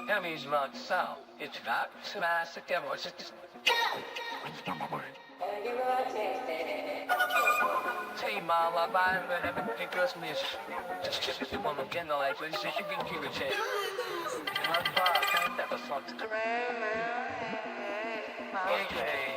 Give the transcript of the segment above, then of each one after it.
Hemis rock sound. It's rock, smash, it's Say mama, bye, whenever it goes miss. Just you want to get no like, so you can keep it check. I'm far, can't have a song. Okay.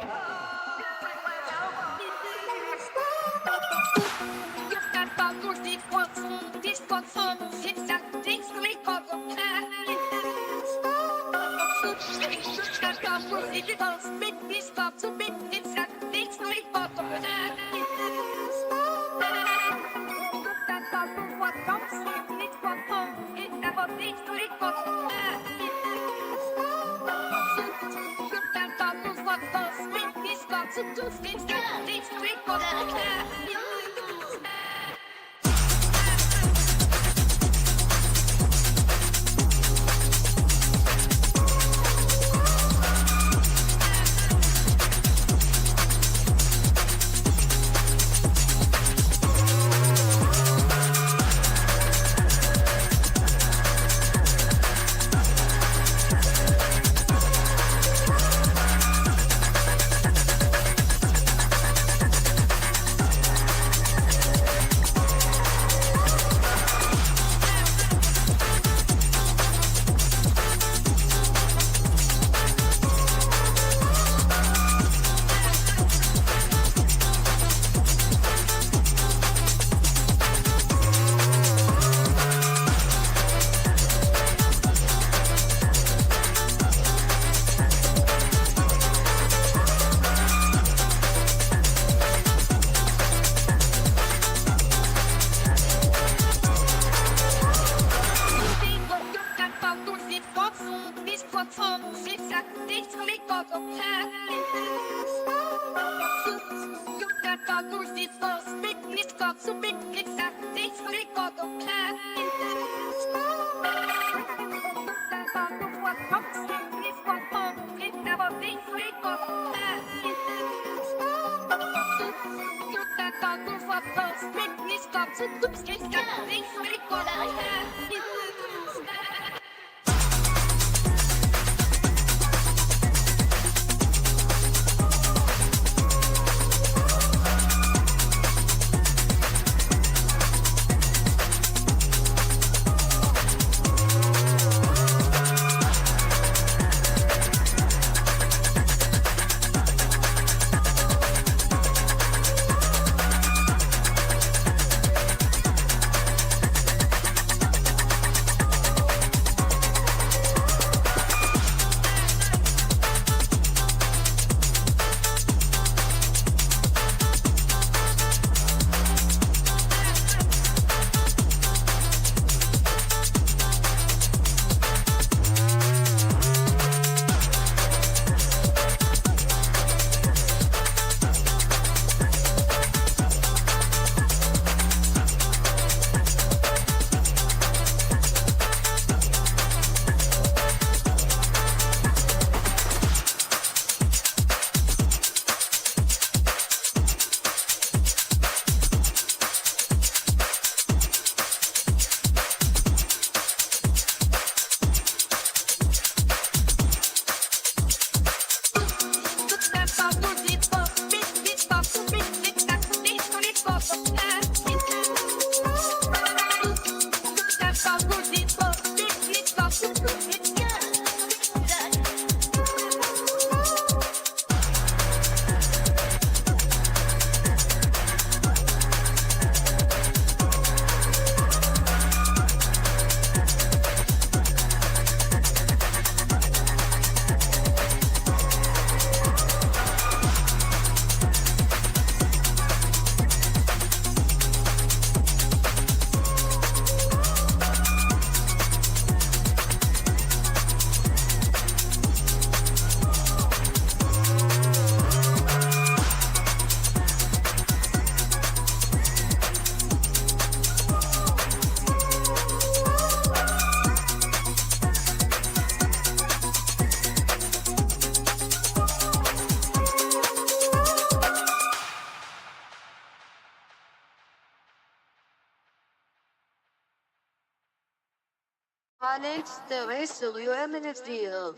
Alex, the rest of your eminence deal.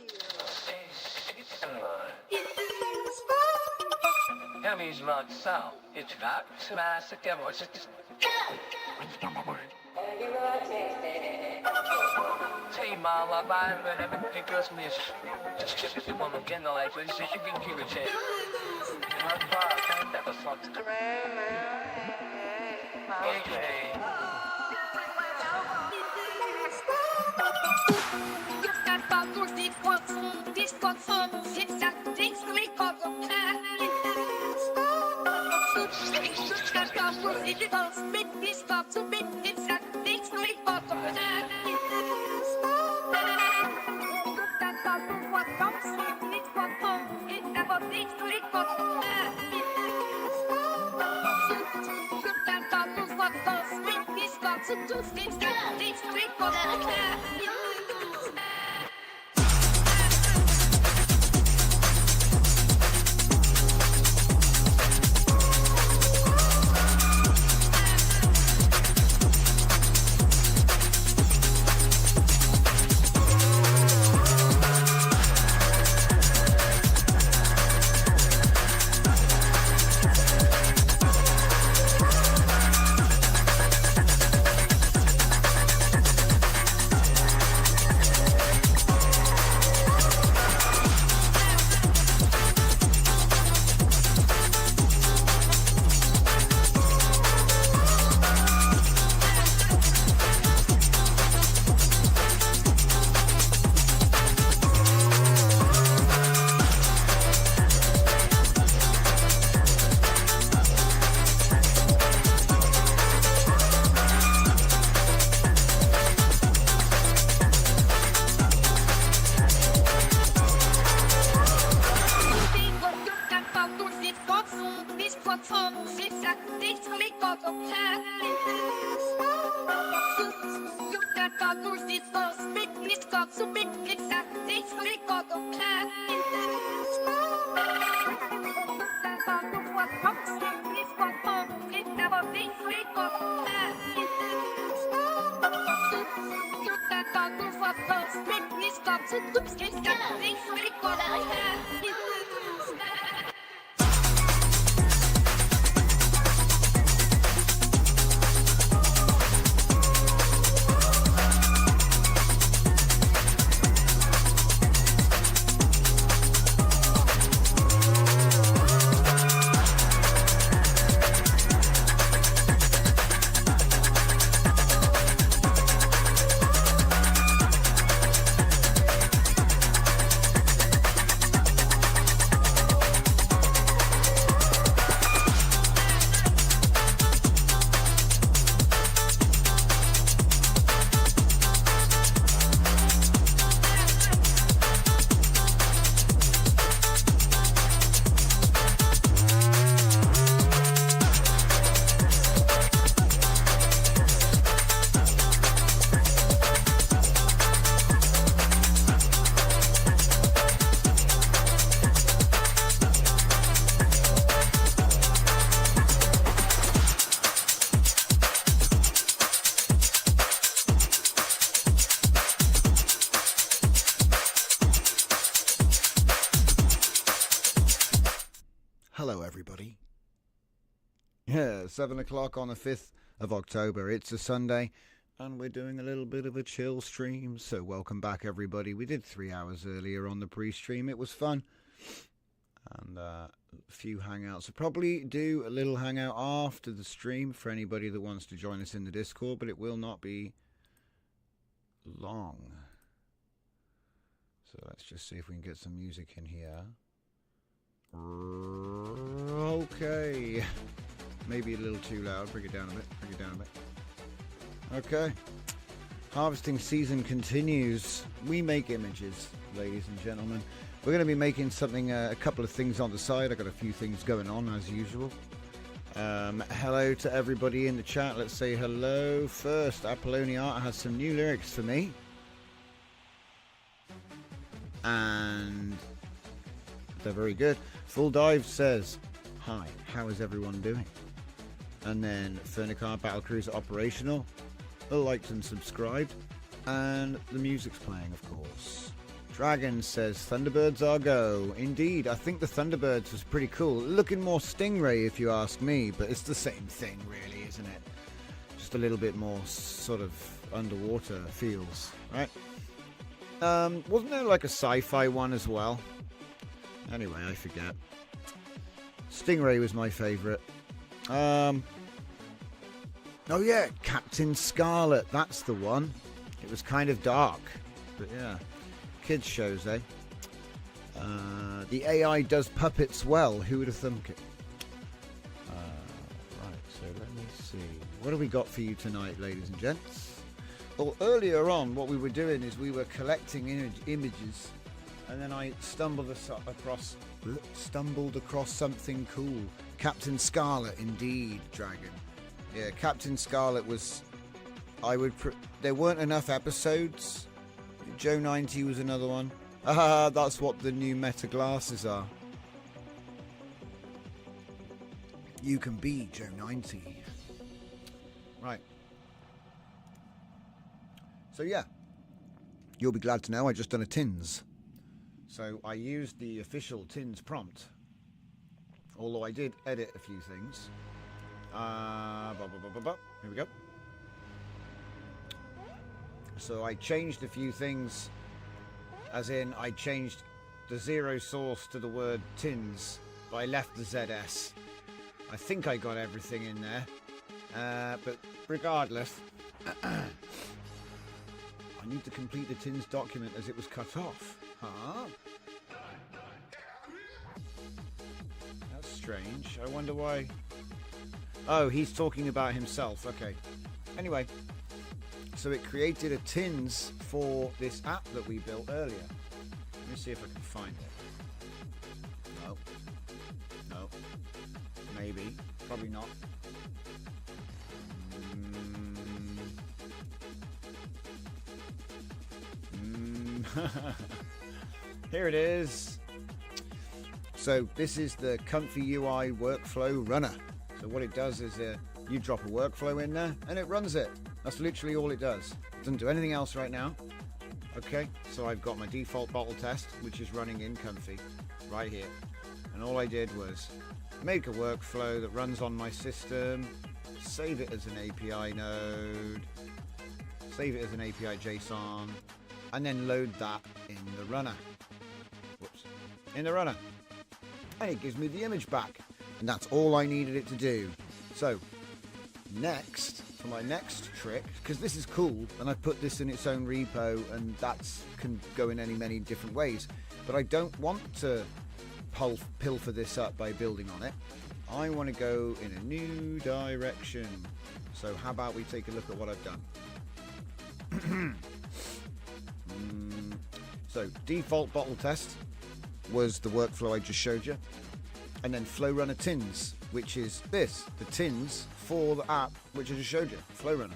Emmy's not so. It's not smash the devil. It's just. Say, Mom, I buy it, but everything goes miss. Just if you want to get no like this, you can keep it check. I'm fine, that was something. Okay. Hello everybody. Yeah, 7 o'clock on the 5th of October. It's a Sunday and we're doing a little bit of a chill stream. So welcome back everybody. We did 3 hours earlier on the pre-stream. It was fun. And a few hangouts. I'll probably do a little hangout after the stream for anybody that wants to join us in the Discord, but it will not be long. So let's just see if we can get some music in here. Okay, maybe a little too loud. Bring it down a bit. Bring it down a bit. Okay. Harvesting season continues. We make images, ladies and gentlemen. We're going to be making something, a couple of things on the side. I've got a few things going on as usual. Hello to everybody in the chat. Let's say hello first. Apollonia Art has some new lyrics for me. And they're very good. Full Dive says, hi, how is everyone doing? And then Furnicar Battle Cruiser operational, liked and subscribed. And the music's playing, of course. Dragon says Thunderbirds are go. Indeed, I think the Thunderbirds was pretty cool. Looking more Stingray if you ask me, but it's the same thing really, isn't it? Just a little bit more sort of underwater feels, right? Wasn't there like a sci-fi one as well? Anyway, I forget. Stingray was my favourite. Oh yeah, Captain Scarlet, that's the one. It was kind of dark, but yeah. Kids shows, eh? The AI does puppets well. Who would have thunk it? Right, so let me see. What have we got for you tonight, ladies and gents? Well, earlier on, what we were doing is we were collecting images, and then I stumbled across something cool. Captain Scarlet, indeed, Dragon. Yeah, Captain Scarlet was... there weren't enough episodes. Joe 90 was another one. That's what the new meta glasses are. You can be Joe 90. Right. So yeah, you'll be glad to know I just done a tins. So I used the official tins prompt, although I did edit a few things. Here we go. So I changed a few things, as in I changed the zero source to the word tins, but I left the ZS. I think I got everything in there, but regardless, I need to complete the tins document as it was cut off. Huh? That's strange. I wonder why. Oh, he's talking about himself. Okay. Anyway. So it created a tins for this app that we built earlier. Let me see if I can find it. No. Maybe. Probably not. Here it is. So this is the Comfy UI workflow runner. So what it does is you drop a workflow in there and it runs it. That's literally all it does. It doesn't do anything else right now. Okay, so I've got my default bottle test, which is running in Comfy, right here. And all I did was make a workflow that runs on my system, save it as an API node, save it as an API JSON, and then load that in the runner. Whoops. In the runner. And it gives me the image back. And that's all I needed it to do. So, next, for my next trick, because this is cool, and I've put this in its own repo, and that can go in many different ways, but I don't want to pilfer this up by building on it. I want to go in a new direction. So how about we take a look at what I've done. So default bottle test was the workflow I just showed you, and then flow runner tins, which is this, the tins for the app which I just showed you, flow runner.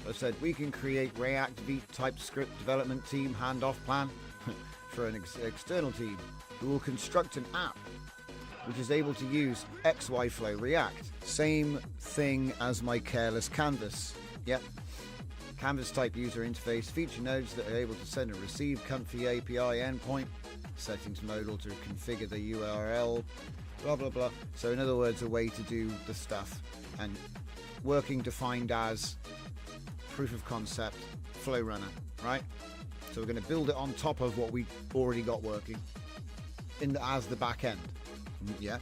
So I said we can create React v TypeScript development team handoff plan for an external team who will construct an app which is able to use XY flow React. Same thing as my careless canvas. Yep. Canvas type user interface, feature nodes that are able to send and receive Comfy API endpoint, settings modal to configure the URL, blah blah blah. So in other words, a way to do the stuff, and working defined as proof of concept flow runner, right? So we're going to build it on top of what we already got working as the back end. Yeah.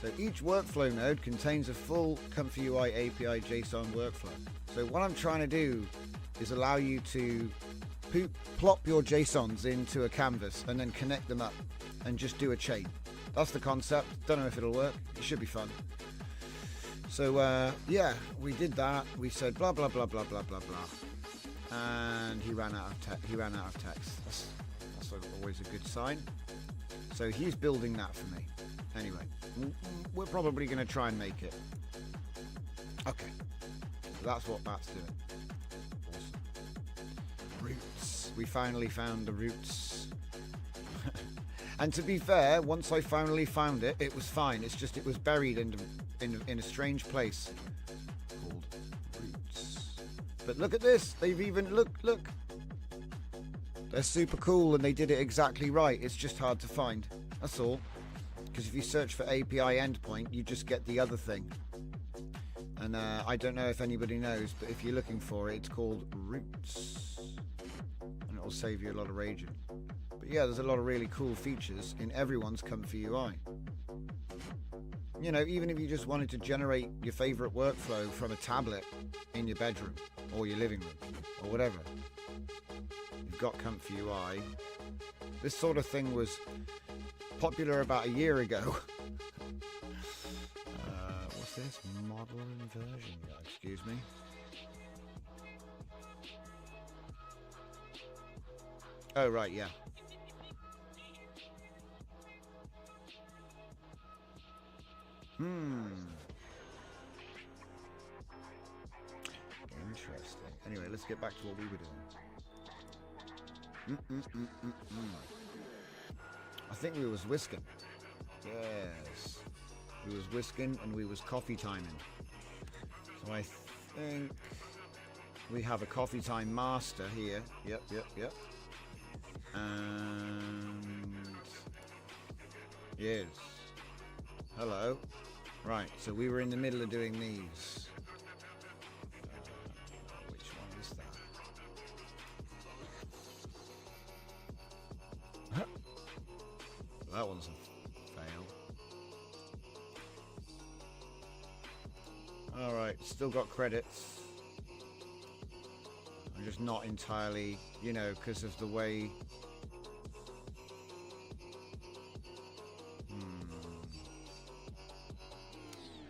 So each workflow node contains a full Comfy UI API JSON workflow. So what I'm trying to do is allow you to plop your JSONs into a canvas and then connect them up and just do a chain. That's the concept. Don't know if it'll work. It should be fun. So yeah, we did that. We said blah blah blah blah blah blah blah, and he ran out of text. That's always a good sign. So he's building that for me. Anyway, we're probably going to try and make it. Okay, so that's what that's doing. Awesome. Roots. We finally found the roots. And to be fair, once I finally found it, it was fine. It's just it was buried in a strange place called roots. But look at this. They've even... Look. They're super cool and they did it exactly right. It's just hard to find. That's all. Because if you search for API endpoint, you just get the other thing. And I don't know if anybody knows, but if you're looking for it, it's called Roots. And it'll save you a lot of raging. But yeah, there's a lot of really cool features in everyone's Comfy UI. You know, even if you just wanted to generate your favorite workflow from a tablet in your bedroom or your living room or whatever, you've got Comfy UI. This sort of thing was popular about a year ago. What's this? Model inversion. Excuse me. Oh, right, yeah. Interesting. Anyway, let's get back to what we were doing. I think we was whisking. Yes. We was whisking and we was coffee timing. So I think we have a coffee time master here. Yep. And yes. Hello. Right, so we were in the middle of doing these. Which one is that? That one's a fail. Alright, still got credits. I'm just not entirely, you know, because of the way...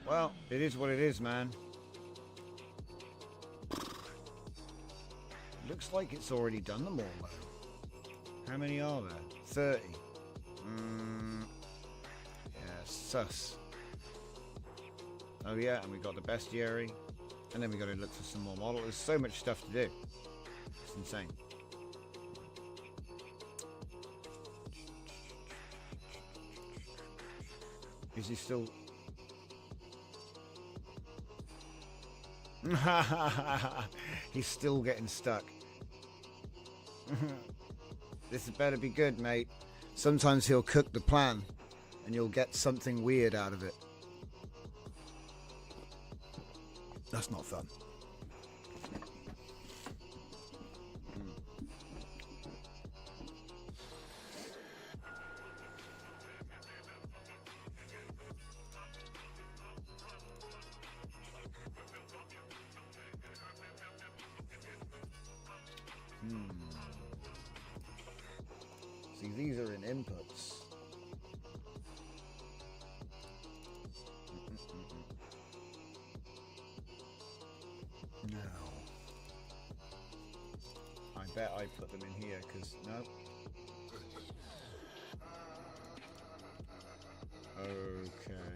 Well, it is what it is, man. Looks like it's already done them all, though. How many are there? 30. Yeah, sus. Oh yeah, and we got the bestiary. And then we got to look for some more models. There's so much stuff to do. It's insane. Is he still... He's still getting stuck. This better be good, mate. Sometimes he'll cook the plan and you'll get something weird out of it. That's not fun. See, these are in inputs. No. I bet I put them in here, because, no. Okay.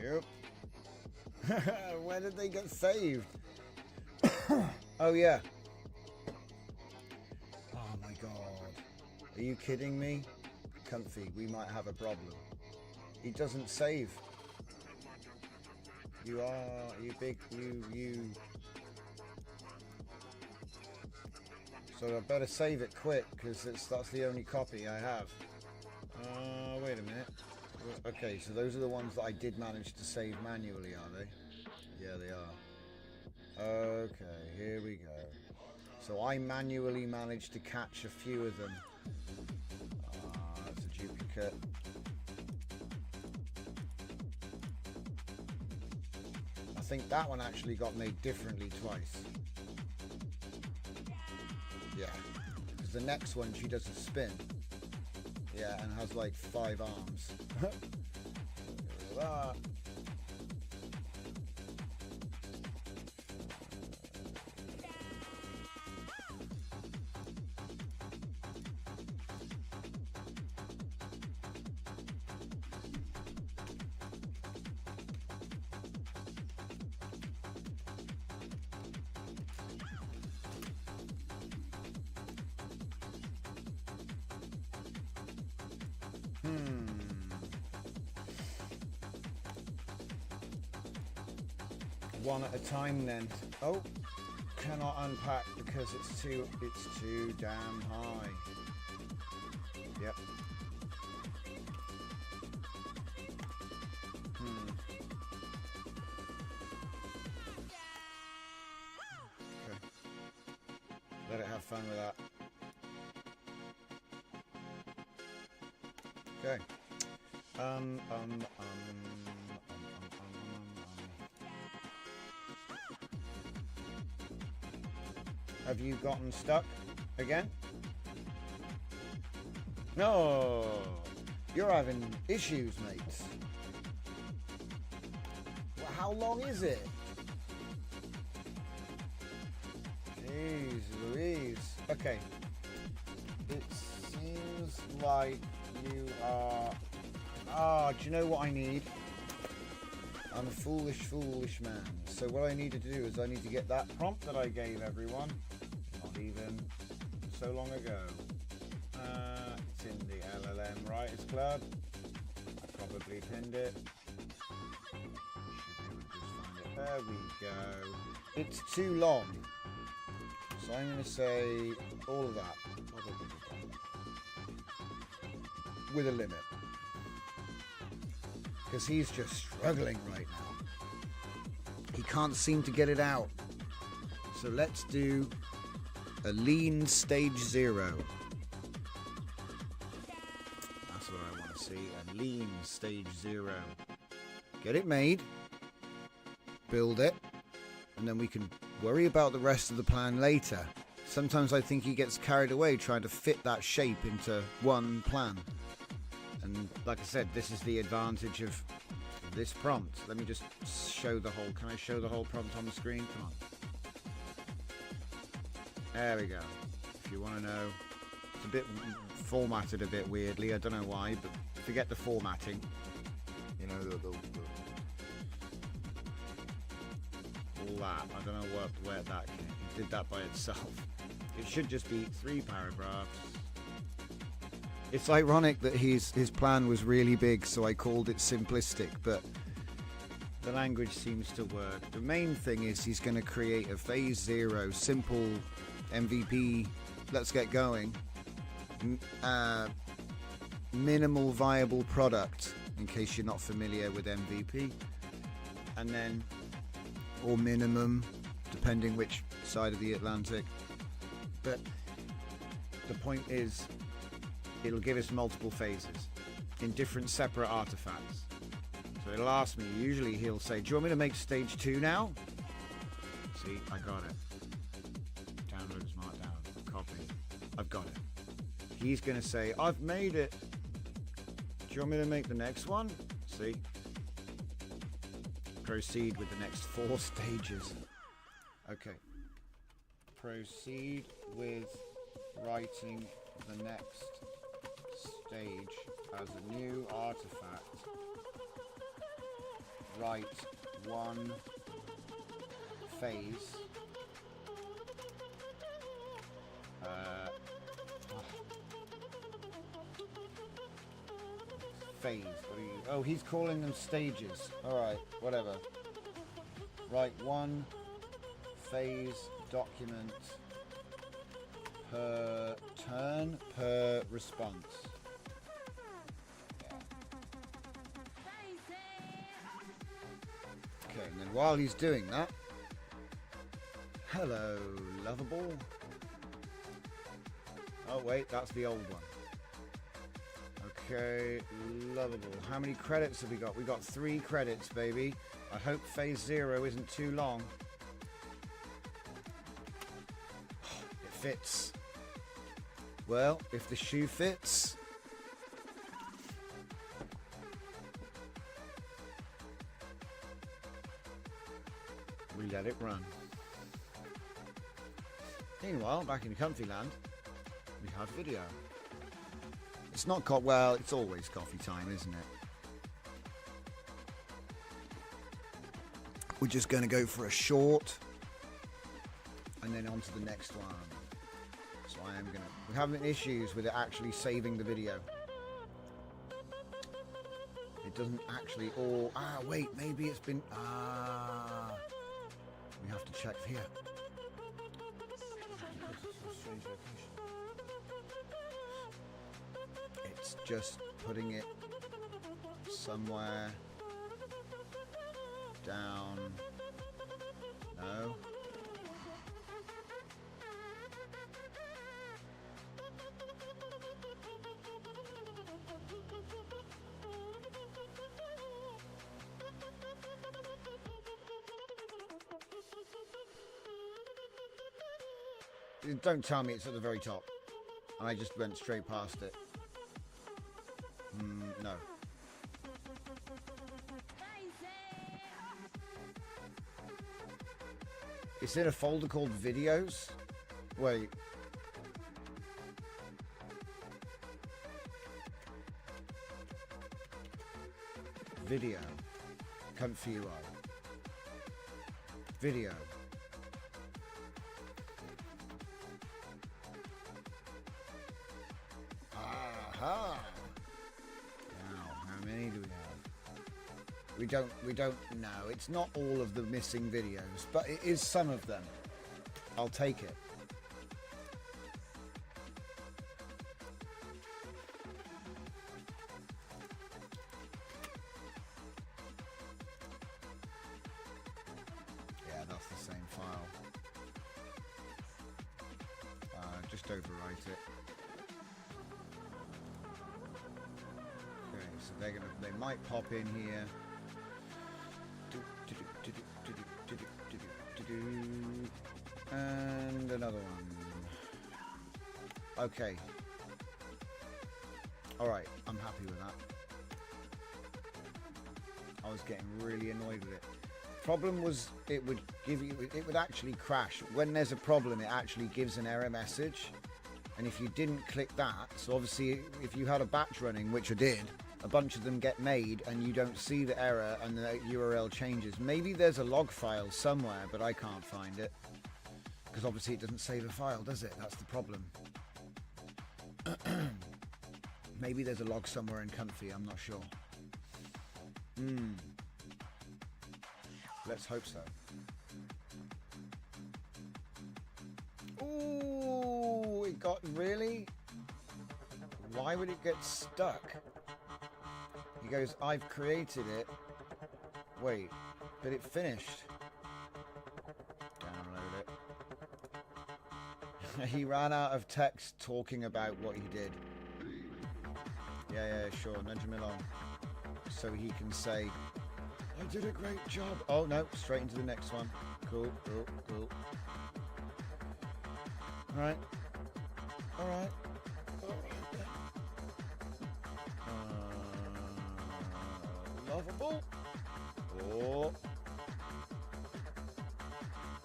Yep. Where did they get saved? Oh yeah. Oh my god. Are you kidding me? Comfy, we might have a problem. He doesn't save. You So I better save it quick, because that's the only copy I have. Wait a minute. Okay, so those are the ones that I did manage to save manually, are they? Yeah, they are. Okay, here we go. So I manually managed to catch a few of them. That's a duplicate. I think that one actually got made differently twice. Yeah, because the next one she does a spin. Yeah, and has like 5 arms. That. one at a time then. Oh, cannot unpack because it's too damn high. Yep. Okay. Let it have fun with that. Okay. Have you gotten stuck again? No, you're having issues, mates. Well, how long is it? Jeez Louise. Okay. It seems like you are... do you know what I need? I'm a foolish man. So what I need to do is I need to get that prompt that I gave everyone. Not even so long ago. It's in the LLM Writers Club. I probably pinned it. Should be able to just find it. There we go. It's too long. So I'm going to say all of that. With a limit. Because he's just struggling right now. He can't seem to get it out. So let's do a lean stage 0. That's what I want to see. A lean stage 0. Get it made. Build it. And then we can worry about the rest of the plan later. Sometimes I think he gets carried away trying to fit that shape into one plan. And like I said, this is the advantage of this prompt. Let me just show the whole... Can I show the whole prompt on the screen? Come on. There we go. If you want to know. It's a bit formatted a bit weirdly. I don't know why, but forget the formatting. You know, all that. I don't know where that came. It did that by itself. It should just be 3 paragraphs. It's ironic that his plan was really big, so I called it simplistic, but the language seems to work. The main thing is he's going to create a phase 0, simple MVP, let's get going, minimal viable product, in case you're not familiar with MVP, and then, or minimum, depending which side of the Atlantic. But the point is, it'll give us multiple phases in different separate artifacts. So it'll ask me, usually he'll say, do you want me to make stage 2 now? See, I got it. Download as markdown, copy. I've got it. He's going to say, I've made it. Do you want me to make the next one? See? Proceed with the next 4 stages. Okay. Proceed with writing the next stage as a new artifact. Write 1 phase. Phase. What are you? Oh, he's calling them stages. Alright, whatever. Write 1 phase document per turn per response. Okay, and then while he's doing that, hello, lovable. Oh wait, that's the old one. Okay, lovable. How many credits have we got? We got 3 credits, baby. I hope phase 0 isn't too long. It fits. Well, if the shoe fits. We let it run. Meanwhile, back in comfy land, we have video. It's not well, it's always coffee time, isn't it? We're just going to go for a short and then on to the next one. So I am going to... We're having issues with it actually saving the video. It doesn't actually... Or... wait, maybe it's been... We have to check here. It's just putting it somewhere down. No. Don't tell me it's at the very top. And I just went straight past it. No. It's in a folder called videos. Wait. Video. Comfy UI. Video. Aha! Now, how many do we have? We don't know. It's not all of the missing videos, but it is some of them. I'll take it. Yeah, that's the same file. Just overwrite it. Okay, so they might pop in here. And another one. Okay. Alright, I'm happy with that. I was getting really annoyed with it. Problem was it would actually crash. When there's a problem, it actually gives an error message. And if you didn't click that, so obviously if you had a batch running, which I did, a bunch of them get made and you don't see the error and the URL changes. Maybe there's a log file somewhere, but I can't find it. Because obviously it doesn't save a file, does it? That's the problem. Maybe there's a log somewhere in Comfy, I'm not sure. Let's hope so. Ooh, it got really? Why would it get stuck? He goes, I've created it. Wait, but it finished. Download it. He ran out of text talking about what he did. Yeah, sure, nudge him along. So he can say, I did a great job. Oh, no, straight into the next one. Cool. Alright. Lovable. Oh.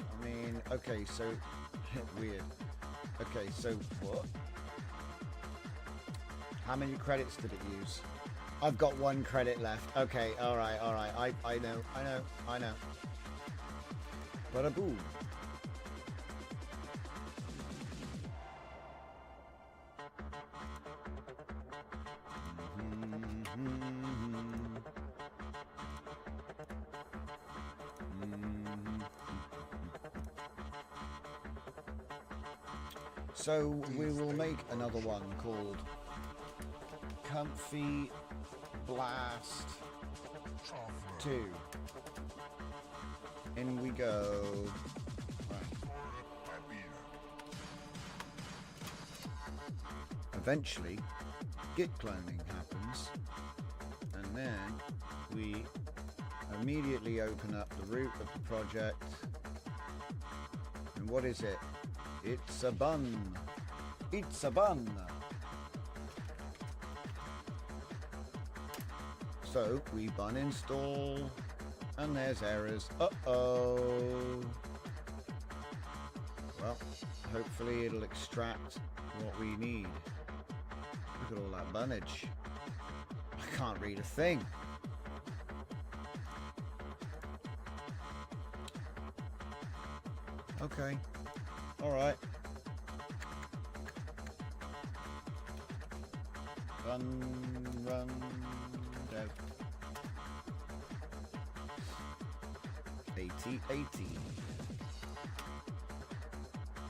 I mean, okay, so weird. Okay, so what? How many credits did it use? I've got 1 credit left. Okay, alright. I know. Bada boom. So we will make another one called Comfy Blast 2. In we go. Right. Eventually, Git cloning happens, and then we immediately open up the root of the project. And what is it? It's a bun. It's a bun. So we bun install, and there's errors. Uh-oh. Well, hopefully it'll extract what we need. Look at all that bunnage. I can't read a thing. Okay. Alright. Run, go. 80.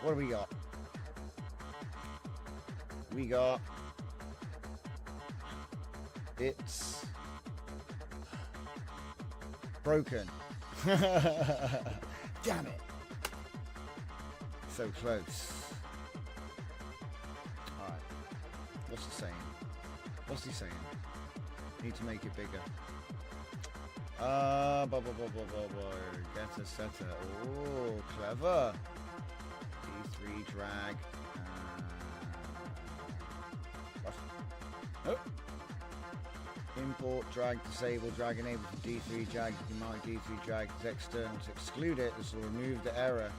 What do we got? We got... It's... broken. Damn it. So close. Alright. What's he saying? What's he saying? Need to make it bigger. Get a setter. Oh, clever. D3 drag. What? Oh. Import drag, disable drag, enable for D3 drag. Mark D3 drag is external to exclude it. This will remove the error.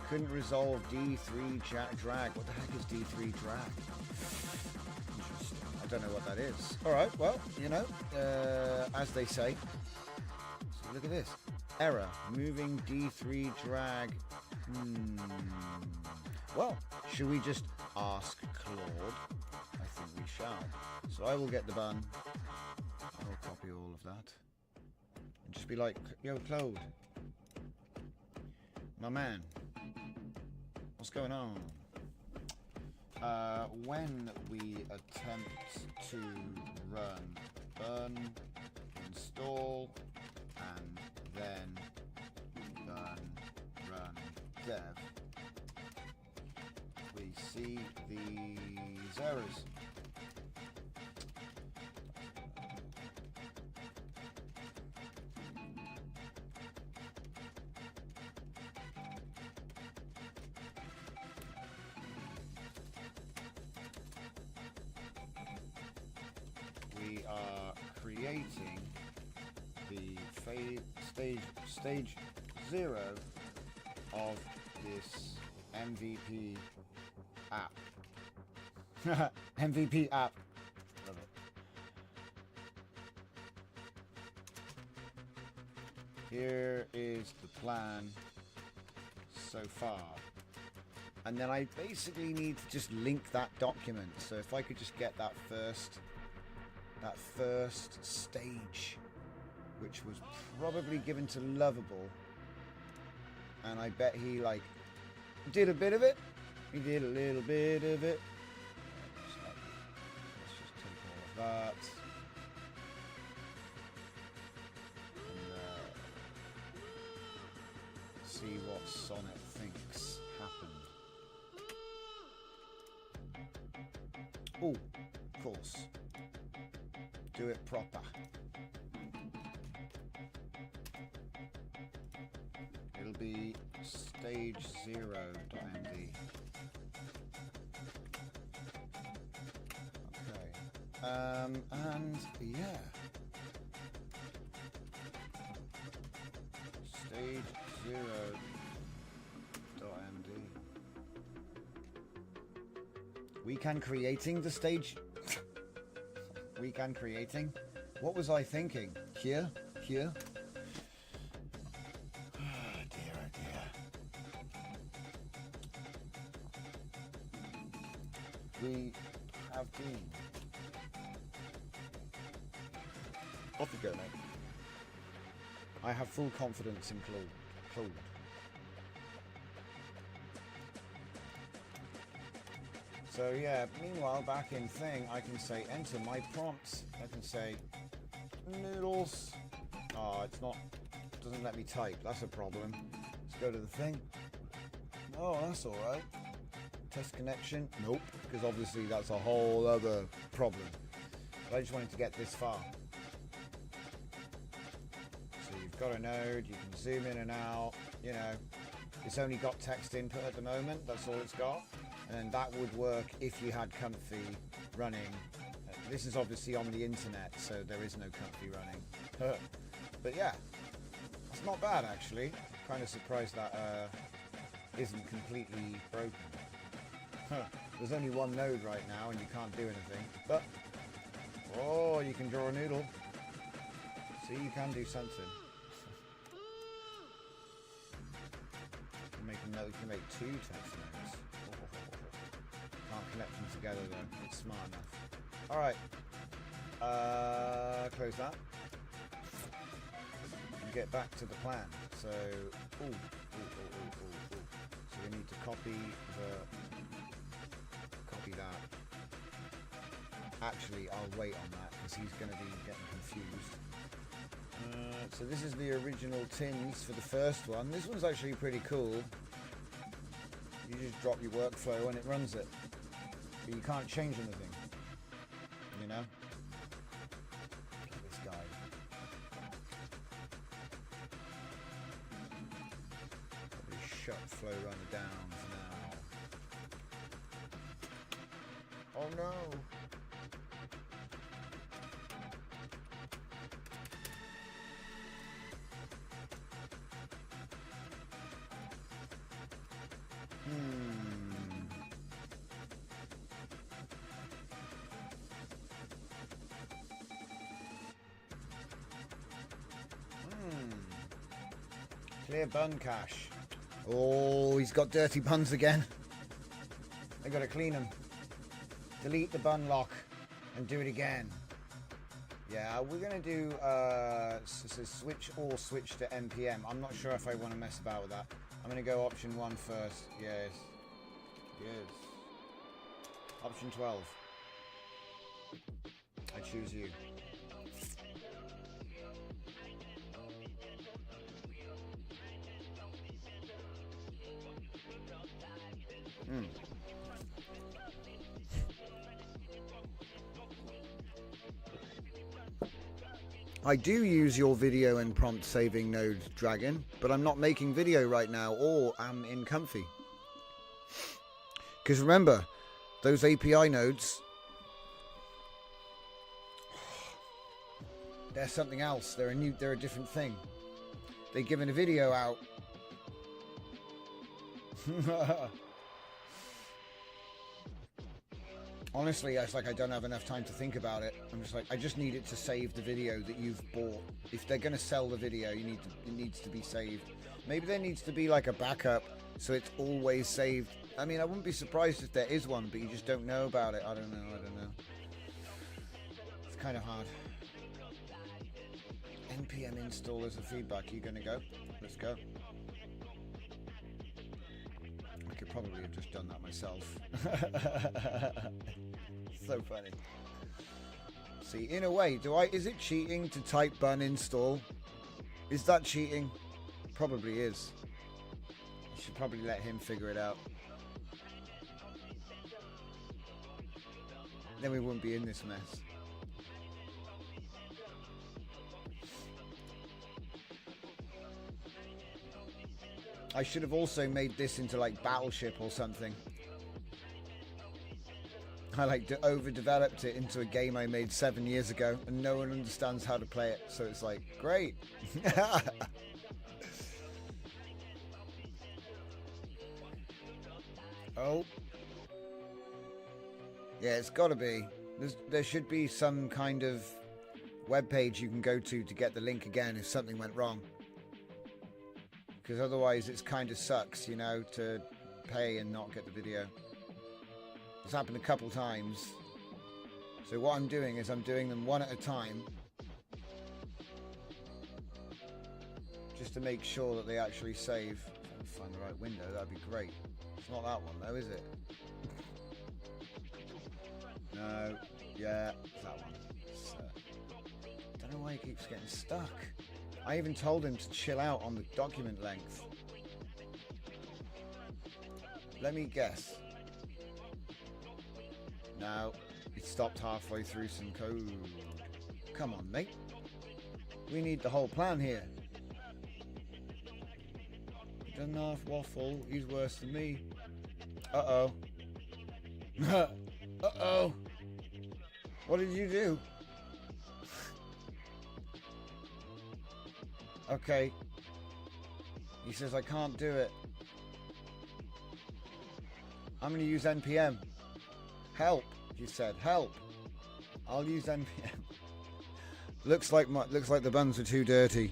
Couldn't resolve D3 drag. What the heck is D3 drag? Interesting. I don't know what that is. Alright, well, you know, as they say. So look at this. Error. Moving D3 drag. Well, should we just ask Claude? I think we shall. So I will get the bun. I will copy all of that. And just be like, yo, Claude. My man. What's going on? When we attempt to run burn, install, and then run dev, we see these errors. We are creating the stage 0 of this MVP app. MVP app. Love it. Here is the plan so far. And then I basically need to just link that document. So if I could just get that first stage, which was probably given to Lovable, and I bet he like did a bit of it. He did a little bit of it. Let's just take all of that. And see what Sonnet thinks happened. Oh, of course. Do it proper. It'll be stage0.md. Okay. And yeah. Stage0.md. Weekend creating the stage. Weekend creating. What was I thinking? Here? Here? Oh dear, oh dear. We have been. Off you go, mate. I have full confidence in Claude. So yeah, meanwhile, back in thing, I can say enter my prompts. I can say noodles. Oh, it's not, doesn't let me type. That's a problem. Let's go to the thing. Oh, that's all right. Test connection. Nope, because obviously that's a whole other problem. But I just wanted to get this far. So you've got a node, you can zoom in and out, you know. It's only got text input at the moment, that's all it's got. And that would work if you had Comfy running. This is obviously on the internet, so there is no Comfy running. But yeah, it's not bad actually. Kind of surprised that isn't completely broken. There's only one node right now and you can't do anything. But, oh, you can draw a noodle. See, you can do something. You can make two text nodes. Can't connect them together though. It's smart enough. Alright. Close that. And get back to the plan. So, so we need to copy that. Actually, I'll wait on that because he's going to be getting confused. So this is the original tins for the first one. This one's actually pretty cool. You just drop your workflow and it runs it. But you can't change anything. You know? Look at this guy. Probably shut flow runner down for now. Oh no! Clear bun cache. Oh, he's got dirty buns again. I gotta clean them. Delete the bun lock and do it again. Yeah, we're gonna do switch or switch to NPM. I'm not sure if I want to mess about with that. I'm gonna go option 1 first. Yes. Yes. Option 12. I choose you. I do use your video and prompt saving node, Dragon, but I'm not making video right now or am in Comfy. Because remember, those API nodes, they're something else. They're a different thing. They're giving a video out. Honestly, it's like I don't have enough time to think about it. I'm just like, I just need it to save the video that you've bought. If they're going to sell the video, it needs to be saved. Maybe there needs to be like a backup so it's always saved. I mean, I wouldn't be surprised if there is one, but you just don't know about it. I don't know. It's kind of hard. NPM install as a feedback. You going to go? Let's go. I could probably have just done that myself. So funny. See, in a way, is it cheating to type bun install? Is that cheating? Probably is. I should probably let him figure it out. Then we wouldn't be in this mess. I should have also made this into like Battleship or something. I like overdeveloped it into a game I made 7 years ago and no one understands how to play it. So it's like, great. Oh. Yeah, it's got to be. There should be some kind of web page you can go to get the link again if something went wrong. Because otherwise it kind of sucks, you know, to pay and not get the video. It's happened a couple times. So what I'm doing is I'm doing them one at a time. Just to make sure that they actually save. If I can find the right window, that'd be great. It's not that one though, is it? No. Yeah, it's that one. Don't know why he keeps getting stuck. I even told him to chill out on the document length. Let me guess. No, it stopped halfway through some code. Come on, mate. We need the whole plan here. He doesn't half waffle. He's worse than me. Uh-oh. Uh-oh. What did you do? Okay. He says I can't do it. I'm going to use NPM. Help, he said. Help. I'll use NPM. Looks like the buns are too dirty.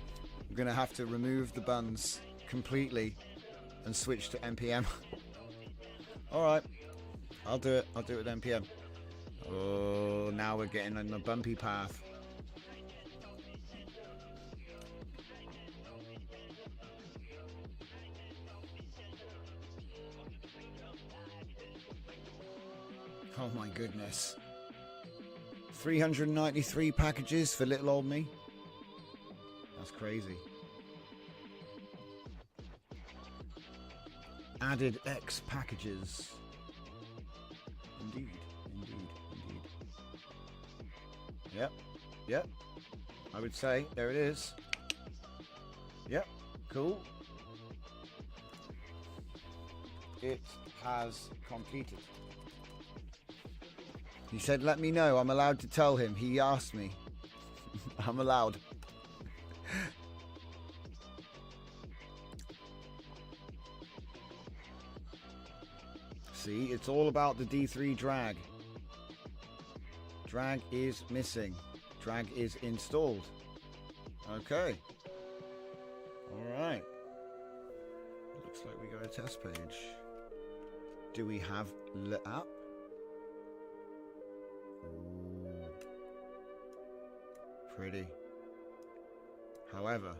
I'm going to have to remove the buns completely and switch to NPM. All right. I'll do it. I'll do it with NPM. Oh, now we're getting on the bumpy path. Oh my goodness. 393 packages for little old me? That's crazy. Added X packages. Indeed. Yep. I would say, there it is. Yep, cool. It has completed. He said, let me know. I'm allowed to tell him. He asked me. I'm allowed. See, it's all about the D3 drag. Drag is missing. Drag is installed. Okay. Alright. Looks like we got a test page. Do we have the app? Ooh. Pretty. However.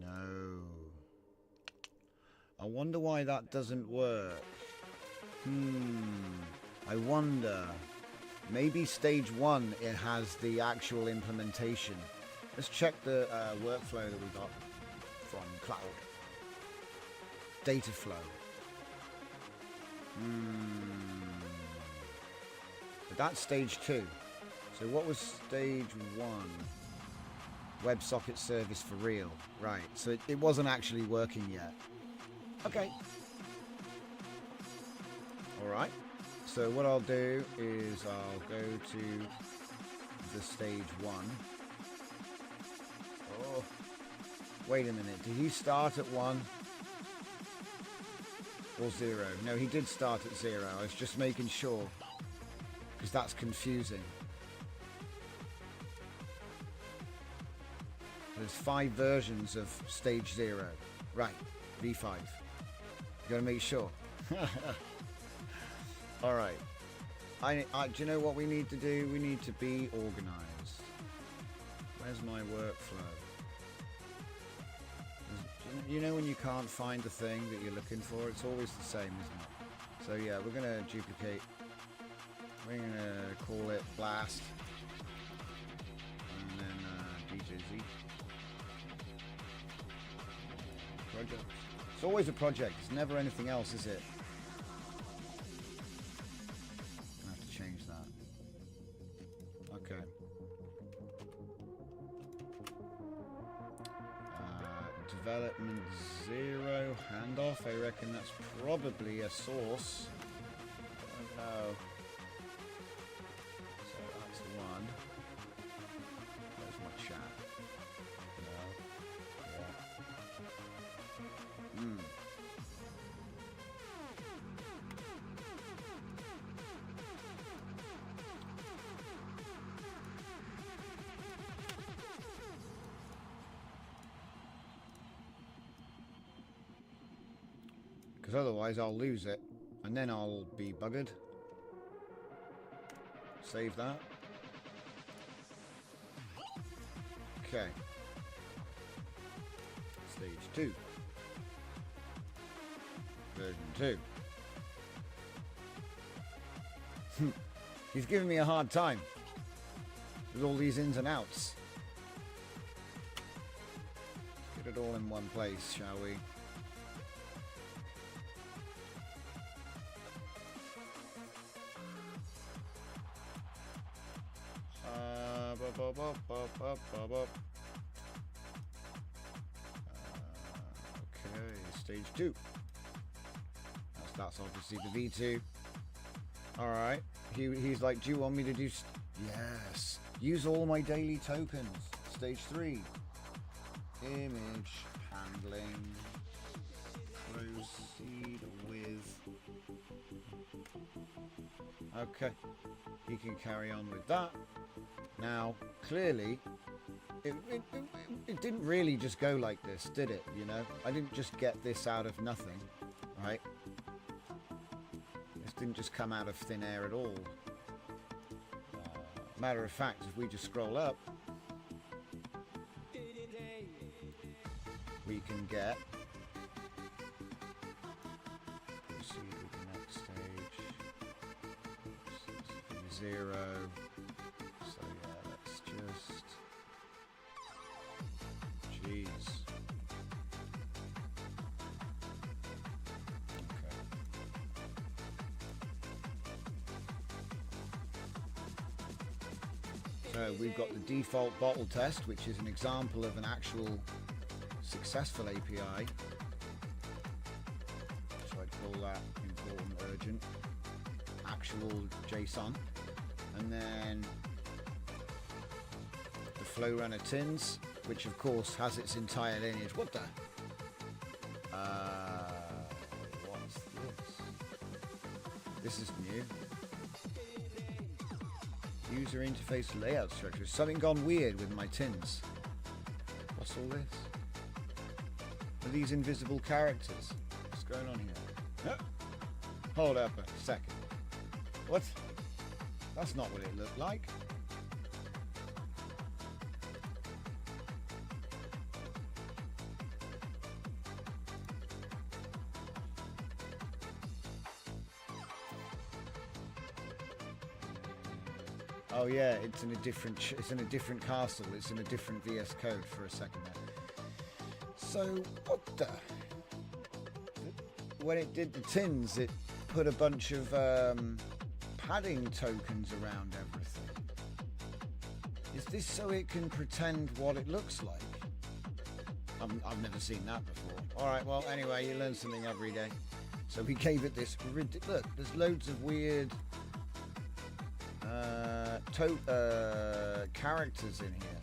No. I wonder why that doesn't work. I wonder. Maybe stage 1 it has the actual implementation. Let's check the workflow that we got from Cloud. Data flow. But that's stage 2. So what was stage 1? WebSocket service for real. Right, so it wasn't actually working yet. Okay. Alright. So what I'll do is I'll go to the stage 1. Oh. Wait a minute. Did he start at 1? Or 0? No, he did start at 0. I was just making sure. Because that's confusing. There's 5 versions of stage 0. Right. V5. You gotta make sure. Alright. Do you know what we need to do? We need to be organized. Where's my workflow? You know when you can't find the thing that you're looking for? It's always the same, isn't it? So yeah, we're going to duplicate. We're going to call it Blast. And then DJZ. Project. It's always a project. It's never anything else, is it? I have to change that. Okay. Development 0 handoff. I reckon that's probably a source. I don't know. So that's 1. There's my chat. No. Yeah. Because otherwise I'll lose it and then I'll be buggered. Save that. Okay. Stage 2. Version 2. He's giving me a hard time with all these ins and outs. Get it all in one place, shall we? Okay, stage 2. That's obviously the V2. Alright. He's like, do you want me to do... Yes. Use all my daily tokens. Stage 3. Image handling. Proceed with... Okay. He can carry on with that. Now, clearly, it didn't really just go like this, did it? You know, I didn't just get this out of nothing, right? This didn't just come out of thin air at all. Matter of fact, if we just scroll up, we can get 0. So yeah, let's just... Jeez. Okay. So we've got the default bottle test, which is an example of an actual successful API. So I'd call that important, urgent, actual JSON. And then the flow runner tins, which of course has its entire lineage. What the? What's this? This is new. User interface layout structure. Something gone weird with my tins. What's all this? Are these invisible characters? What's going on here? Huh? Hold up a second. What? That's not what it looked like. Oh yeah, it's in a different castle. It's in a different VS Code for a second there. So what the? When it did the tins, it put a bunch of padding tokens around everything. Is this so it can pretend what it looks like? I've never seen that before. All right, well anyway, you learn something every day. So we gave it this. Look, there's loads of weird. Characters in here.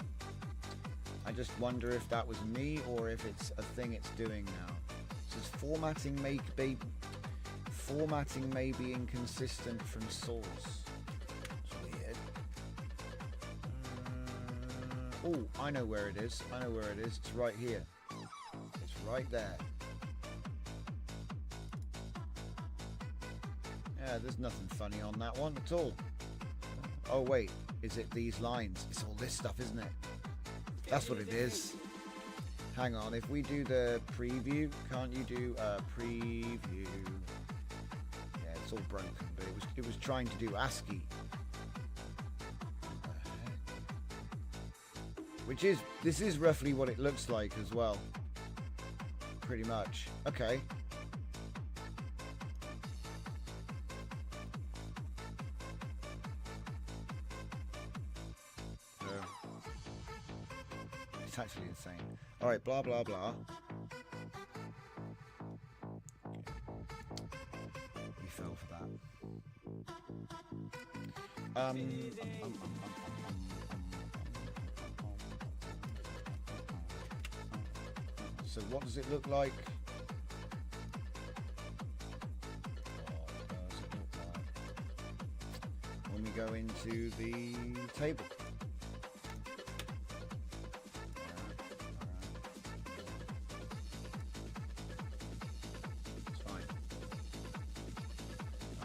I just wonder if that was me or if it's a thing it's doing now. It says formatting may be inconsistent from source. It's weird. Oh, I know where it is. It's right here. It's right there. Yeah, there's nothing funny on that one at all. Oh wait, is it these lines? It's all this stuff, isn't it? That's what it is. Hang on, if we do the preview, can't you do a preview? Yeah, it's all broken, but it was trying to do ASCII. This is roughly what it looks like as well. Pretty much. Okay. It's actually insane. All right, blah blah blah. We fell for that. So what does it look like? What does it look like when we go into the table?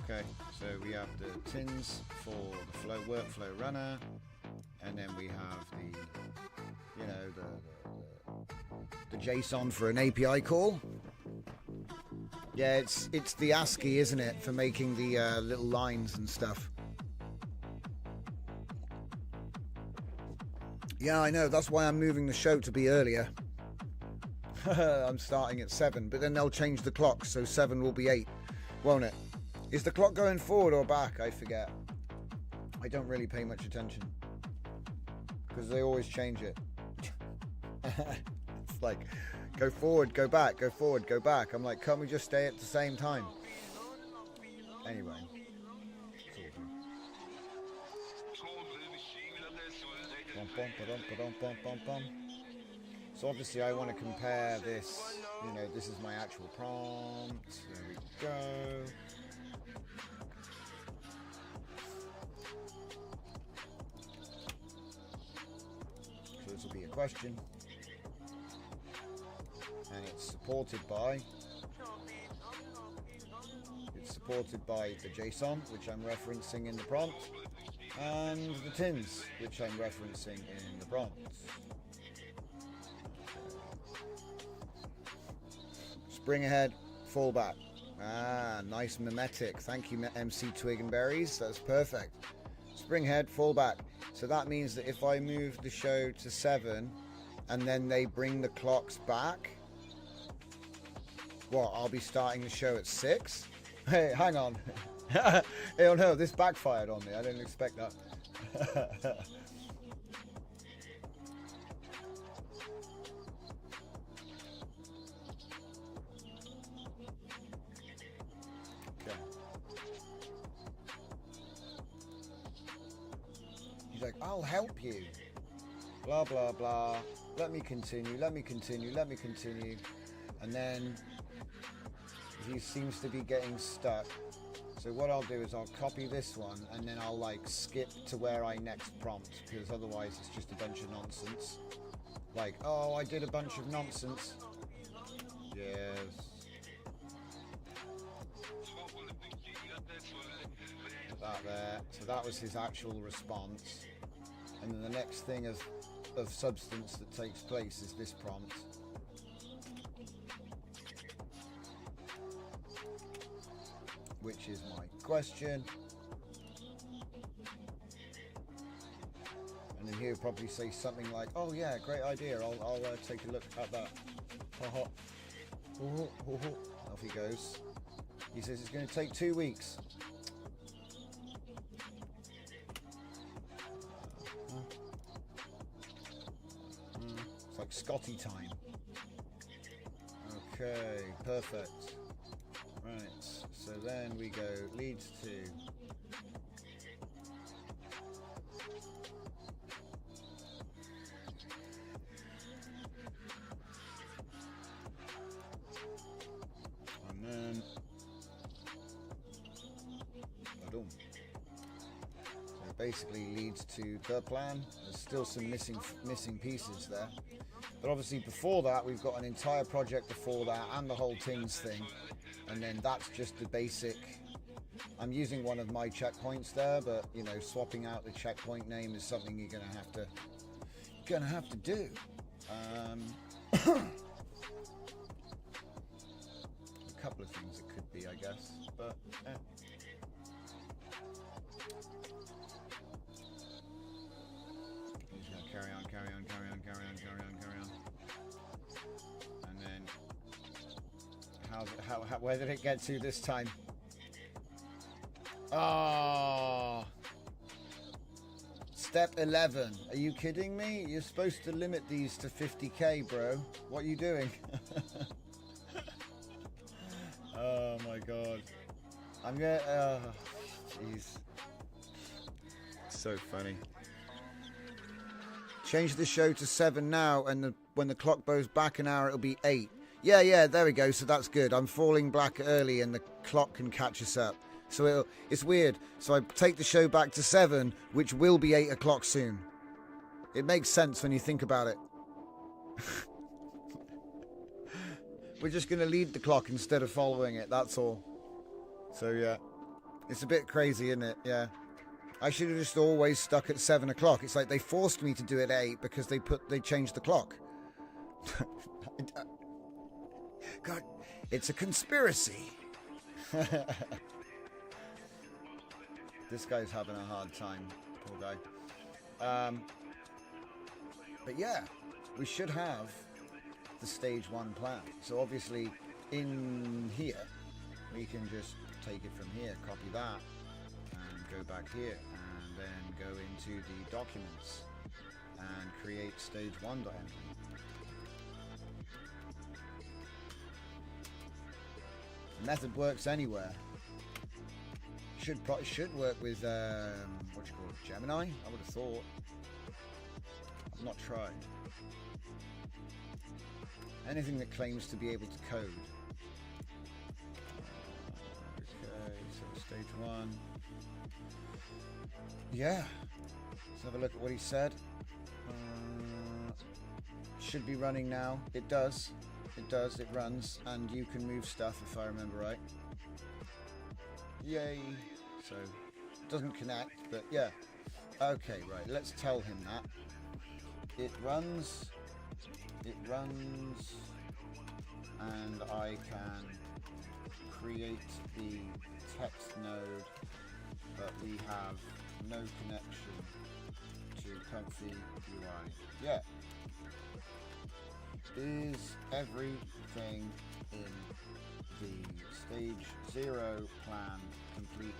Okay, so we have the tins for the workflow runner, and then we have the JSON for an API call. Yeah, it's the ASCII, isn't it, for making the little lines and stuff. Yeah, I know. That's why I'm moving the show to be earlier. I'm starting at 7, but then they'll change the clock, so 7 will be 8, won't it? Is the clock going forward or back? I forget. I don't really pay much attention because they always change it. It's like, go forward, go back, go forward, go back. I'm like, can't we just stay at the same time? Anyway. So obviously I want to compare this, this is my actual prompt. There we go. So this will be a question. And it's supported by the JSON, which I'm referencing in the prompt, and the tins, which I'm referencing in the prompt. Spring ahead, fall back. Ah, nice mimetic. Thank you, MC Twig and Berries. That's perfect. Springhead, fall back. So that means that if I move the show to 7 and then they bring the clocks back, what, I'll be starting the show at 6? Hey, hang on. Oh no, this backfired on me. I didn't expect that. Okay. He's like, I'll help you. Blah, blah, blah. Let me continue, let me continue, let me continue. And then he seems to be getting stuck. So what I'll do is I'll copy this one and then I'll like skip to where I next prompt, because otherwise it's just a bunch of nonsense. Like, oh, I did a bunch of nonsense. Yes. That there. So that was his actual response. And then the next thing of substance that takes place is this prompt. Which is my question. And then he'll probably say something like, oh yeah, great idea, I'll take a look at that. Off he goes. He says it's going to take 2 weeks. It's like Scotty time. Okay, perfect. Right, so then we go leads to and then boom. So it basically leads to the plan. There's still some missing pieces there. But obviously before that we've got an entire project before that and the whole Tings thing. And then that's just the basic. I'm using one of my checkpoints there, but you know, swapping out the checkpoint name is something you're gonna have to do. A couple of things it could be, I guess, but I'm just gonna carry on. And then where did it get to this time? Oh, step 11. Are you kidding me? You're supposed to limit these to 50k, bro. What are you doing? Oh my god. I'm gonna. Jeez. So funny. Change the show to 7 now, and when the clock goes back an hour, it'll be 8. Yeah, there we go. So that's good. I'm falling back early, and the clock can catch us up. So it's weird. So I take the show back to 7, which will be 8 o'clock soon. It makes sense when you think about it. We're just going to lead the clock instead of following it. That's all. So yeah, it's a bit crazy, isn't it? Yeah. I should have just always stuck at 7 o'clock. It's like they forced me to do it at 8 because they changed the clock. God, it's a conspiracy. This guy's having a hard time, poor guy. But yeah, we should have the stage 1 plan. So obviously in here, we can just take it from here, copy that, and go back here, and then go into the documents and create stage 1 document. Method works anywhere. Should work with what do you call it, Gemini? I would have thought. I've not tried. Anything that claims to be able to code. Okay, so stage 1. Yeah. Let's have a look at what he said. Should be running now. It does. It does. It runs, and you can move stuff if I remember right. Yay. So it doesn't connect, but yeah. Okay, right. Let's tell him that. It runs, and I can create the text node, but we have no connection to comfy UI. Yeah. Is everything in the stage 0 plan complete?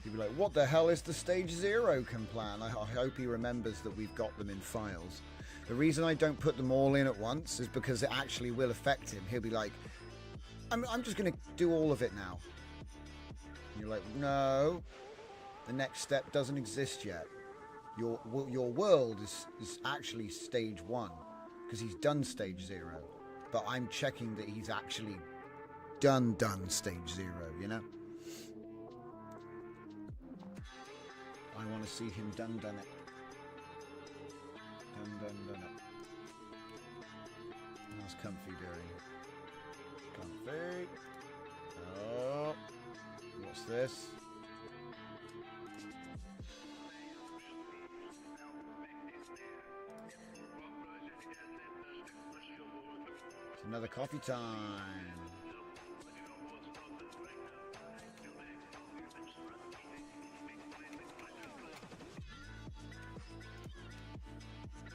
You'd be like, what the hell is the stage 0 plan? I hope he remembers that we've got them in files. The reason I don't put them all in at once is because it actually will affect him. He'll be like, I'm just going to do all of it now. And you're like, no, the next step doesn't exist yet. Your world is actually stage 1 because he's done stage 0. But I'm checking that he's actually done stage 0, you know? I want to see him done it. Done it. How's Comfy doing? Comfy. Oh. What's this? It's another coffee time.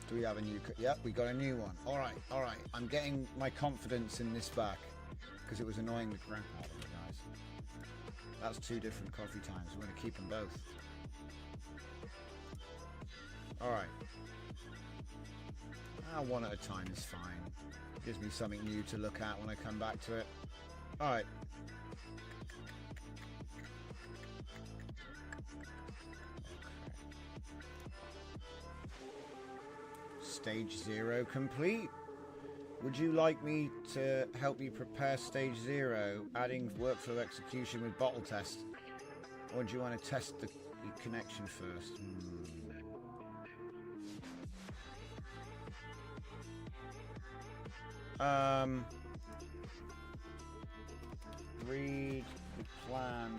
Do we have a new... Yep, we got a new one. All right. I'm getting my confidence in this back because it was annoying the crap out of me, guys. That's 2 different coffee times. We're going to keep them both. All right. One at a time is fine. Gives me something new to look at when I come back to it. All right. Stage 0 complete. Would you like me to help you prepare stage 0, adding workflow execution with bottle test? Or do you want to test the connection first? Read the plan.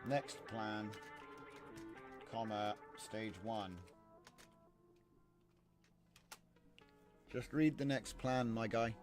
Next plan, comma, stage 1. Just read the next plan, my guy.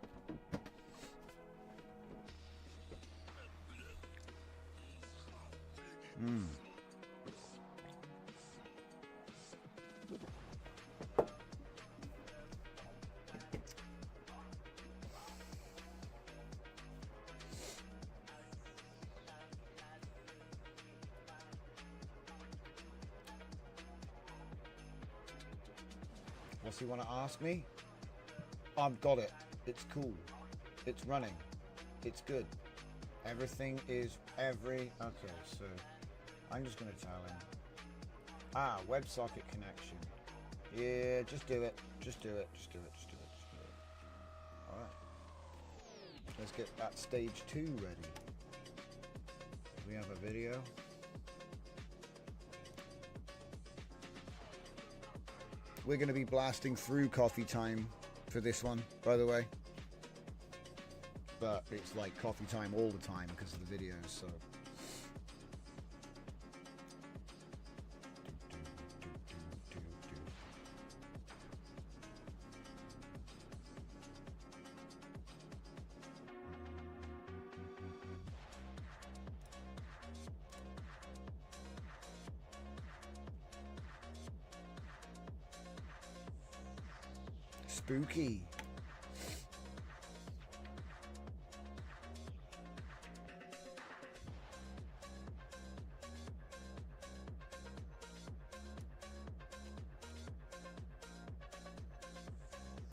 What's he want to ask me? I've got it. It's cool. It's running. It's good. Everything is Okay, so I'm just going to tell him. WebSocket connection. Yeah, just do it. Just do it. Alright. Let's get that stage 2 ready. We have a video. We're going to be blasting through coffee time for this one, by the way. But it's like coffee time all the time because of the videos, so... Spooky.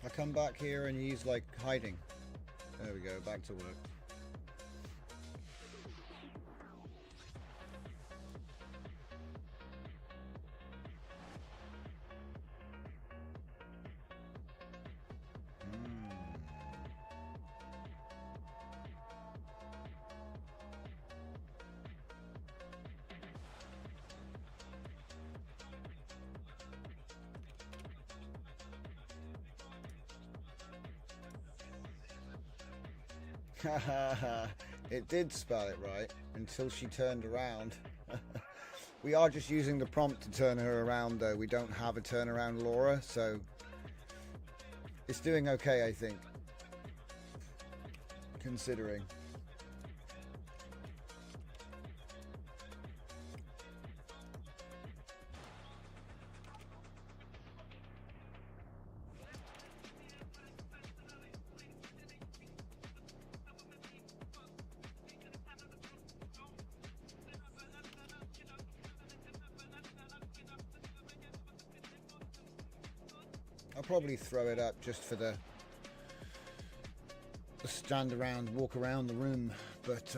I come back here and he's like hiding. There we go, back to work. It did spell it right until she turned around. We are just using the prompt to turn her around, though. We don't have a turnaround Laura, so it's doing okay, I think, considering. I'll probably throw it up just for the stand around, walk around the room, but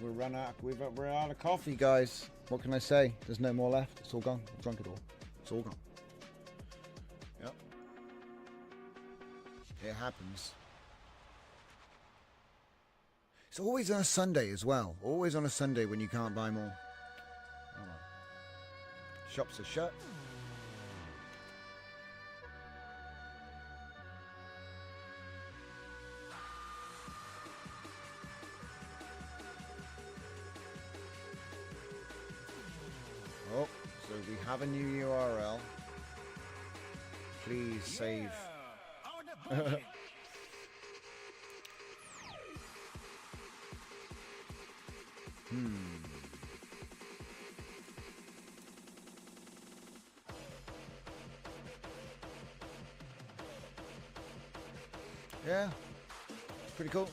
we're out of coffee, guys. What can I say? There's no more left. It's all gone. I've drunk it all. It's all gone. Yep. It happens. It's always on a Sunday as well. Always on a Sunday when you can't buy more. Oh well. Shops are shut. Oh, so we have a new URL. Please save. Yeah, pretty cool.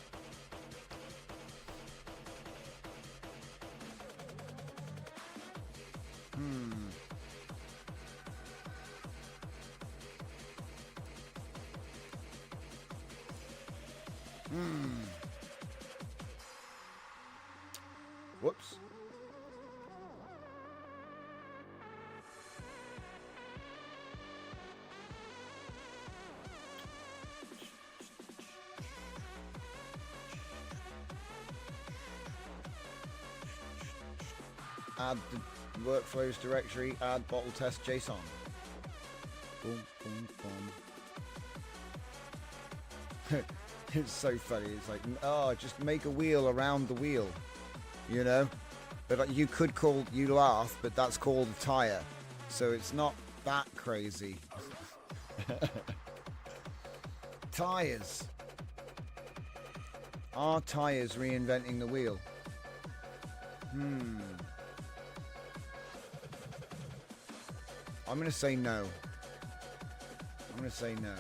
Whoops. Add the workflows directory, add bottle test JSON. Boom, boom, boom. It's so funny. It's like, oh, just make a wheel around the wheel, you know? But you could call, you laugh, but that's called a tire. So it's not that crazy. Tires. Are tires reinventing the wheel? I'm going to say no. I'm going to say no.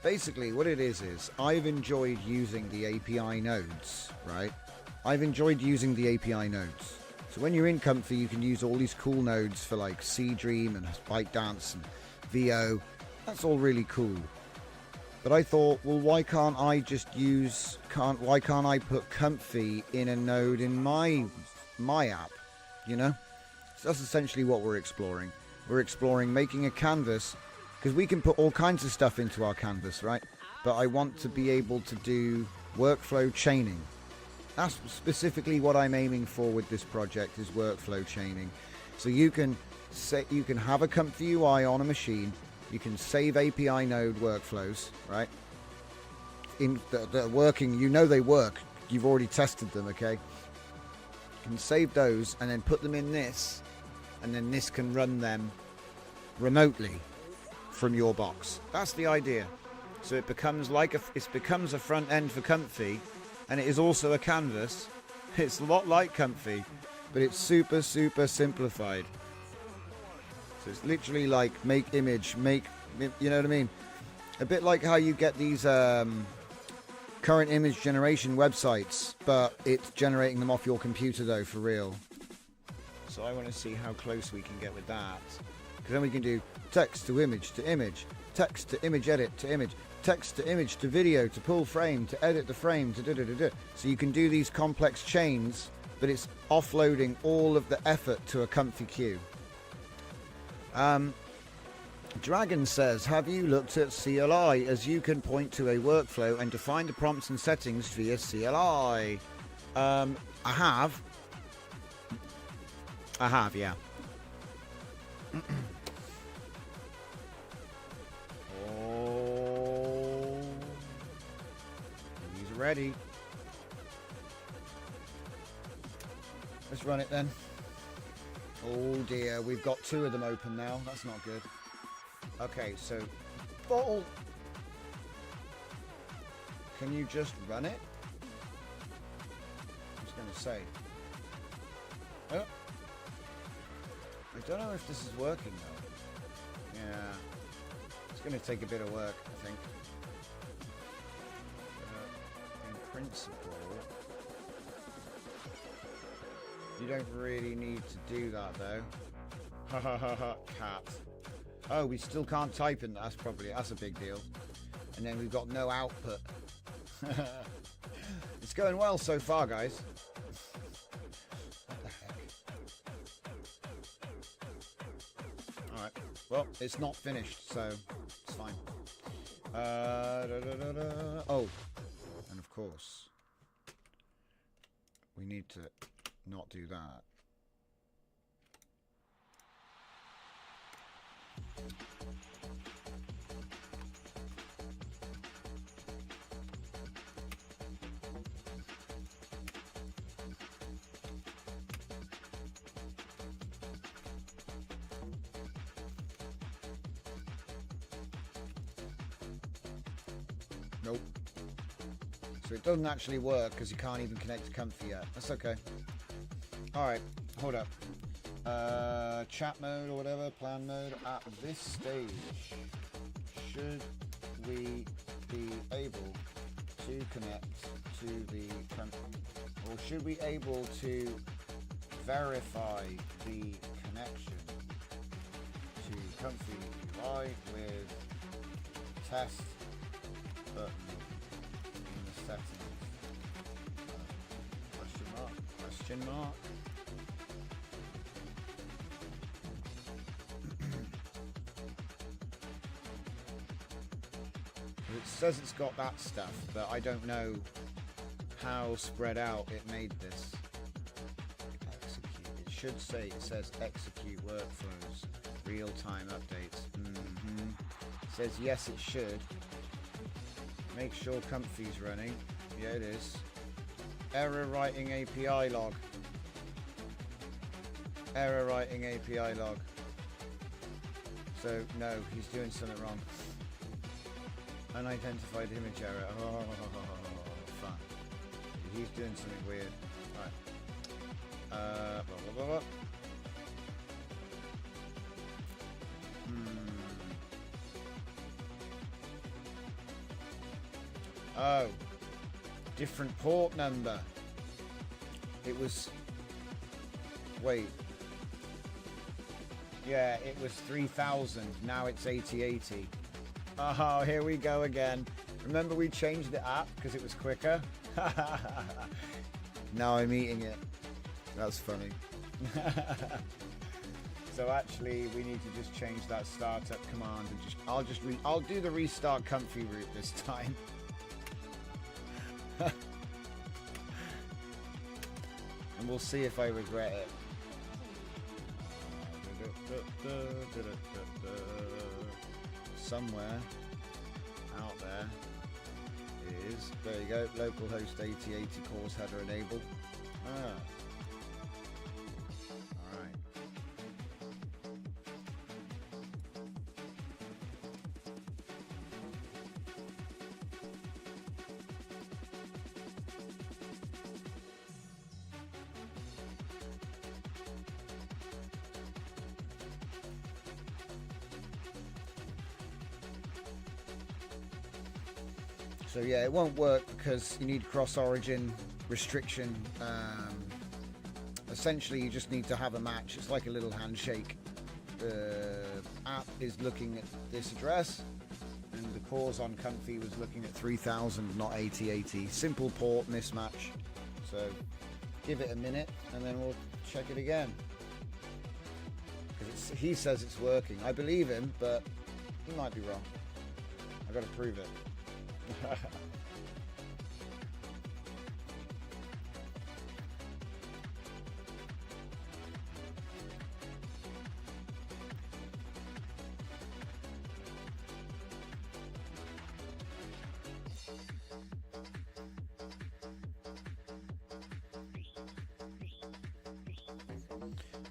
Basically, what it is I've enjoyed using the API nodes, right? I've enjoyed using the API nodes. So when you're in Comfy, you can use all these cool nodes for like C-Dream and ByteDance and VO. That's all really cool. But I thought, well, why can't I just use, why can't I put Comfy in a node in my app, you know? So that's essentially what we're exploring. We're exploring making a canvas, because we can put all kinds of stuff into our canvas, right? But I want to be able to do workflow chaining. That's specifically what I'm aiming for with this project, is workflow chaining. So you can have a Comfy UI on a machine. You can save API node workflows, right? They're working. You know they work. You've already tested them, okay? You can save those and then put them in this, and then this can run them remotely from your box. That's the idea. So it becomes it becomes a front end for Comfy, and it is also a canvas. It's a lot like Comfy, but it's super simplified. So it's literally like make image, you know what I mean? A bit like how you get these current image generation websites, but it's generating them off your computer though, for real. So I want to see how close we can get with that. Because then we can do text to image, text to image edit to image, text to image to video, to pull frame, to edit the frame, to da-da-da-da. So you can do these complex chains, but it's offloading all of the effort to a Comfy queue. Dragon says, have you looked at CLI, as you can point to a workflow and define the prompts and settings via CLI? I have, yeah. ready. Let's run it then. Oh dear, we've got 2 of them open now. That's not good. Okay, so bottle. Can you just run it? I was going to say. Oh. I don't know if this is working though. Yeah. It's going to take a bit of work, I think. In principle, you don't really need to do that though. Ha ha ha ha, cat. Oh, we still can't type in that. That's a big deal. And then we've got no output. It's going well so far, guys. What the heck? Alright. Well, it's not finished, so it's fine. Oh. And of course, we need to not do that. Nope. So it doesn't actually work because you can't even connect to Comfy yet. That's okay. Alright, hold up. Chat mode or whatever, plan mode. At this stage, should we be able to connect to the Comfy? Or should we able to verify the connection to Comfy UI with test button in the settings? Question mark? Question mark? It says it's got that stuff, but I don't know how spread out it made this. Execute. It should say, it says execute workflows, real-time updates. It says yes, it should. Make sure Comfy's running. Yeah, it is. Error writing API log. Error writing API log. So, no, he's doing something wrong. Unidentified image error. Oh, fun. He's doing something weird. Right. Blah, blah, blah, blah. Oh. Different port number. It was... Wait. Yeah, it was 3000. Now it's 8080. Oh, here we go again. Remember we changed the app because it was quicker? Now I'm eating it. That's funny. So actually we need to just change that startup command and I'll do the restart Comfy route this time. And we'll see if I regret it. Somewhere out there is, there you go, localhost 8080 course header enabled. Alright. So yeah, it won't work because you need cross-origin restriction. Essentially, you just need to have a match. It's like a little handshake. The app is looking at this address, and the cause on Comfy was looking at 3000, not 8080. Simple port mismatch. So give it a minute, and then we'll check it again. Because he says it's working. I believe him, but he might be wrong. I've got to prove it.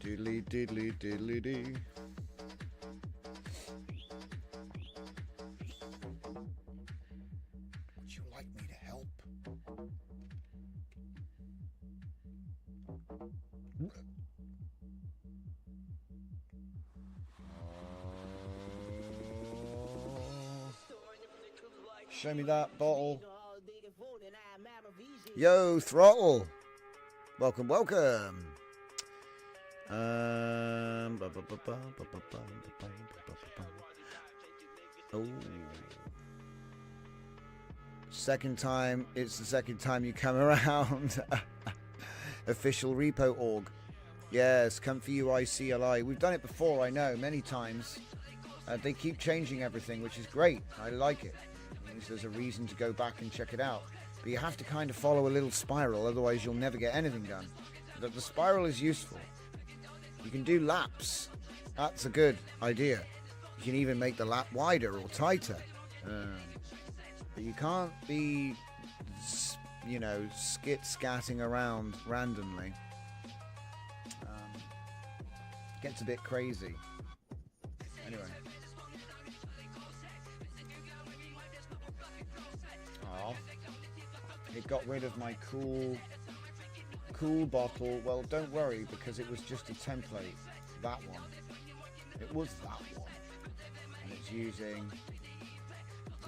Diddly diddly diddly dee. Would you like me to help? Show me that bottle. Yo, Throttle. Welcome, welcome. Oh. Second time, it's the second time you come around. Official repo org. Yes, Comfy UI CLI. We've done it before, I know, many times. They keep changing everything, which is great. I like it. It means there's a reason to go back and check it out. But you have to kind of follow a little spiral, otherwise you'll never get anything done. The spiral is useful. You can do laps. That's a good idea. You can even make the lap wider or tighter. But you can't be, you know, scatting around randomly. Gets a bit crazy. Anyway. Oh, it got rid of my cool bottle. Well, don't worry, because it was just a template. That one. It was that one. And it's using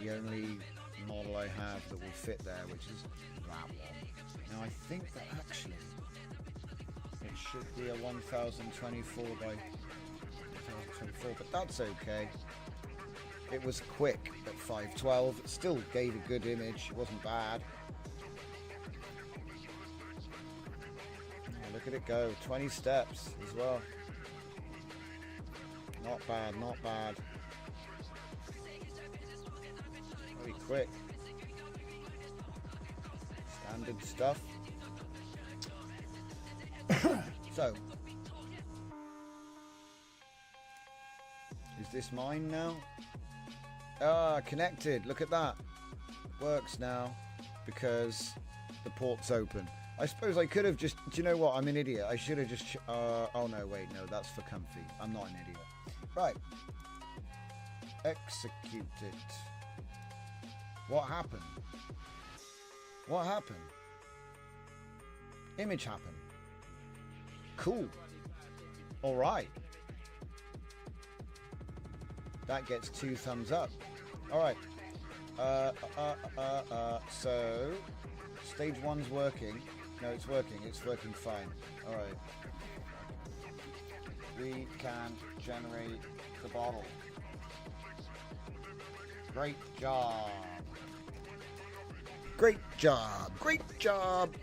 the only model I have that will fit there, which is that one. Now I think that actually it should be a 1024 by 1024, but that's okay. It was quick at 512. It still gave a good image. It wasn't bad. Oh, look at it go. 20 steps as well. Not bad, not bad. Very quick. Standard stuff. So, is this mine now? Ah, connected. Look at that. Works now because the port's open. I suppose I could have just... Do you know what? I'm an idiot. I should have just... oh, no, wait. No, that's for Comfy. I'm not an idiot. Right. Execute it. What happened? What happened? Image happened. Cool. All right. That gets 2 thumbs up. All right. So stage 1's working. No, it's working. It's working fine. All right. We can generate the bottle. Great job. Great job. Great job.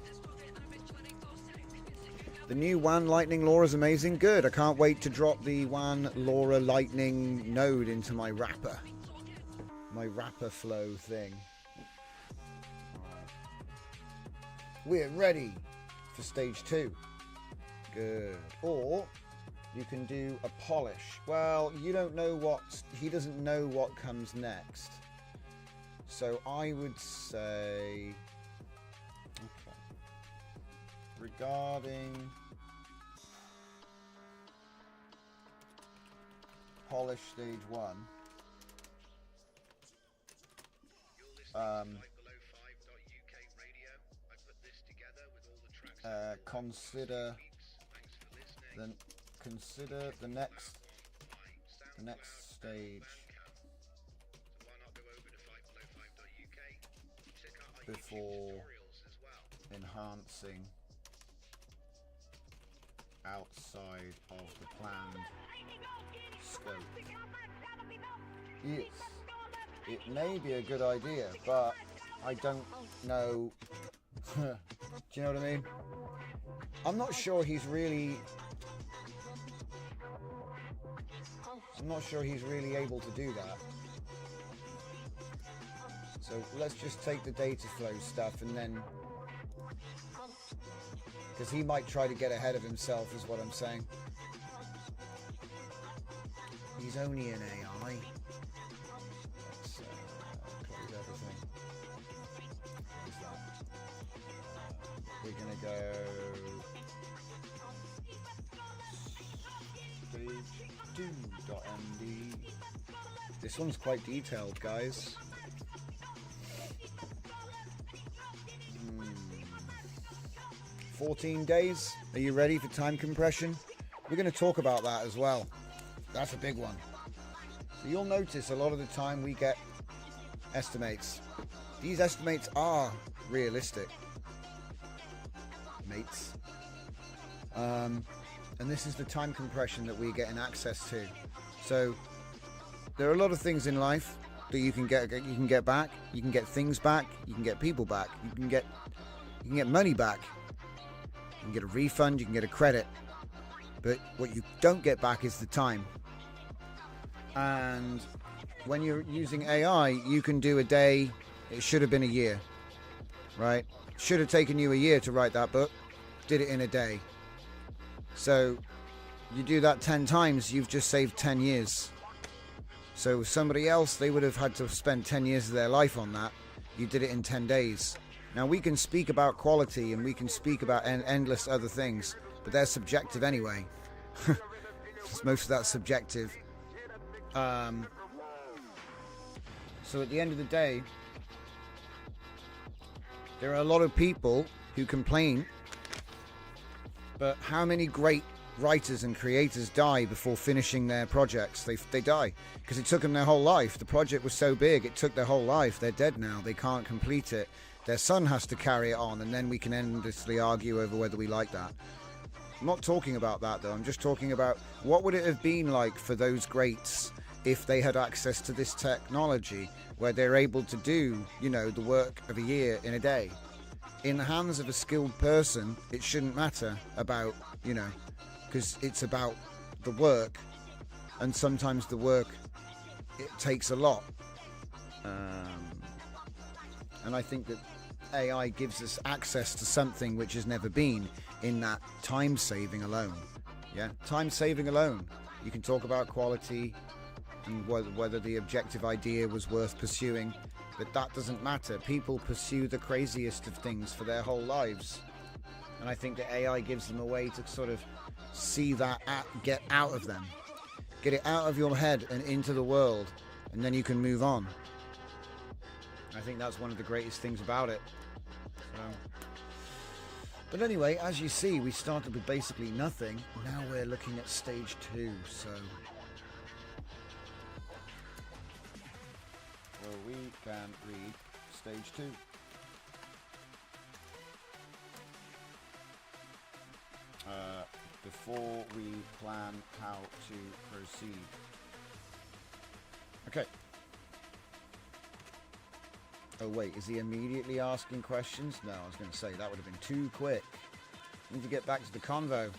The new WAN Lightning LoRa is amazing. Good. I can't wait to drop the WAN LoRa Lightning node into my wrapper. My wrapper flow thing. We're ready for stage 2. Good. Or you can do a polish. Well, you don't know what... He doesn't know what comes next. So I would say... Okay. Regarding polish stage 1, consider the next stage before enhancing outside of the planned scope. Yes, it may be a good idea, but I don't know. Do you know what I mean? I'm not sure he's really able to do that. So let's just take the data flow stuff and then... Because he might try to get ahead of himself, is what I'm saying. He's only an AI. Let's close everything. Close that. We're gonna go This one's quite detailed, guys. 14 days. Are you ready for time compression? We're going to talk about that as well. That's a big one. So you'll notice a lot of the time we get estimates. These estimates are realistic, mates. And this is the time compression that we're getting access to. So there are a lot of things in life that you can get back. You can get things back. You can get people back. You can get money back. You can get a refund. You can get a credit. But what you don't get back is the time. And when you're using AI, you can do a day. It should have been a year, right? Should have taken you a year to write that book. Did it in a day. So you do that 10 times, you've just saved 10 years. So somebody else, they would have had to spend 10 years of their life on that. You did it in 10 days. Now we can speak about quality and we can speak about endless other things, but they're subjective anyway. Most of that's subjective. So at the end of the day, there are a lot of people who complain, but how many great writers and creators die before finishing their projects? They die because it took them their whole life. The project was so big, it took their whole life. They're dead now. They can't complete it. Their son has to carry it on, and then we can endlessly argue over whether we like that. I'm not talking about that, though. I'm just talking about what would it have been like for those greats if they had access to this technology where they're able to do, the work of a year in a day. In the hands of a skilled person, it shouldn't matter about, because it's about the work, and sometimes the work, it takes a lot. And I think that AI gives us access to something which has never been in that time saving alone. Yeah, time saving alone. You can talk about quality and whether the objective idea was worth pursuing, but that doesn't matter. People pursue the craziest of things for their whole lives, and I think that AI gives them a way to sort of see that get out of them, get it out of your head and into the world, and then you can move on. I think that's one of the greatest things about it. But anyway, as you see, we started with basically nothing. Now we're looking at stage 2, so we can read stage 2. Before we plan how to proceed. Okay. Oh wait, is he immediately asking questions? No, I was going to say that would have been too quick. Need to get back to the convo.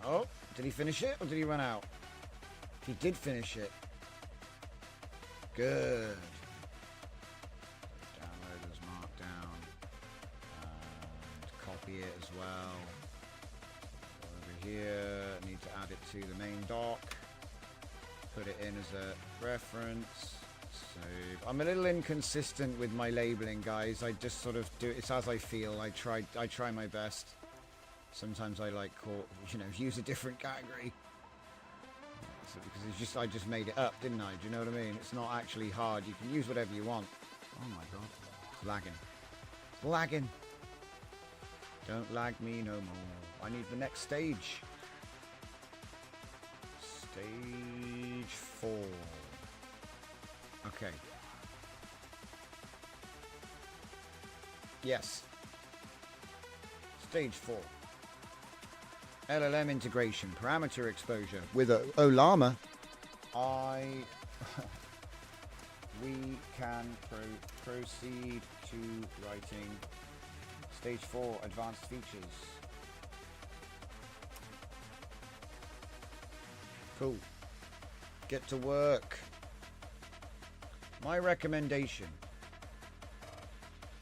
Oh, did he finish it or did he run out? He did finish it. Good. Download as markdown. And copy it as well. Over here, need to add it to the main doc. Put it in as a reference. Save. I'm a little inconsistent with my labeling, guys. I just sort of do it as I feel. I try my best. Sometimes I use a different category. So because I just made it up, didn't I? Do you know what I mean? It's not actually hard. You can use whatever you want. Oh my god. It's lagging. It's lagging. Don't lag me no more. I need the next stage. Stage 4. Okay. Yes. Stage 4. LLM integration, parameter exposure with Olama. We can proceed to writing stage 4 advanced features. Cool. Get to work. My recommendation.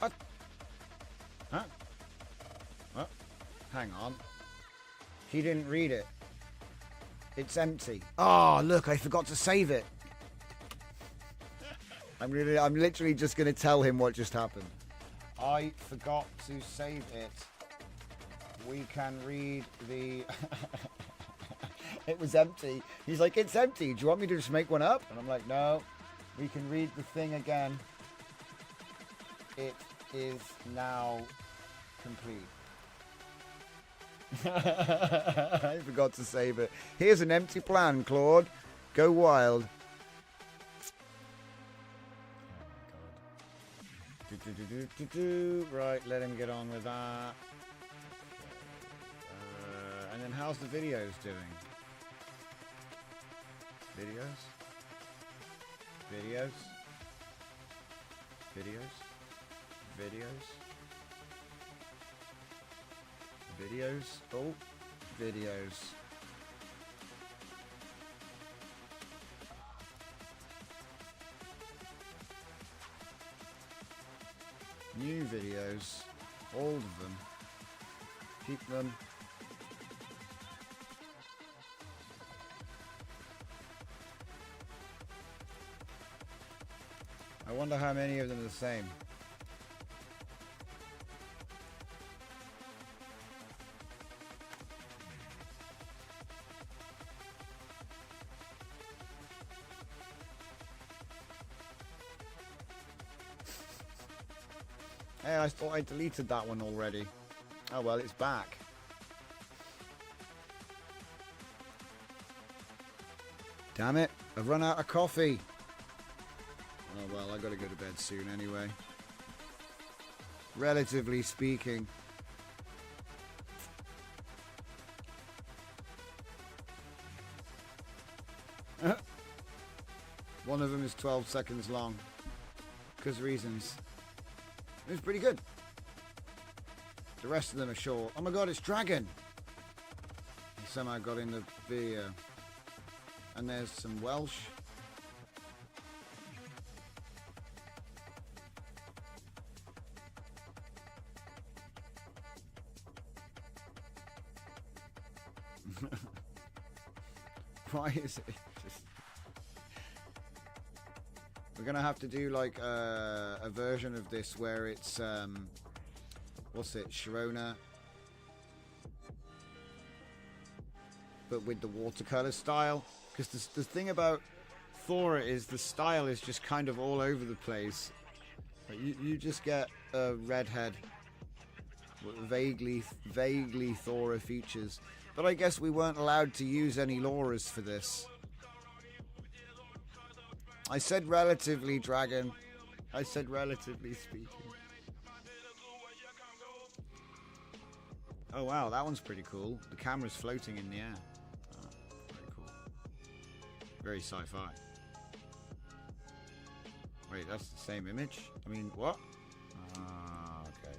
What? Huh? What? Hang on. He didn't read it. It's empty. Oh, look, I forgot to save it. I'm literally just going to tell him what just happened. I forgot to save it. We can read the... It was empty. He's like, it's empty. Do you want me to just make one up? And I'm like, no. We can read the thing again. It is now complete. I forgot to save it. Here's an empty plan, Claude. Go wild. Right, let him get on with that. And then how's the videos doing? Videos? Videos? Videos? Videos? Videos? Oh, videos. New videos, all of them. Keep them. I wonder how many of them are the same. Hey, I thought I deleted that one already. Oh well, it's back. Damn it, I've run out of coffee. Oh well, I gotta go to bed soon anyway. Relatively speaking. One of them is 12 seconds long. Because reasons. It was pretty good. The rest of them are short. Oh my god, it's Dragon! He somehow got in the video. And there's some Welsh. Why is it just... We're gonna have to do like a version of this where it's what's it, Sharona, but with the watercolor style, because the thing about Thora is the style is just kind of all over the place. You just get a redhead with vaguely Thora features, but I guess we weren't allowed to use any Lauras for this. I said relatively, Dragon. I said relatively speaking. Oh wow, that one's pretty cool. The camera's floating in the air. Oh, very cool. Very sci-fi. Wait, that's the same image? I mean, what? Ah, okay.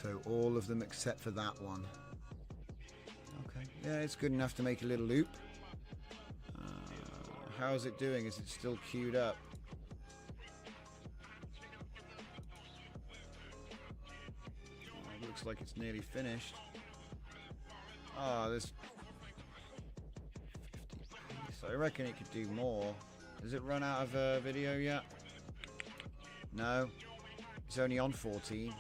So all of them except for that one. Okay. Yeah, it's good enough to make a little loop. How's it doing? Is it still queued up? Oh, it looks like it's nearly finished. Oh, there's 50p. So I reckon it could do more. Has it run out of video yet? No. It's only on 14.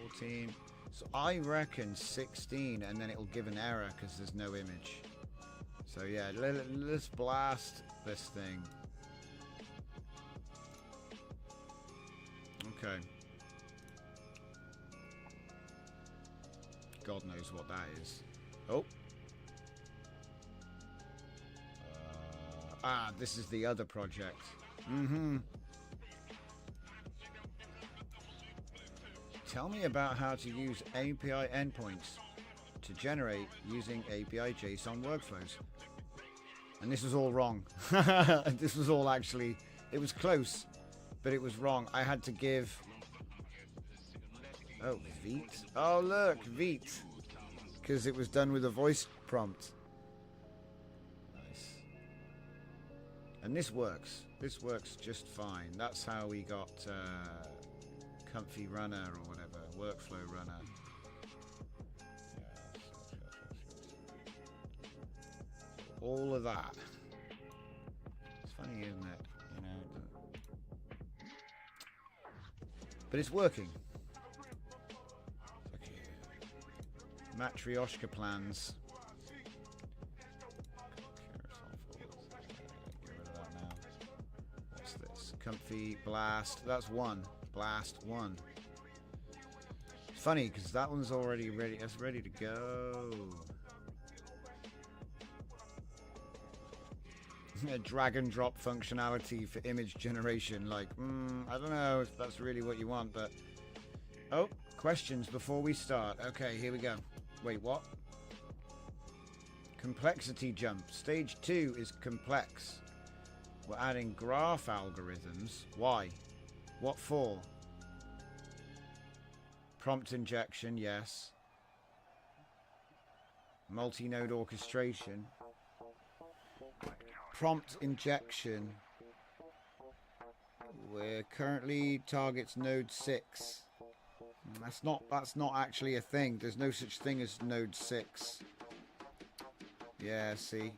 14. So I reckon 16, and then it'll give an error because there's no image. So yeah, let's blast this thing. Okay. God knows what that is. Oh. This is the other project. Mm-hmm. Tell me about how to use API endpoints to generate using API JSON workflows. And this was all wrong. This was all actually, it was close, but it was wrong. I had to give... Oh, Veet. Oh, look, Veet. Because it was done with a voice prompt. Nice. And this works. This works just fine. That's how we got... Comfy Runner or whatever, Workflow Runner. All of that. It's funny, isn't it? You know. But it's working. Okay. Matryoshka plans. Get rid of that now. What's this? Comfy blast. That's one. Blast one. It's funny because that one's already ready. It's ready to go. Drag and drop functionality for image generation. Like, I don't know if that's really what you want, but... Oh, questions before we start. Okay, here we go. Wait, what? Complexity jump. Stage 2 is complex. We're adding graph algorithms. Why? What for? Prompt injection, yes. Multi-node orchestration. Prompt injection. We're currently targets node 6. That's not actually a thing. There's no such thing as node 6. Yeah, see.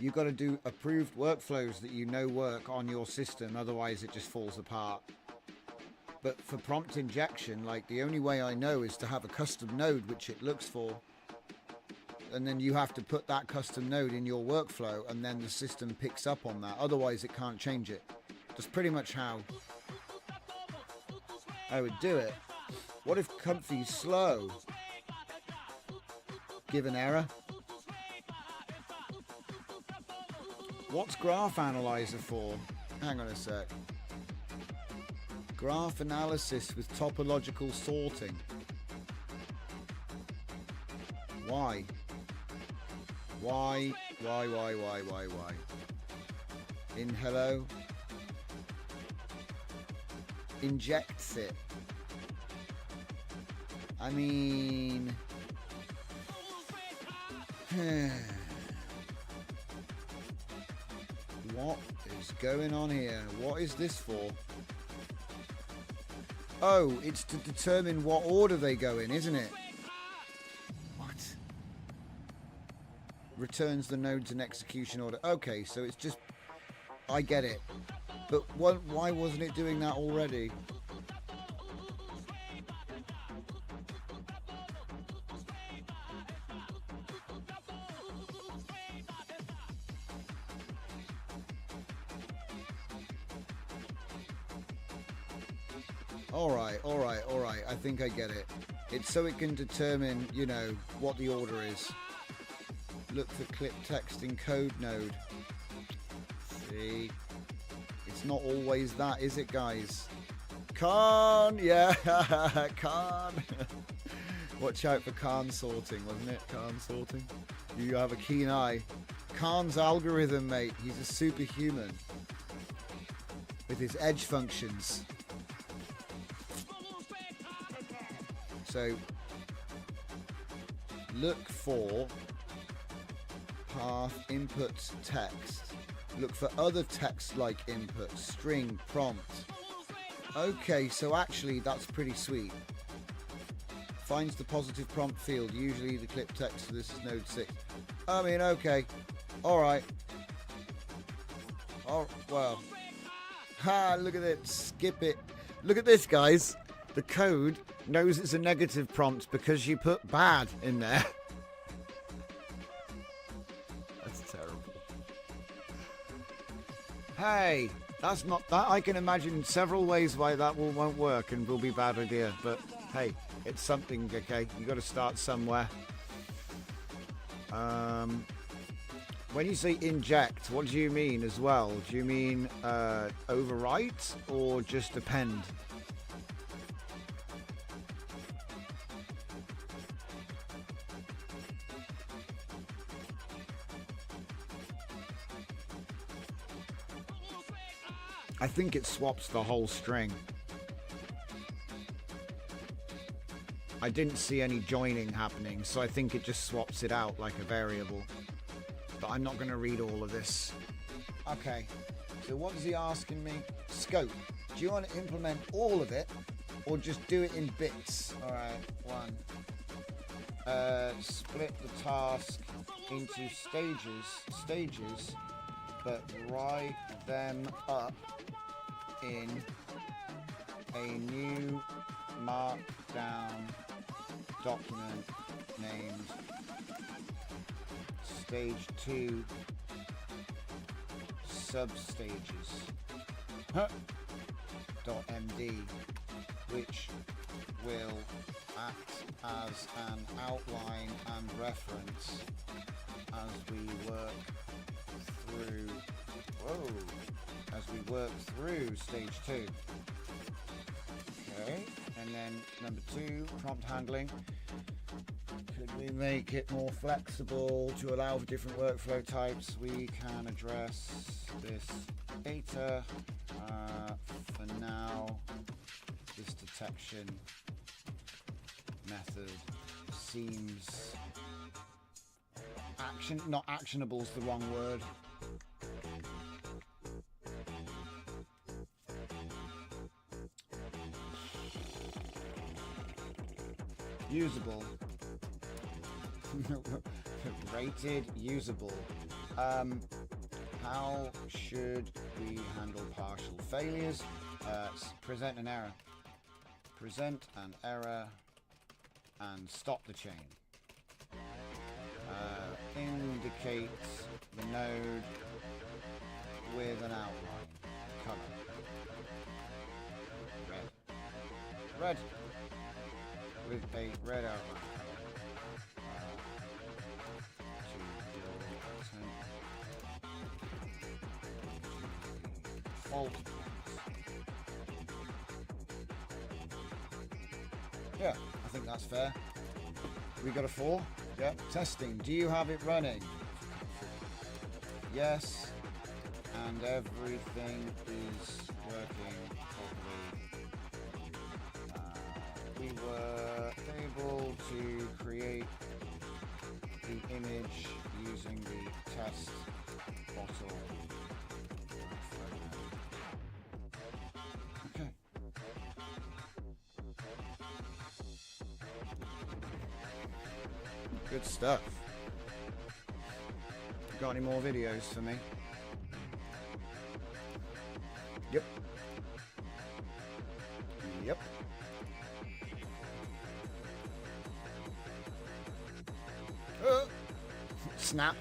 You got to do approved workflows that you know work on your system, otherwise it just falls apart. But for prompt injection, like, the only way I know is to have a custom node which it looks for. And then you have to put that custom node in your workflow, and then the system picks up on that. Otherwise, it can't change it. That's pretty much how I would do it. What if Comfy's slow? Give an error. What's Graph Analyzer for? Hang on a sec. Graph analysis with topological sorting. Why? Why? In hello? Injects it. I mean... What is going on here? What is this for? Oh, it's to determine what order they go in, isn't it? What? Returns the nodes in execution order. Okay, so it's just... I get it. But why wasn't it doing that already? Alright. I think I get it. It's so it can determine, you know, what the order is. Look for clip text in code node. See? It's not always that, is it, guys? Khan! Yeah! Khan! Watch out for Khan sorting, wasn't it? Khan sorting. You have a keen eye. Khan's algorithm, mate. He's a superhuman. With his edge functions. So, look for path inputs text. Look for other text-like inputs, string, prompt. Okay, so actually that's pretty sweet. Finds the positive prompt field, usually the clip text, so this is node 6. I mean, okay. Alright. Oh, well. Ha, look at it. Skip it. Look at this, guys. The code knows it's a negative prompt because you put bad in there. That's terrible. Hey, that's not that. I can imagine several ways why that won't work and will be a bad idea. But hey, it's something, okay? You got to start somewhere. When you say inject, what do you mean as well? Do you mean overwrite or just append? I think it swaps the whole string. I didn't see any joining happening, so I think it just swaps it out like a variable. But I'm not going to read all of this. Okay, so what is he asking me? Scope. Do you want to implement all of it, or just do it in bits? Alright, one. Split the task into stages, but write them up in a new markdown document named Stage 2 Substages .md, which will act as an outline and reference as we work through stage 2. Okay, and then number 2, prompt handling. Could we make it more flexible to allow for different workflow types? We can address this later. For now, this detection method seems not actionable is the wrong word. Usable. Rated usable. How should we handle partial failures? Present an error. Present an error and stop the chain. Indicate the node with an outline. Color. Red. With a red outline. Fault. Yeah, I think that's fair. We got a 4? Yeah. Testing. Do you have it running? Yes. And everything is working properly. We were able to create the image using the test bottle. Okay. Good stuff. Got any more videos for me? Yep. Yep. Snap.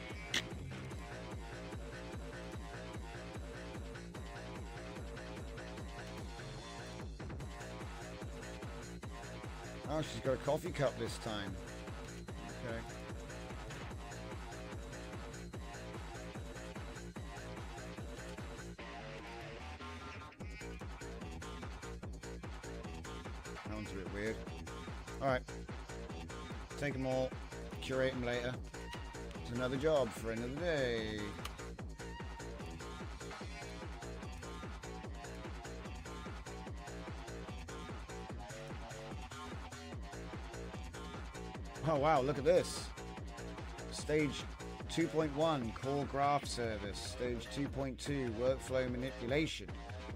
Oh, she's got a coffee cup this time. Okay. That one's a bit weird. Alright. Take them all. Curate them later. It's another job for another day. Oh wow, look at this. Stage 2.1, core graph service. Stage 2.2, workflow manipulation.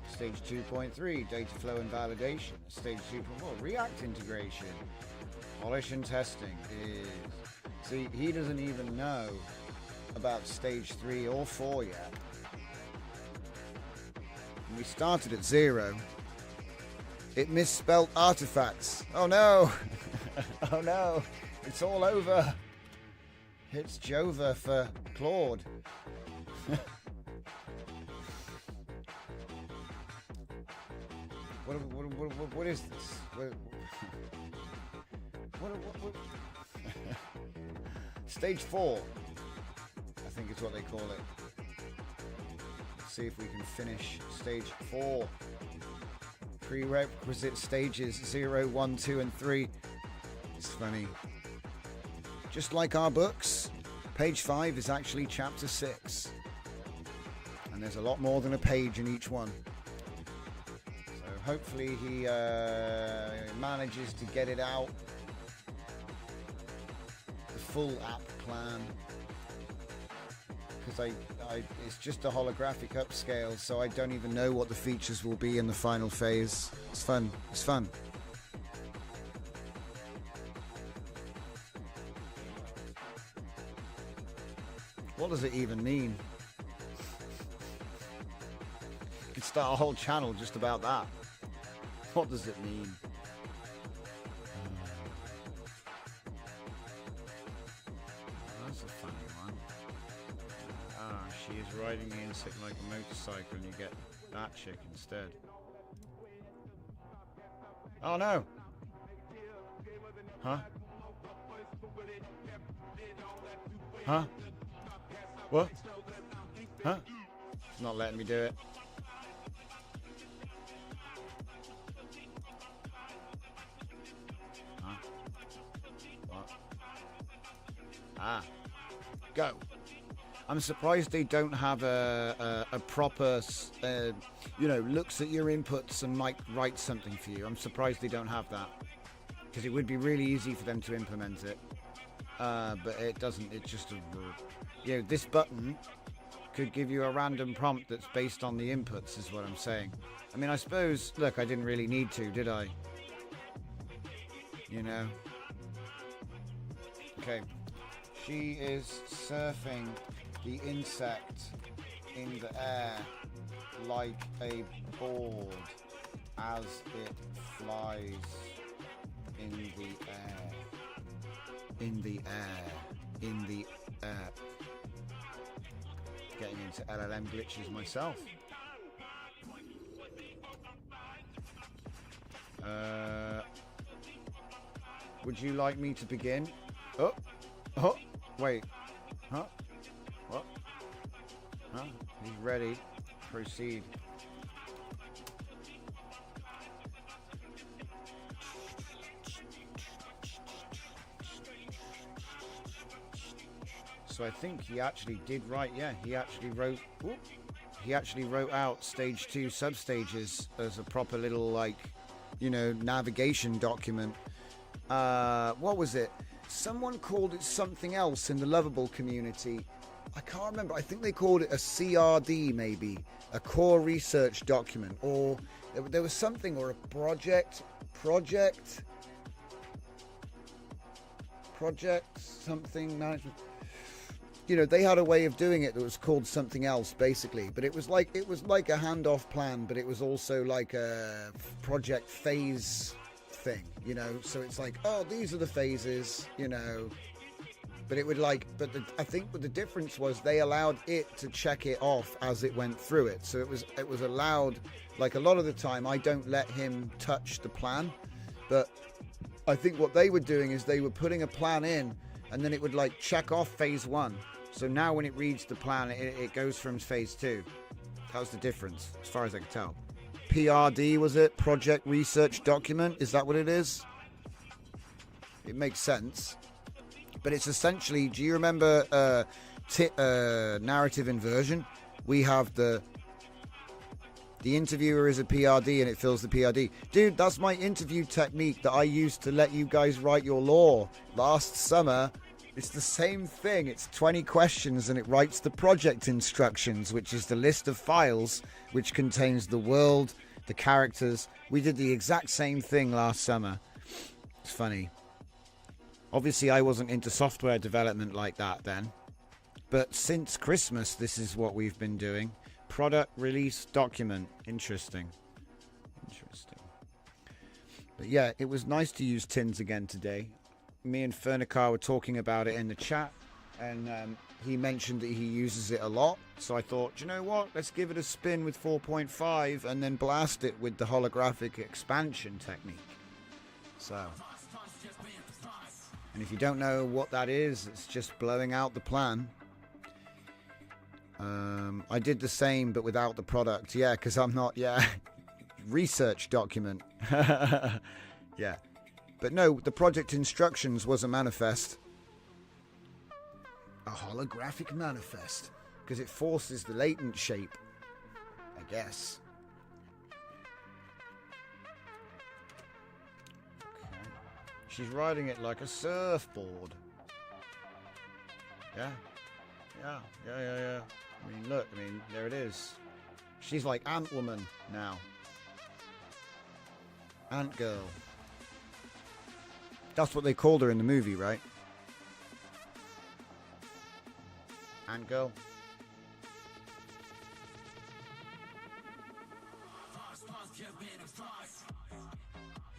Stage 2.3, data flow and validation. Stage 2.4, React integration. Polish and testing is... See, he doesn't even know about stage 3 or 4 yet. And we started at 0. It misspelled artifacts. Oh no! Oh no! It's all over. It's Jova for Claude. What is this? What? Stage 4, I think is what they call it. Let's see if we can finish stage 4. Prerequisite stages 0, 1, 2, and 3. It's funny. Just like our books, page 5 is actually chapter 6. And there's a lot more than a page in each one. So hopefully he manages to get it out. The full app plan. Because it's just a holographic upscale, so I don't even know what the features will be in the final phase. It's fun. It's fun. What does it even mean? You could start a whole channel just about that. What does it mean? riding the insect like a motorcycle and you get that chick instead. Oh no! Huh? Huh? What? Huh? It's not letting me do it. Huh? What? Ah. Go. I'm surprised they don't have a proper, you know, looks at your inputs and might write something for you. I'm surprised they don't have that. Because it would be really easy for them to implement it. But it doesn't. It's just a... You know, this button could give you a random prompt that's based on the inputs, is what I'm saying. I mean, I suppose... Look, I didn't really need to, did I? You know? Okay. She is surfing the insect in the air like a board as it flies in the air. In the air. In the air. Getting into LLM glitches myself. Would you like me to begin? Oh, oh, wait, huh? What? Huh? He's ready. Proceed. So I think he actually did write. Yeah, he actually wrote. Whoop, he actually wrote out stage 2 substages as a proper little, like, you know, navigation document. What was it? Someone called it something else in the Lovable community. I can't remember. I think they called it a CRD, maybe a core research document, or there was something, or a project something management. You know, they had a way of doing it that was called something else, basically. But it was like a handoff plan, but it was also like a project phase thing, you know. So it's like, oh, these are the phases, you know. But it would like, I think what the difference was, they allowed it to check it off as it went through it. So it was allowed. Like a lot of the time, I don't let him touch the plan, but I think what they were doing is they were putting a plan in, and then it would like check off phase 1. So now when it reads the plan, it goes from phase 2. That was the difference, as far as I could tell. PRD, was it? Project Research Document? Is that what it is? It makes sense. But it's essentially, do you remember narrative inversion? We have the interviewer is a PRD and it fills the PRD. Dude, that's my interview technique that I used to let you guys write your lore last summer. It's the same thing. It's 20 questions and it writes the project instructions, which is the list of files which contains the world, the characters. We did the exact same thing last summer. It's funny. Obviously, I wasn't into software development like that then. But since Christmas, this is what we've been doing. Product release document. Interesting. But yeah, it was nice to use tins again today. Me and Fernicar were talking about it in the chat, and he mentioned that he uses it a lot. So I thought, you know what? Let's give it a spin with 4.5 and then blast it with the holographic expansion technique. So, and if you don't know what that is, it's just blowing out the plan. I did the same, but without the product. Yeah, because I'm not, research document. Yeah. But no, the project instructions was a manifest. A holographic manifest. Because it forces the latent shape, I guess. Okay. She's riding it like a surfboard. Yeah. Yeah. I mean, look, there it is. She's like Ant-Woman now. Ant-Girl. That's what they called her in the movie, right? Ant-Girl.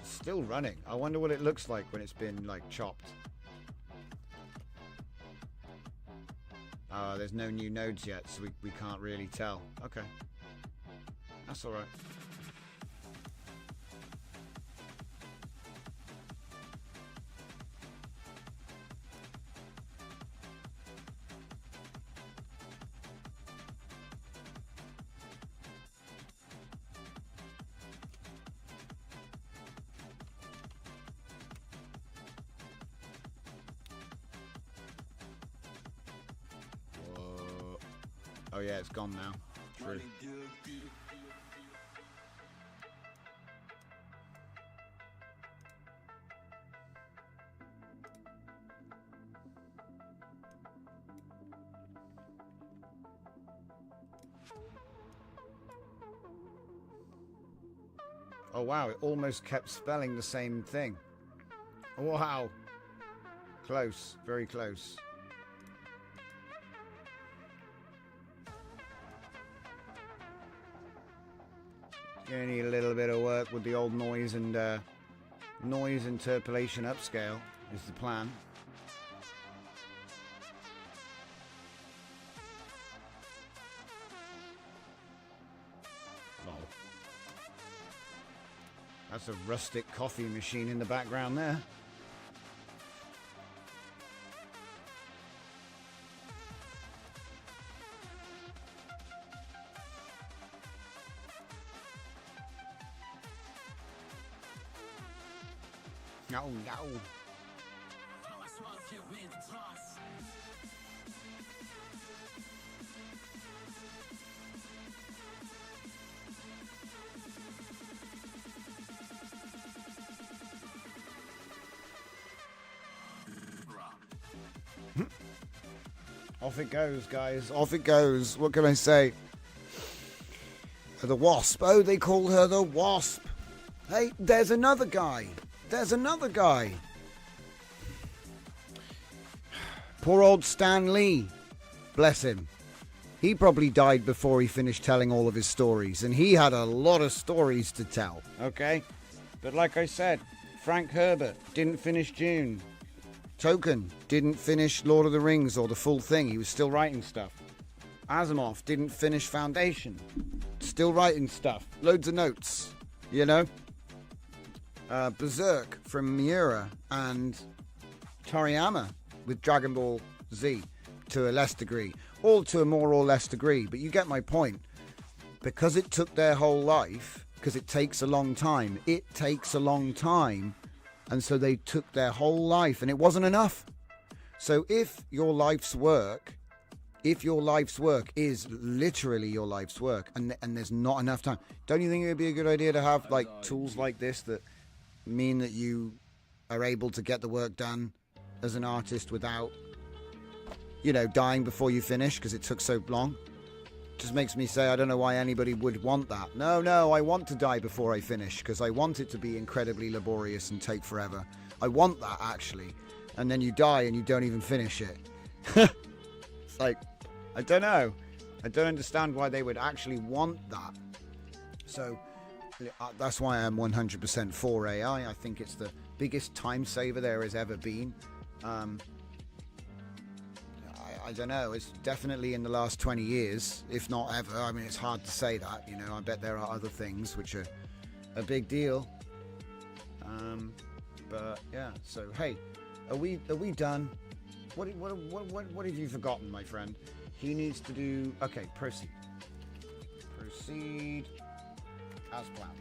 Still running. I wonder what it looks like when it's been, like, chopped. Oh, there's no new nodes yet, so we can't really tell. Okay. That's alright. Oh yeah, it's gone now. True. Oh wow, it almost kept spelling the same thing. Wow. Close, very close. Gonna need a little bit of work with the old noise and noise interpolation upscale is the plan. Lol. That's a rustic coffee machine in the background there. No, no. Off it goes, guys. Off it goes. What can I say? The Wasp. Oh, they called her the Wasp. Hey, there's another guy. There's another guy. Poor old Stan Lee. Bless him. He probably died before he finished telling all of his stories. And he had a lot of stories to tell. Okay? But like I said, Frank Herbert didn't finish Dune. Tolkien didn't finish Lord of the Rings or the full thing. He was still writing stuff. Asimov didn't finish Foundation. Still writing stuff. Loads of notes. You know? Berserk from Miura and Toriyama with Dragon Ball Z to a less degree. All to a more or less degree. But you get my point. Because it took their whole life, because it takes a long time. It takes a long time. And so they took their whole life and it wasn't enough. So if your life's work is literally your life's work and there's not enough time, don't you think it would be a good idea to have like tools like this that mean that you are able to get the work done as an artist without, you know, dying before you finish because it took so long? Just makes me say, I don't know why anybody would want that. No, I want to die before I finish because I want it to be incredibly laborious and take forever. I want that, actually. And then you die and you don't even finish it. It's like, I don't know. I don't understand why they would actually want that. So that's why I'm 100% for AI. I think it's the biggest time saver there has ever been. I don't know, it's definitely in the last 20 years, if not ever. I mean, it's hard to say that, you know. I bet there are other things which are a big deal. But yeah, so hey, are we done? What have you forgotten, my friend? He needs to do, okay, proceed as planned.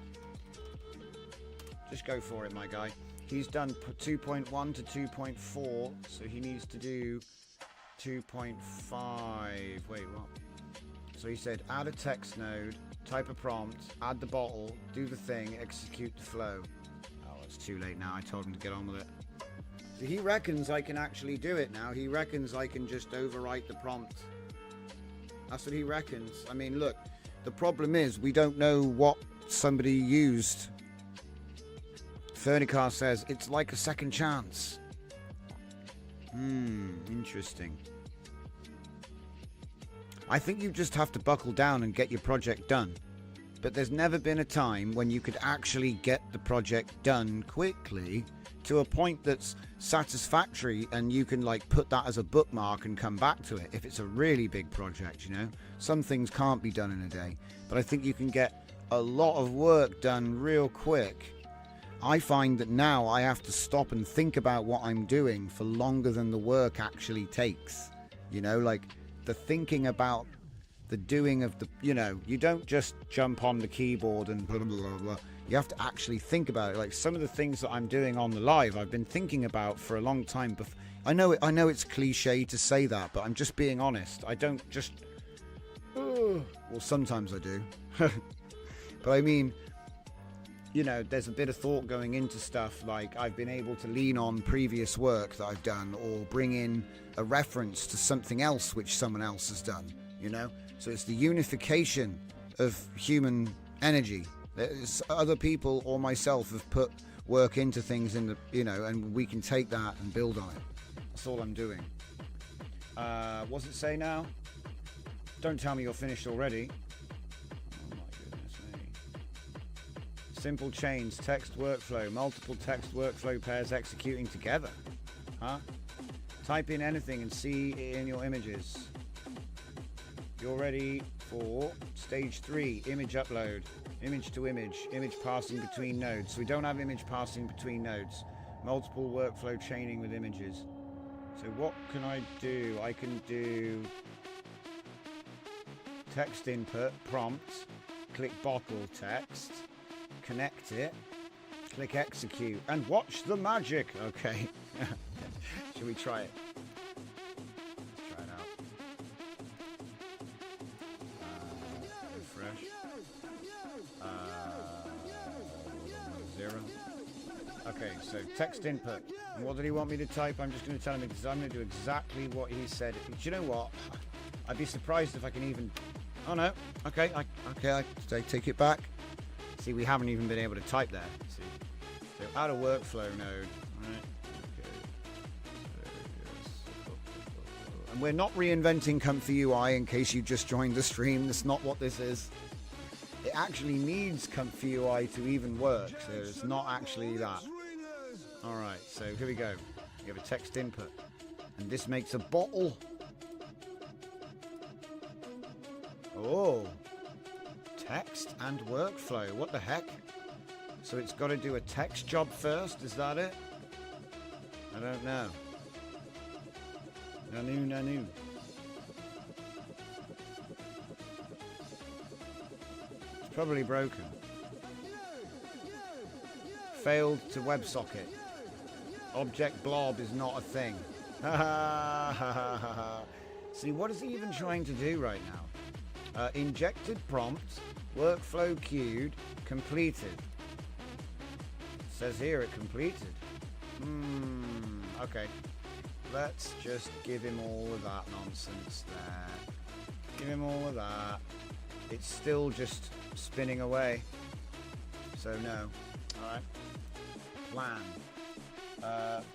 Just go for it, my guy. He's done 2.1 to 2.4, so he needs to do 2.5. Wait, what? So he said add a text node, type a prompt, add the bottle, do the thing, execute the flow. Oh, it's too late now. I told him to get on with it. So he reckons I can actually do it now. He reckons I can just overwrite the prompt. That's what he reckons. I mean, look, the problem is we don't know what somebody used. Fernicar says it's like a second chance. Interesting. I think you just have to buckle down and get your project done. But there's never been a time when you could actually get the project done quickly to a point that's satisfactory, and you can like put that as a bookmark and come back to it if it's a really big project, you know. Some things can't be done in a day, but I think you can get a lot of work done real quick. I find that now I have to stop and think about what I'm doing for longer than the work actually takes, you know, like the thinking about the doing of the, you know, you don't just jump on the keyboard and blah, blah, blah, blah. You have to actually think about it. Like some of the things that I'm doing on the live, I've been thinking about for a long time. I know it's cliche to say that, but I'm just being honest. I don't just, well, sometimes I do. But I mean, you know, there's a bit of thought going into stuff. Like I've been able to lean on previous work that I've done, or bring in a reference to something else which someone else has done, you know? So it's the unification of human energy. There's other people or myself have put work into things in the, you know, and we can take that and build on it. That's all I'm doing. What's it say now? Don't tell me you're finished already. Oh my goodness me. Simple chains, text workflow, multiple text workflow pairs executing together. Huh? Type in anything and see it in your images. You're ready for stage 3, image upload. Image to image, image passing between nodes. So we don't have image passing between nodes. Multiple workflow chaining with images. So what can I do? I can do text input, prompt, click bottle text, connect it, click execute, and watch the magic. Okay. Should we try it? Let's try it out. Refresh. 0. Okay, so text input. And what did he want me to type? I'm just going to tell him because I'm going to do exactly what he said. Do you know what? I'd be surprised if I can even. Oh no. Okay. I take it back. See, we haven't even been able to type there. See. So out of workflow node. Right. Okay. And we're not reinventing Comfy UI in case you just joined the stream. That's not what this is. It actually needs Comfy UI to even work, so it's not actually that. Alright, so here we go. You have a text input, and this makes a bottle. Oh, text and workflow. What the heck? So it's got to do a text job first, is that it? I don't know. Nanu. Probably broken. Failed to WebSocket. Object blob is not a thing. See, what is he even trying to do right now? Injected prompt, workflow queued, completed. It says here it completed. Okay. Let's just give him all of that nonsense there. Give him all of that. It's still just spinning away. So no. Alright. Plan.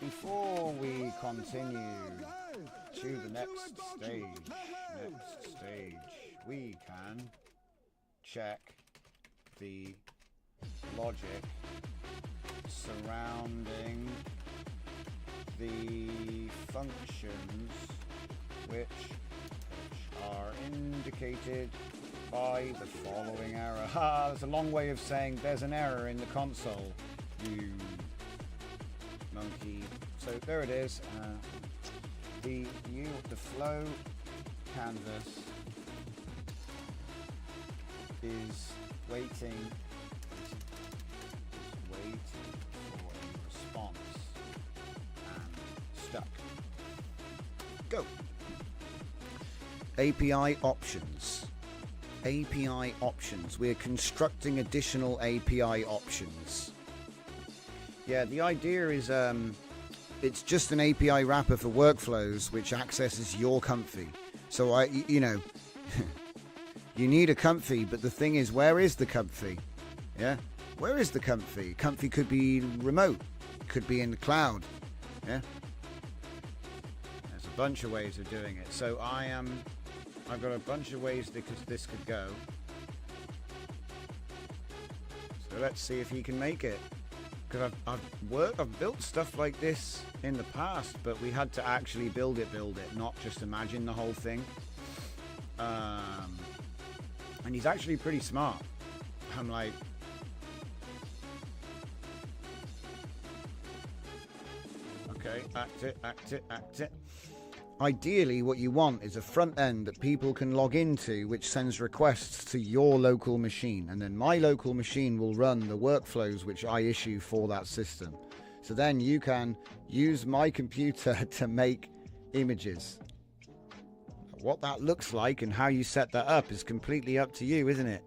Before we continue to the next stage, we can check the logic surrounding the functions which are indicated by the following error. That's a long way of saying there's an error in the console, you monkey. So there it is. The flow canvas is waiting for a response and stuck. Go. API options. API options. We're constructing additional API options. Yeah, the idea is it's just an API wrapper for workflows which accesses your Comfy. So you know, you need a Comfy, but the thing is, where is the Comfy? Yeah, where is the Comfy? Comfy could be remote, could be in the cloud. Yeah, there's a bunch of ways of doing it. So I've got a bunch of ways that this could go. So let's see if he can make it. Because I've built stuff like this in the past, but we had to actually build it, not just imagine the whole thing. And he's actually pretty smart. I'm like, okay, act it. Ideally, what you want is a front end that people can log into, which sends requests to your local machine. And then my local machine will run the workflows which I issue for that system. So then you can use my computer to make images. What that looks like and how you set that up is completely up to you, isn't it?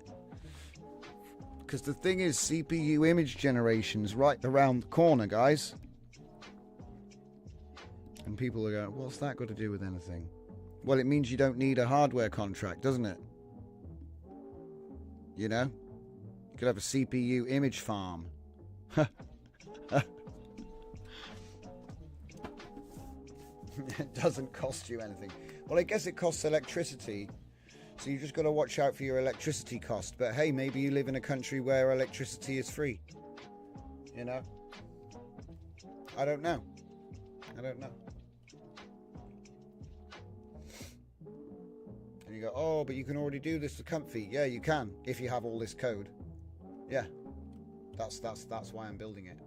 Because the thing is, CPU image generation's right around the corner, guys. And people are going, what's that got to do with anything? Well, it means you don't need a hardware contract, doesn't it? You know? You could have a CPU image farm. It doesn't cost you anything. Well, I guess it costs electricity. So you just got to watch out for your electricity cost. But hey, maybe you live in a country where electricity is free. You know? I don't know. And you go, oh, but you can already do this with Comfy. Yeah, you can, if you have all this code. Yeah. That's why I'm building it.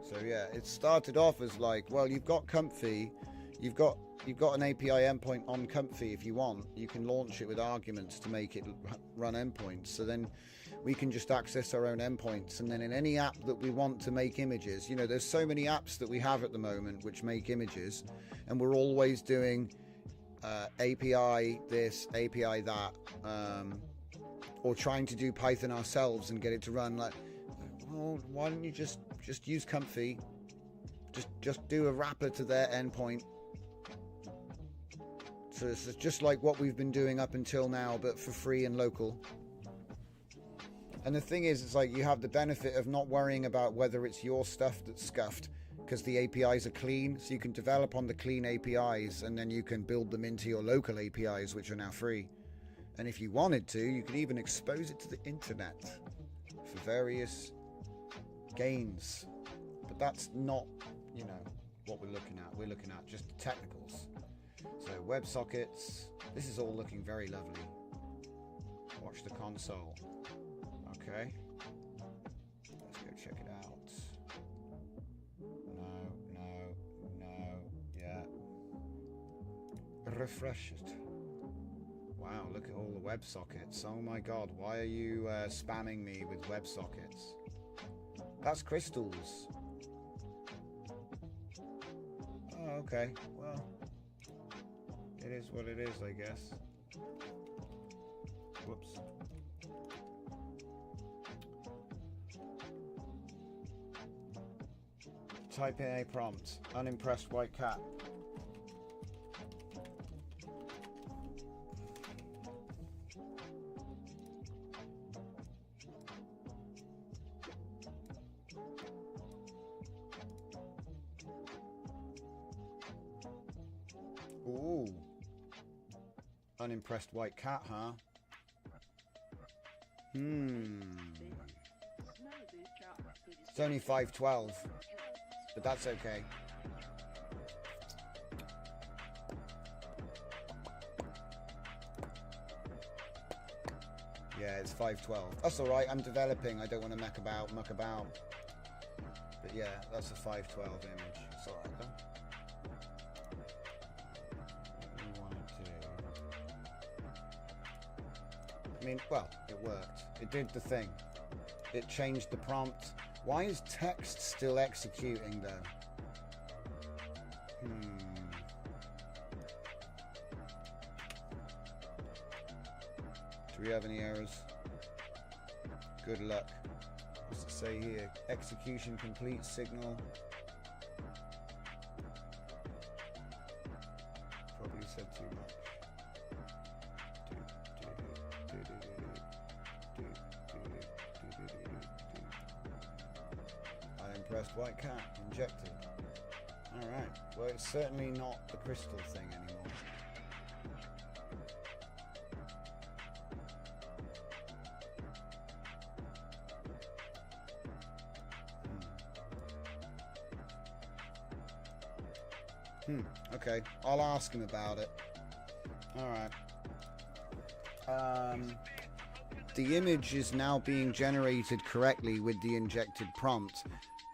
So yeah, it started off as like, well, you've got Comfy, you've got an API endpoint on Comfy. If you want, you can launch it with arguments to make it run endpoints. So then we can just access our own endpoints, and then in any app that we want to make images, you know, there's so many apps that we have at the moment which make images, and we're always doing API this, API that, or trying to do Python ourselves and get it to run. Like, well, why don't you just use Comfy, just do a wrapper to their endpoint. So it's just like what we've been doing up until now, but for free and local. And the thing is, it's like you have the benefit of not worrying about whether it's your stuff that's scuffed, because the APIs are clean, so you can develop on the clean APIs, and then you can build them into your local APIs, which are now free. And if you wanted to, you could even expose it to the internet for various gains. But that's not, you know, what we're looking at. We're looking at just the technicals. So WebSockets, this is all looking very lovely. Watch the console. Okay, let's go check it out. No, yeah. Refresh it. Wow, look at all the WebSockets. Oh my god, why are you spamming me with WebSockets? That's crystals. Oh, okay, well, it is what it is, I guess. Whoops. Type in a prompt. Unimpressed white cat. Ooh. Unimpressed white cat, huh? It's only 512. But that's okay. Yeah, it's 512. That's alright, I'm developing. I don't want to muck about. But yeah, that's a 512 image. It's alright though. What we want to do. I mean, well, it worked. It did the thing. It changed the prompt. Why is text still executing though? Do we have any errors? Good luck. What's it say here? Execution complete signal. Probably said too much. Unimpressed white cat injected. Alright, well it's certainly not the crystal thing anymore. Okay, I'll ask him about it. Alright. The image is now being generated correctly with the injected prompt,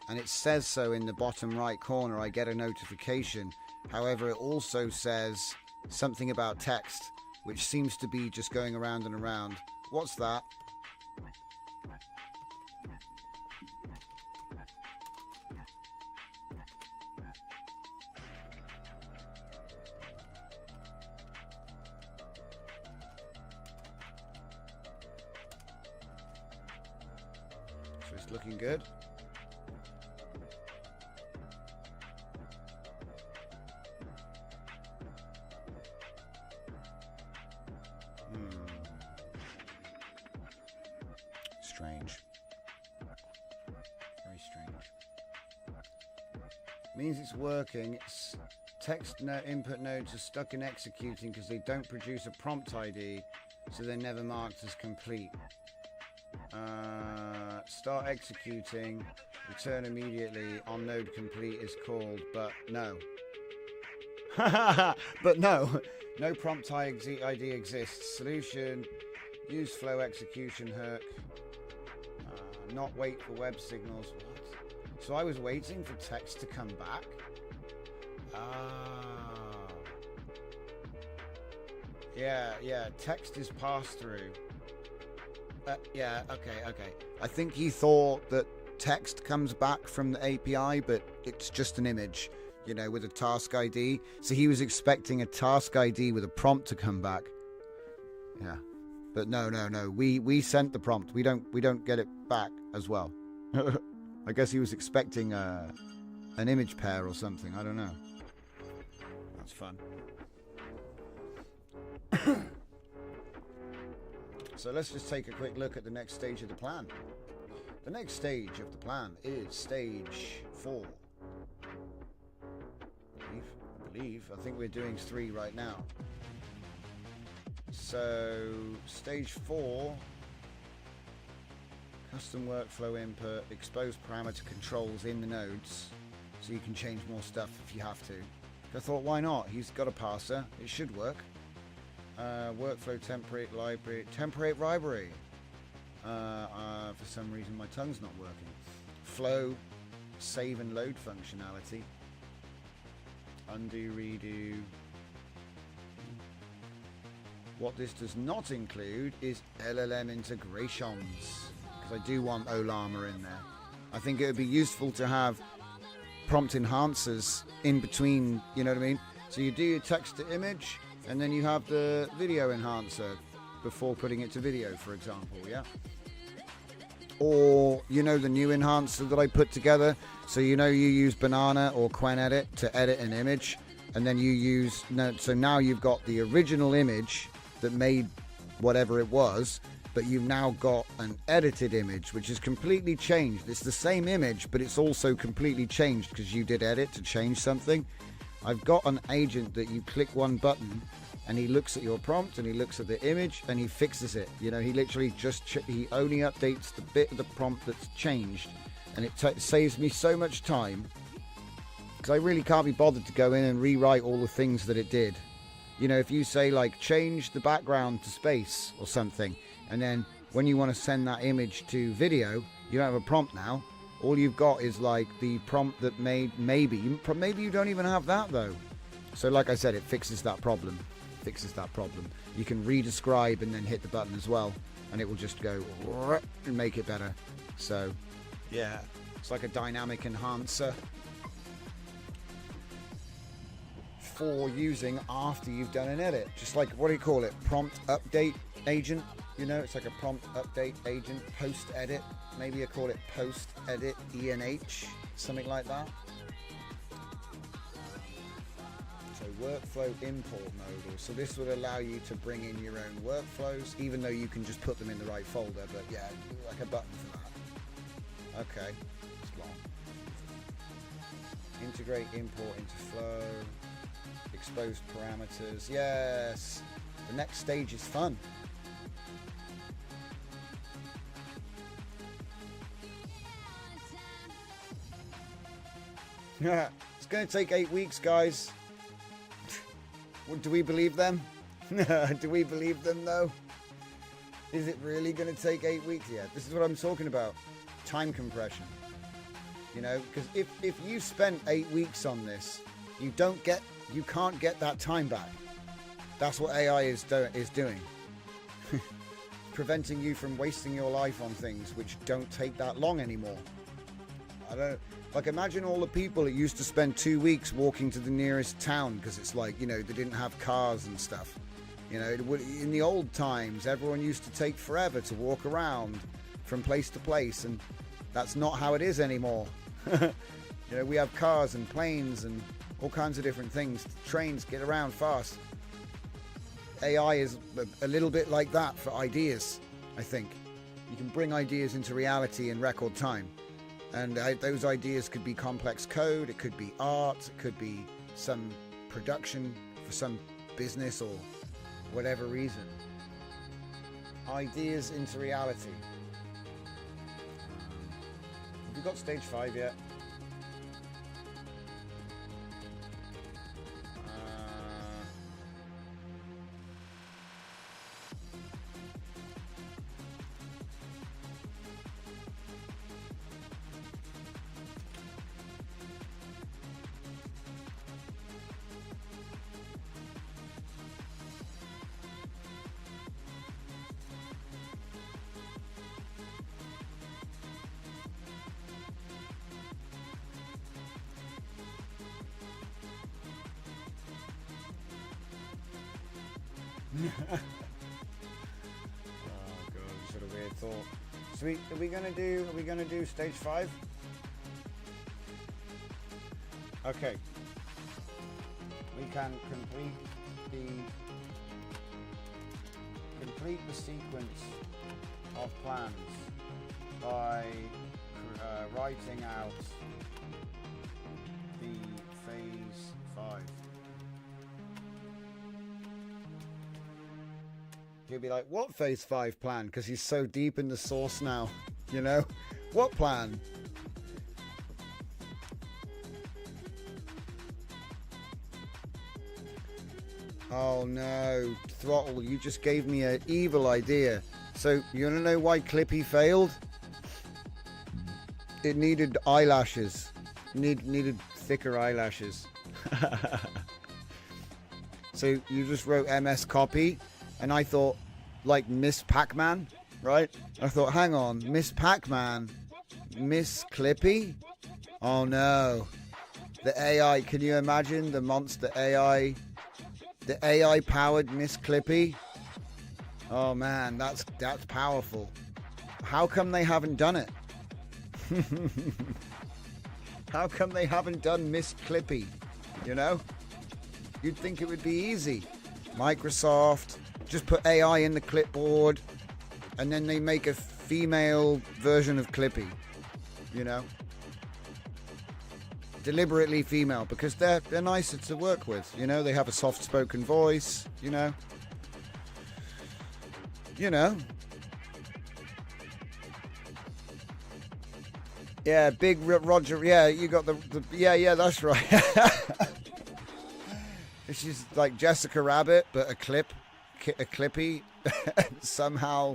and it says so in the bottom right corner. I get a notification. However, it also says something about text, which seems to be just going around and around. What's that? So it's looking good. Strange. Very strange. Means it's working. It's text input nodes are stuck in executing because they don't produce a prompt ID, so they're never marked as complete. Start executing, return immediately on node complete is called, but no. But no prompt ID exists. Solution, use flow execution hook. Not wait for web signals. What? So I was waiting for text to come back? Yeah, text is passed through. Yeah, okay. I think he thought that text comes back from the API, but it's just an image, with a task ID. So he was expecting a task ID with a prompt to come back. Yeah. But no. We sent the prompt. We don't get it back as well. I guess he was expecting an image pair or something. I don't know. That's fun. So let's just take a quick look at the next stage of the plan. The next stage of the plan is stage 4. I believe. I think we're doing 3 right now. So, stage 4, custom workflow input, expose parameter controls in the nodes, so you can change more stuff if you have to. I thought, why not? He's got a parser, it should work. Workflow template library. For some reason my tongue's not working. Flow, save and load functionality. Undo, redo. What this does not include is LLM integrations, because I do want Olama in there. I think it would be useful to have prompt enhancers in between, you know what I mean? So you do your text to image, and then you have the video enhancer before putting it to video, for example, yeah? Or, the new enhancer that I put together. So you use Banana or QuenEdit to edit an image, and then you use, so now you've got the original image that made whatever it was, but you've now got an edited image which is completely changed. It's the same image, but it's also completely changed because you did edit to change something. I've got an agent that you click one button and he looks at your prompt and he looks at the image and he fixes it. He literally he only updates the bit of the prompt that's changed, and it saves me so much time because I really can't be bothered to go in and rewrite all the things that it did. If you say change the background to space or something, and then when you want to send that image to video, you don't have a prompt now. All you've got is the prompt that made, maybe you don't even have that though. So like I said, it fixes that problem. You can redescribe and then hit the button as well, and it will just go and make it better. So yeah, it's like a dynamic enhancer for using after you've done an edit. Just like, what do you call it? Prompt update agent. It's like a prompt update agent, post edit. Maybe I call it post edit ENH, something like that. So workflow import modal. So this would allow you to bring in your own workflows, even though you can just put them in the right folder. But yeah, like a button for that. Okay, it's long. Integrate import into flow. Exposed parameters. Yes, the next stage is fun. Yeah, it's going to take 8 weeks, guys. Well, do we believe them? Do we believe them, though? Is it really going to take 8 weeks? Yeah, this is what I'm talking about. Time compression. You know, because if you spent 8 weeks on this, you can't get that time back. That's what AI is doing. Preventing you from wasting your life on things which don't take that long anymore. Imagine all the people that used to spend 2 weeks walking to the nearest town because it's like, you know, they didn't have cars and stuff. You know, in the old times, everyone used to take forever to walk around from place to place, and that's not how it is anymore. You know, we have cars and planes and all kinds of different things. Trains get around fast. AI is a little bit like that for ideas, I think. You can bring ideas into reality in record time. And those ideas could be complex code, it could be art, it could be some production for some business or whatever reason. Ideas into reality. Have you got stage 5 yet? Oh god, sort of weird thought. So are we gonna do stage 5? Okay. We can complete the sequence of plans by writing out the phase 5. He'll be like, what phase 5 plan? Because he's so deep in the source now, you know? What plan? Oh no, Throttle, you just gave me an evil idea. So, you want to know why Clippy failed? It needed eyelashes. Needed thicker eyelashes. So, you just wrote MS copy. And I thought, like Miss Pac-Man, right? I thought, hang on, Miss Pac-Man, Miss Clippy? Oh no. The AI, can you imagine the monster AI? The AI-powered Miss Clippy? Oh man, that's powerful. How come they haven't done it? How come they haven't done Miss Clippy? You know? You'd think it would be easy. Microsoft... just put AI in the clipboard, and then they make a female version of Clippy, you know? Deliberately female, because they're nicer to work with, you know? They have a soft-spoken voice, you know? You know? Yeah, Big Roger, yeah, you got the yeah, that's right. She's like Jessica Rabbit, but a Clippy somehow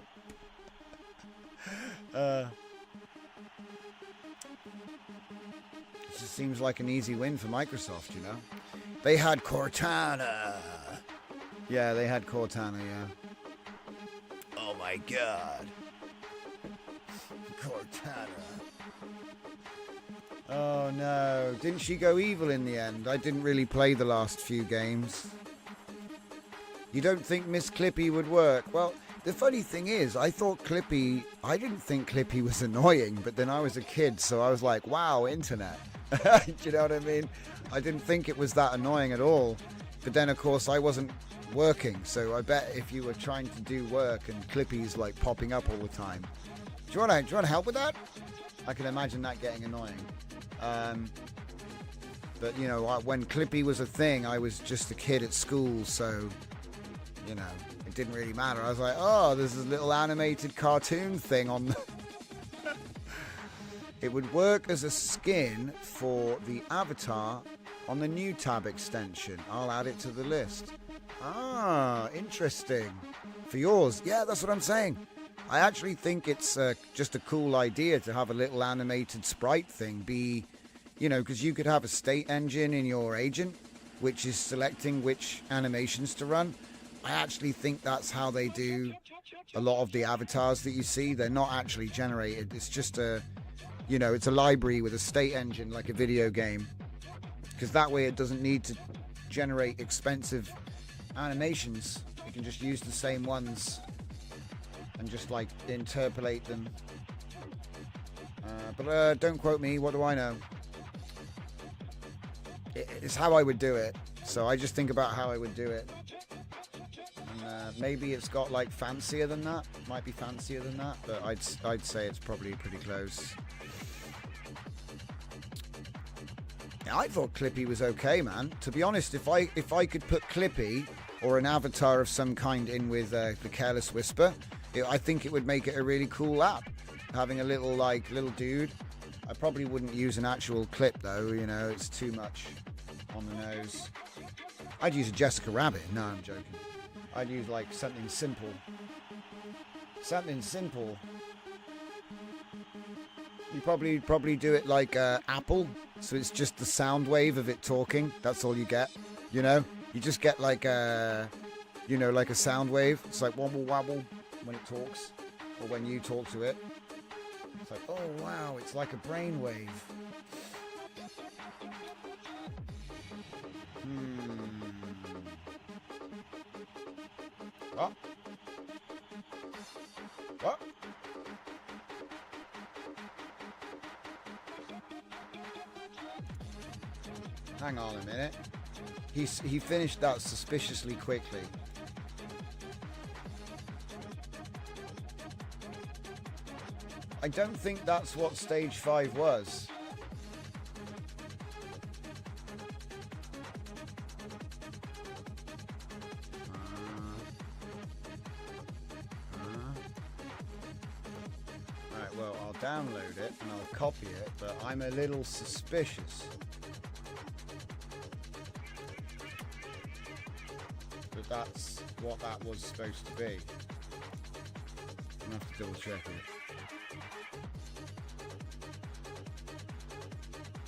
it just seems like an easy win for Microsoft, you know. They had Cortana. Yeah, they had Cortana, yeah. Oh my god. Cortana. Oh no, didn't she go evil in the end? I didn't really play the last few games. You don't think Miss Clippy would work? Well, the funny thing is, I didn't think Clippy was annoying, but then I was a kid, so I was like, wow, internet. Do you know what I mean? I didn't think it was that annoying at all. But then, of course, I wasn't working, so I bet if you were trying to do work and Clippy's like popping up all the time. Do you want to help with that? I can imagine that getting annoying. But, you know, when Clippy was a thing, I was just a kid at school, so... you know, it didn't really matter. I was like, oh, there's this little animated cartoon thing on the... It would work as a skin for the avatar on the new tab extension. I'll add it to the list. interesting. For yours, yeah, that's what I'm saying. I actually think it's just a cool idea to have a little animated sprite thing be, you know, because you could have a state engine in your agent, which is selecting which animations to run. I actually think that's how they do a lot of the avatars that you see. They're not actually generated. It's just a, you know, it's a library with a state engine like a video game. Because that way it doesn't need to generate expensive animations. You can just use the same ones and just like interpolate them. But don't quote me, what do I know? It's how I would do it. So I just think about how I would do it. And maybe it's got like fancier than that. Might be fancier than that, but I'd say it's probably pretty close. Yeah, I thought Clippy was okay, man. To be honest, if I could put Clippy or an avatar of some kind in with the Careless Whisper, I think it would make it a really cool app. Having a little dude. I probably wouldn't use an actual clip though, you know, it's too much on the nose. I'd use a Jessica Rabbit. No, I'm joking. I'd use like something simple. Something simple. You probably do it like Apple, so it's just the sound wave of it talking. That's all you get. You know, you just get like you know, like a sound wave. It's like wobble wobble when it talks, or when you talk to it. It's like, oh wow, it's like a brainwave. What? What? Hang on a minute. He finished that suspiciously quickly. I don't think that's what stage 5 was. Right, well, I'll download it and I'll copy it, but I'm a little suspicious that that's what that was supposed to be. I'm gonna have to double check it.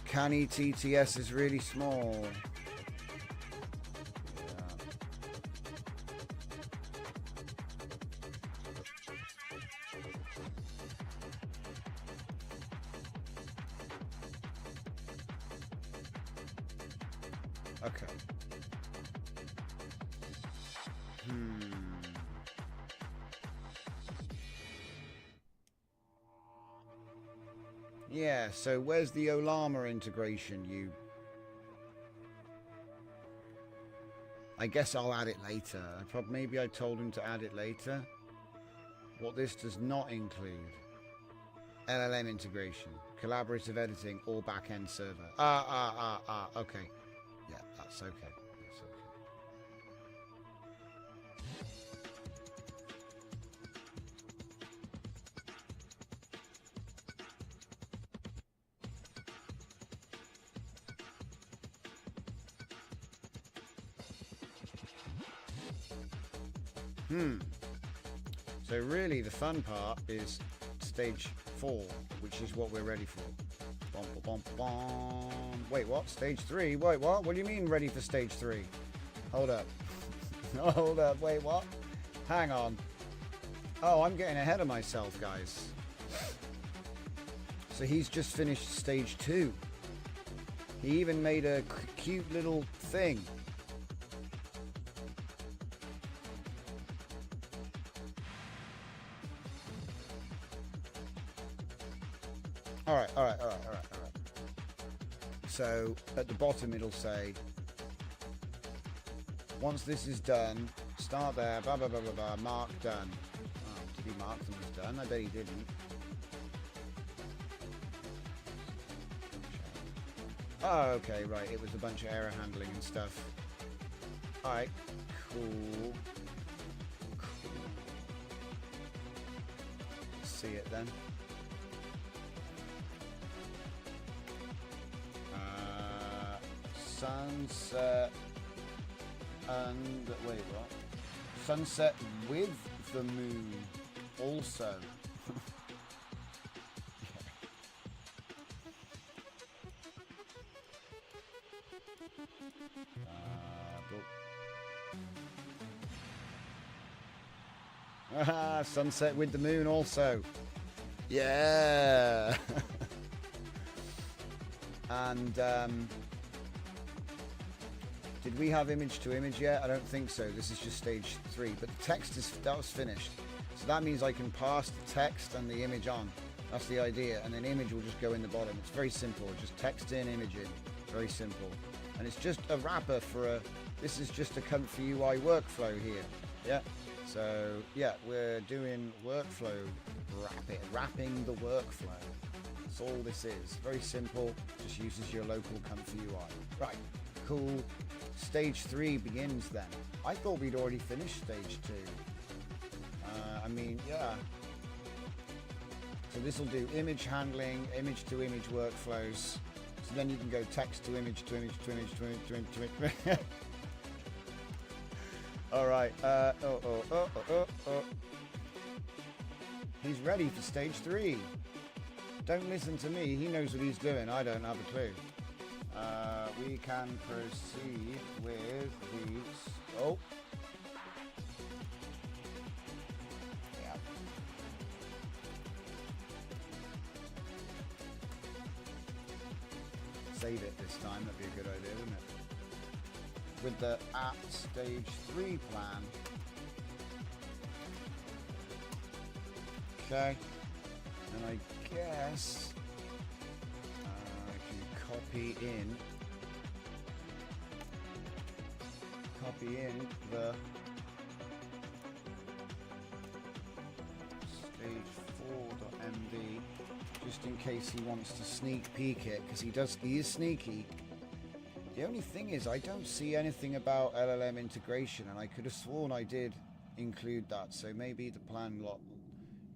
Canny TTS is really small. Yeah. Okay. Yeah, so where's the Olama integration, I guess I'll add it later. Maybe I told him to add it later. What this does not include. LLM integration, collaborative editing, or back-end server. Okay. Yeah, that's okay. That's okay. So really the fun part is stage 4, which is what we're ready for. Bom, bom, bom. Wait, what? Stage 3? Wait, what? What do you mean ready for stage 3? Hold up. Hold up. Wait, what? Hang on. Oh, I'm getting ahead of myself, guys. So he's just finished stage 2. He even made a cute little thing. All right. So at the bottom it'll say, once this is done, start there, blah, blah, blah, blah, blah, mark done. Oh, did he mark them as done? I bet he didn't. Oh, okay, right. It was a bunch of error handling and stuff. All right, cool. Let's see it then. Sunset and wait, what? sunset with the moon also. Sunset with the moon also. Yeah. And did we have image to image yet? I don't think so. This is just stage 3, but the text that was finished. So that means I can pass the text and the image on. That's the idea, and then image will just go in the bottom. It's very simple. Just text in, image in. Very simple. And it's just a wrapper for this is just a comfy UI workflow here. Yeah. So yeah, we're doing workflow wrapping the workflow. That's all this is. Very simple. Just uses your local comfy UI. Right. Cool. Stage 3 begins then. I thought we'd already finished stage 2. I mean, yeah. So this will do image handling, image to image workflows. So then you can go text to image to image to image to image to image to image. All right. He's ready for stage 3. Don't listen to me. He knows what he's doing. I don't have a clue. We can proceed with these. Oh. Yeah. Save it this time. That'd be a good idea, wouldn't it? With the at stage 3 plan. Okay. And I guess I can copy in the stage 4.md just in case he wants to sneak peek it, because he is sneaky. The only thing is I don't see anything about LLM integration, and I could have sworn I did include that, so maybe the plan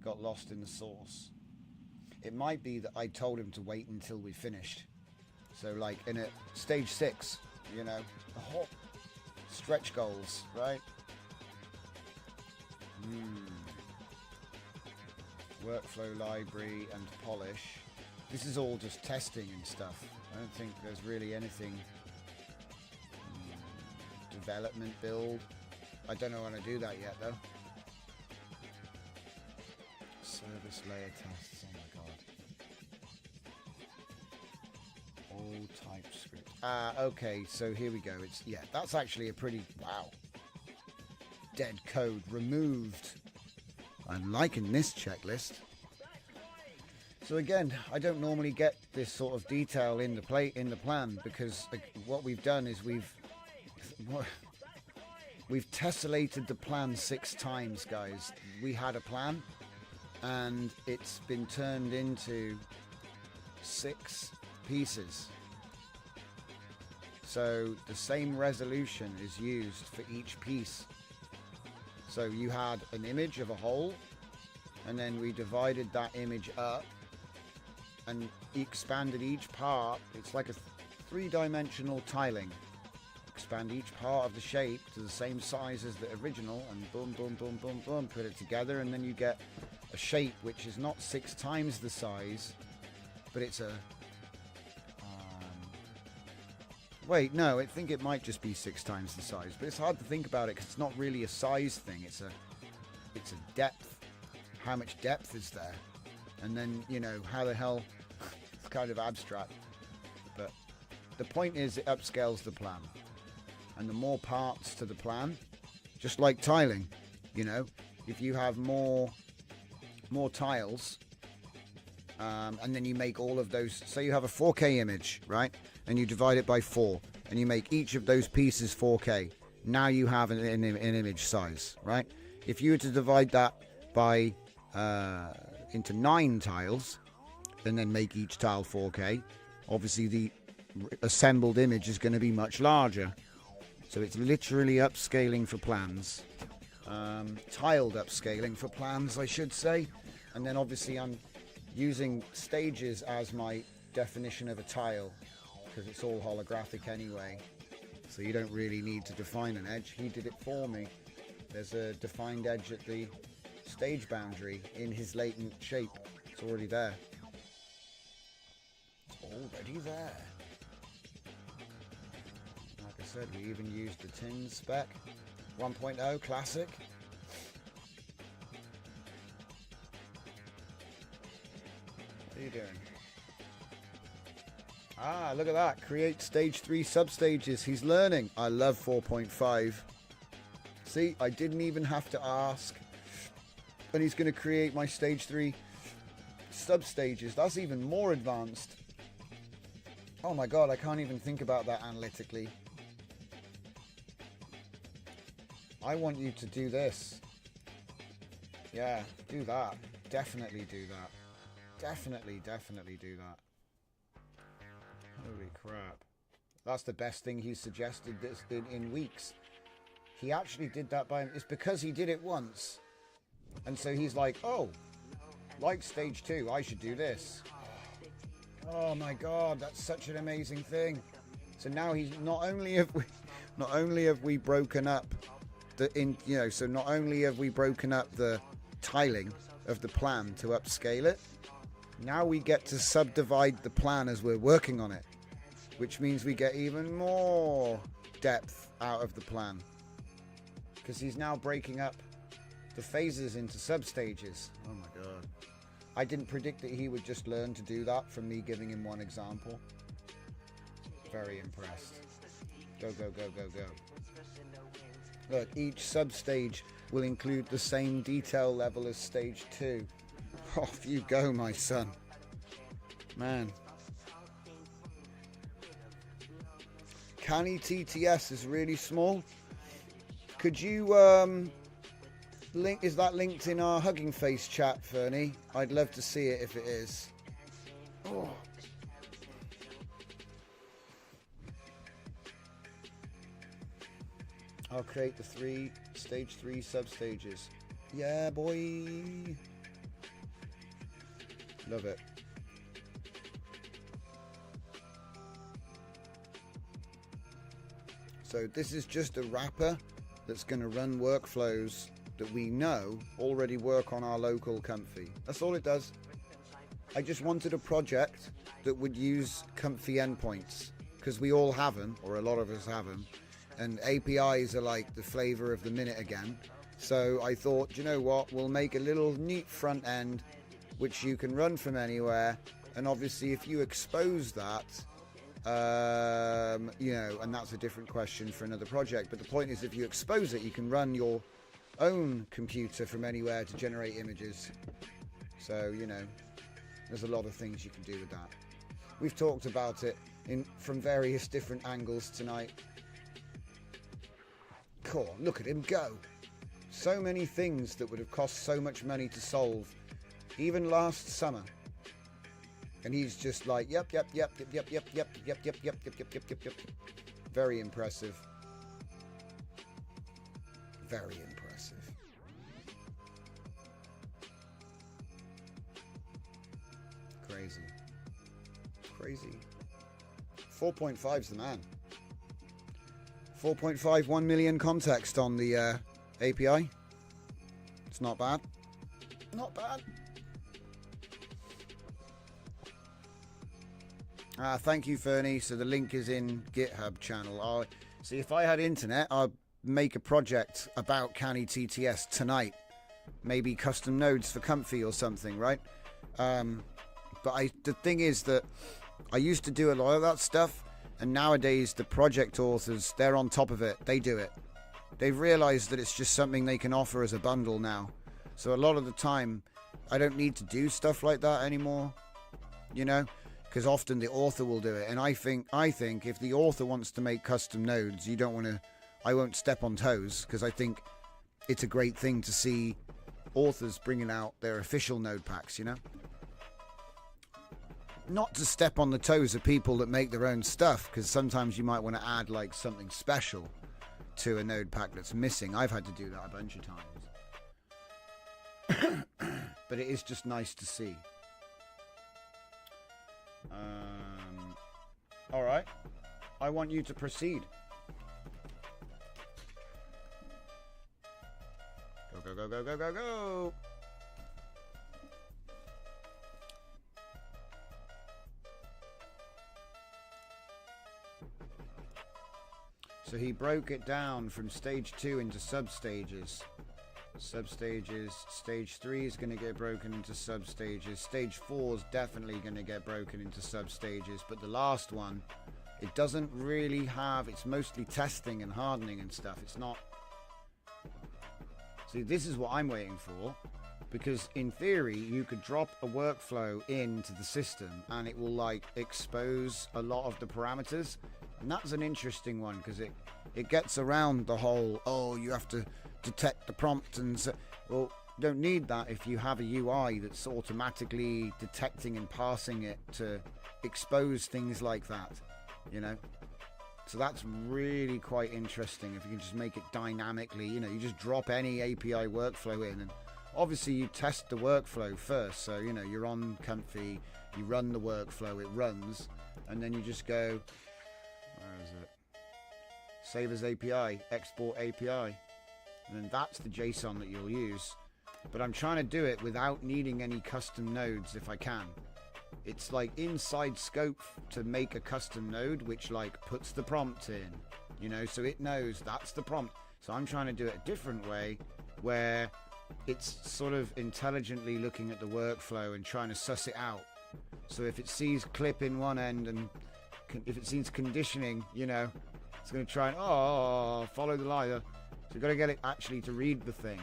got lost in the source. It might be that I told him to wait until we finished. So like in a stage 6, you know, stretch goals, right? Workflow library and polish. This is all just testing and stuff. I don't think there's really anything. Development build. I don't know how to do that yet though. Service layer tests. Oh my god. All TypeScript. Okay, so here we go. That's actually a pretty wow. Dead code removed. I'm liking this checklist. So again, I don't normally get this sort of detail in the plan, because what we've done is we've tessellated the plan 6 times, guys. We had a plan and it's been turned into 6 pieces. So the same resolution is used for each piece. So you had an image of a whole, and then we divided that image up and expanded each part. It's like a 3-dimensional tiling. Expand each part of the shape to the same size as the original, and boom, boom, boom, boom, boom, put it together, and then you get a shape which is not 6 times the size, but it's a... wait, no, I think it might just be 6 times the size, but it's hard to think about it because it's not really a size thing. It's a depth. How much depth is there? And then, you know, how the hell... it's kind of abstract. But the point is it upscales the plan. And the more parts to the plan, just like tiling, you know, if you have more tiles, and then you make all of those, say you have a 4K image, right? And you divide it by 4, and you make each of those pieces 4K. Now you have an image size, right? If you were to divide that by into 9 tiles, and then make each tile 4K, obviously the assembled image is going to be much larger. So it's literally upscaling for plans, tiled upscaling for plans, I should say. And then obviously I'm using stages as my definition of a tile, because it's all holographic anyway. So you don't really need to define an edge. He did it for me. There's a defined edge at the stage boundary in his latent shape. It's already there. It's already there. Like I said, we even used the tin spec. 1.0 classic. What are you doing? Ah, look at that. Create stage 3 substages. He's learning. I love 4.5. See, I didn't even have to ask. And he's going to create my stage 3 substages. That's even more advanced. Oh my god, I can't even think about that analytically. I want you to do this. Yeah, do that. Definitely do that. Definitely do that. Holy crap. That's the best thing he's suggested that's been in weeks. He actually did that by... It's because he did it once. And so he's like, oh, like stage 2, I should do this. Oh my god, that's such an amazing thing. So now he's not only have we broken up so not only have we broken up the tiling of the plan to upscale it, now we get to subdivide the plan as we're working on it, which means we get even more depth out of the plan, because he's now breaking up the phases into substages. Oh my god. I didn't predict that he would just learn to do that from me giving him one example. Very impressed. Go, go, go, go, go. Look, each substage will include the same detail level as stage 2. Off you go, my son. Man. Canny TTS is really small. Could you link? Is that linked in our Hugging Face chat, Fernie? I'd love to see it if it is. Oh. I'll create the stage 3 substages. Yeah, boy. Love it. So this is just a wrapper that's going to run workflows that we know already work on our local Comfy. That's all it does. I just wanted a project that would use Comfy endpoints, because we all have them, or a lot of us have them, and APIs are like the flavor of the minute again. So I thought, you know what, we'll make a little neat front end which you can run from anywhere, and obviously if you expose that, and that's a different question for another project, but the point is, if you expose it, you can run your own computer from anywhere to generate images. So, there's a lot of things you can do with that. We've talked about it from various different angles tonight. Cool, look at him go. So many things that would have cost so much money to solve, even last summer. And he's just like, yep. Very impressive. Very impressive. Crazy. 4.5's the man. 4.5, 1 million context on the API. It's not bad. Not bad. Thank you, Fernie. So the link is in GitHub channel. See, if I had internet, I'd make a project about Canny TTS tonight. Maybe custom nodes for Comfy or something, right? But the thing is that I used to do a lot of that stuff, and nowadays the project authors, they're on top of it. They do it. They've realized that it's just something they can offer as a bundle now. So a lot of the time, I don't need to do stuff like that anymore, because often the author will do it. And I think if the author wants to make custom nodes, I won't step on toes, because I think it's a great thing to see authors bringing out their official node packs, Not to step on the toes of people that make their own stuff, because sometimes you might want to add like something special to a node pack that's missing. I've had to do that a bunch of times. But it is just nice to see. All right. I want you to proceed. Go, go, go, go, go, go. So he broke it down from stage 2 into sub-stages. Sub-stages. Stage 3 is going to get broken into sub-stages. Stage 4 is definitely going to get broken into sub-stages. But the last one, it doesn't really have... It's mostly testing and hardening and stuff. It's not... See, this is what I'm waiting for. Because in theory, you could drop a workflow into the system and it will, like, expose a lot of the parameters. And that's an interesting one because it gets around the whole, oh, you have to detect the prompt and so, well, you don't need that if you have a UI that's automatically detecting and parsing it to expose things like that, you know. So that's really quite interesting if you can just make it dynamically, you know, you just drop any API workflow in and obviously you test the workflow first. So, you know, you're on Comfy, you run the workflow, it runs, and then you just go, where is it? Save as API, export API. And then that's the JSON that you'll use. But I'm trying to do it without needing any custom nodes if I can. It's like inside scope to make a custom node which like puts the prompt in, you know, so it knows that's the prompt. So I'm trying to do it a different way where it's sort of intelligently looking at the workflow and trying to suss it out. So if it sees clip in one end and if it sees conditioning, you know, it's going to try and follow the line. So you've got to get it actually to read the thing.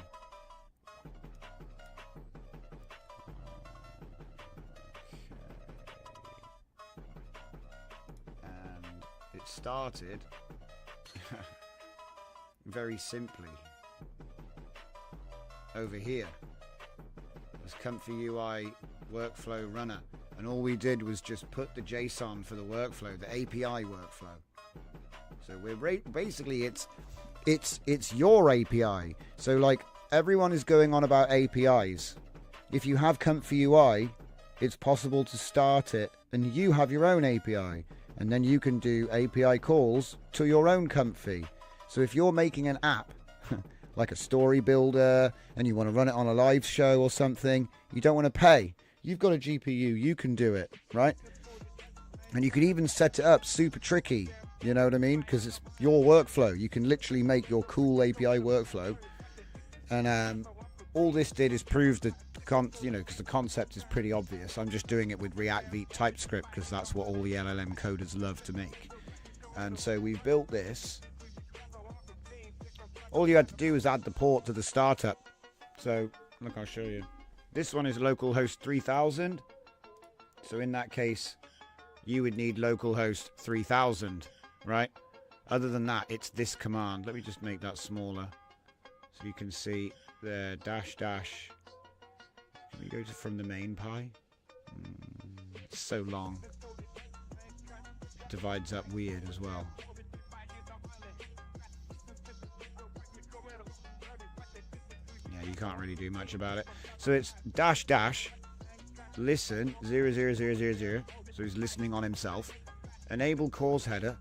And it started very simply over here. There's Comfy UI workflow runner. And all we did was just put the JSON for the workflow, the API workflow. So we're basically it's your API. So like everyone is going on about APIs. If you have Comfy UI, it's possible to start it and you have your own API. And then you can do API calls to your own Comfy. So if you're making an app like a story builder and you want to run it on a live show or something, you don't want to pay. You've got a GPU, you can do it, right? And you can even set it up super tricky, you know what I mean? Because it's your workflow. You can literally make your cool API workflow. And all this did is prove the because the concept is pretty obvious. I'm just doing it with React v TypeScript because that's what all the LLM coders love to make. And so we've built this. All you had to do was add the port to the startup. So look, I'll show you. This one is localhost 3000. So in that case, you would need localhost 3000, right? Other than that, it's this command. Let me just make that smaller so you can see the dash. Can we go to from the main pie? It's so long. It divides up weird as well. You can't really do much about it. So it's dash listen 00000. So he's listening on himself. Enable cause header,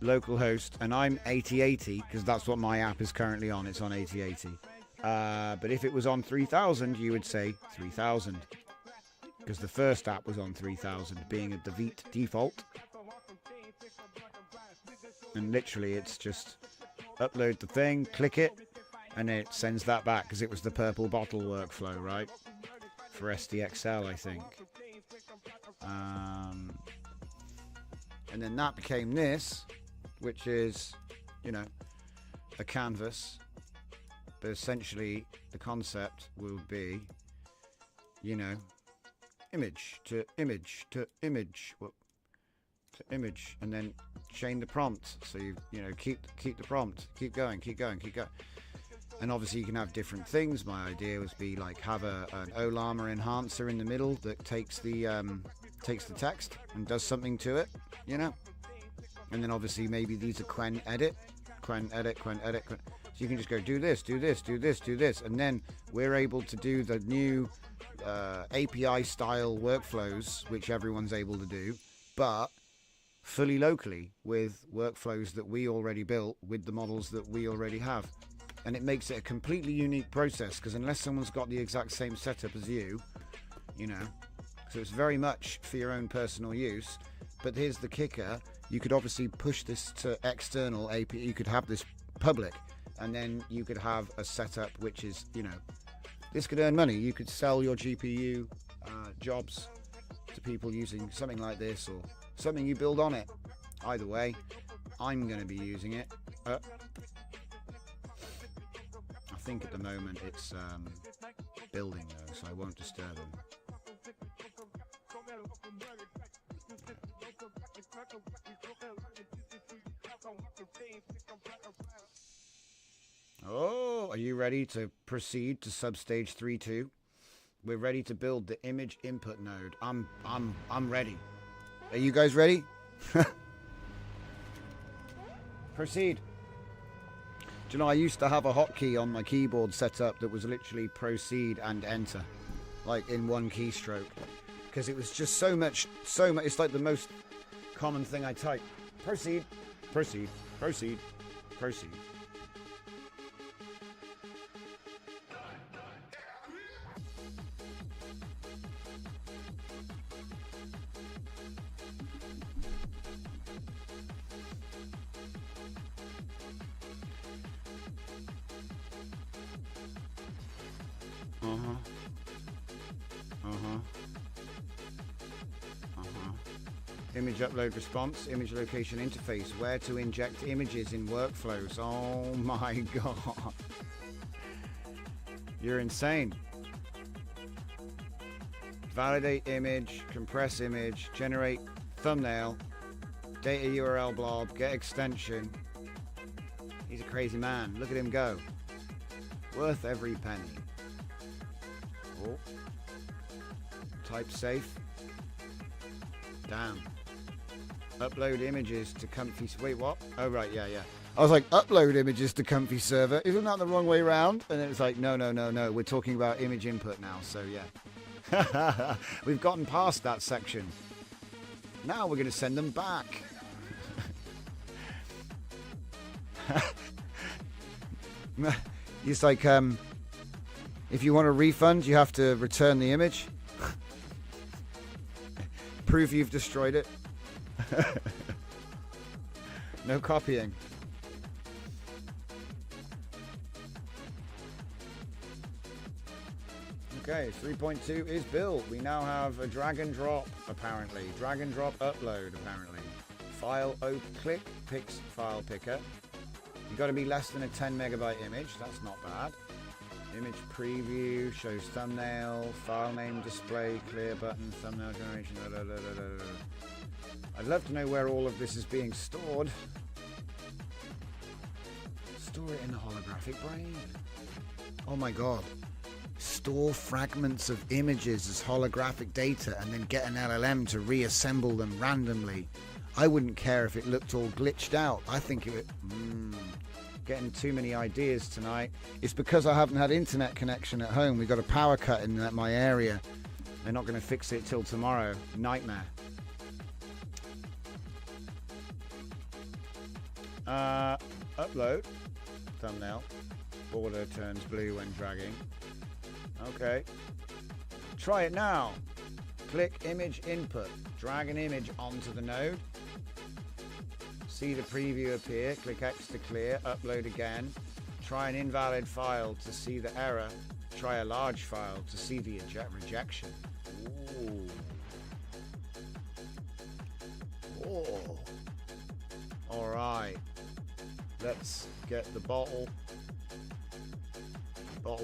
localhost, and I'm 8080 because that's what my app is currently on. It's on 8080. But if it was on 3000, you would say 3000 because the first app was on 3000, being at the Vite default. And literally, it's just upload the thing, click it. And it sends that back because it was the purple bottle workflow, right? For SDXL, I think. And then that became this, which is, you know, a canvas. But essentially, the concept will be, you know, image to image to image, to image, and then chain the prompt. So you know, keep the prompt, keep going. And obviously you can have different things. My idea was be like have an Olama enhancer in the middle that takes the text and does something to it, you know. And then obviously maybe these are quen edit. So you can just go do this, and then we're able to do the new API style workflows, which everyone's able to do, but fully locally with workflows that we already built with the models that we already have. and it makes it a completely unique process, because unless someone's got the exact same setup as you, you know, so it's very much for your own personal use. But here's the kicker: you could obviously push this to external API. You could have this public, and then you could have a setup which is, you know, this could earn money. You could sell your GPU jobs to people using something like this, or something you build on it. Either way, I'm going to be using it. I think at the moment it's building though, so I won't disturb him. Oh, are you ready to proceed to substage 3.2? We're ready to build the image input node. I'm ready. Are you guys ready? Proceed. Do you know, I used to have a hotkey on my keyboard set up that was literally proceed and enter, like in one keystroke, because it was just so much. It's like the most common thing I type. Proceed, proceed, proceed, proceed. Image upload response, image location interface, where to inject images in workflows. Oh my god. You're insane. Validate image, compress image, generate thumbnail, data URL blob, get extension. He's a crazy man. Look at him go. Worth every penny. Oh. Type safe. Damn. Upload images to comfy... Wait, what? Oh, right, yeah. I was like, upload images to comfy server. Isn't that the wrong way around? And it was like, no. We're talking about image input now, so yeah. We've gotten past that section. Now we're going to send them back. It's like, if you want a refund, you have to return the image. Prove you've destroyed it. No copying. Okay, 3.2 is built. We now have a drag and drop, apparently. Drag and drop upload, apparently. File click picks file picker. You've got to be less than a 10 megabyte image. That's not bad. Image preview, shows thumbnail, file name display, clear button, thumbnail generation. I'd love to know where all of this is being stored. Store it in the holographic brain. Oh my god. Store fragments of images as holographic data and then get an LLM to reassemble them randomly. I wouldn't care if it looked all glitched out. I think it would... Getting too many ideas tonight. It's because I haven't had internet connection at home. We've got a power cut in my area. They're not going to fix it till tomorrow. Nightmare. Upload. Thumbnail. Border turns blue when dragging. Okay. Try it now. Click image input. Drag an image onto the node. See the preview appear. Click X to clear. Upload again. Try an invalid file to see the error. Try a large file to see the rejection. Ooh. Oh. All right. Let's get the bottle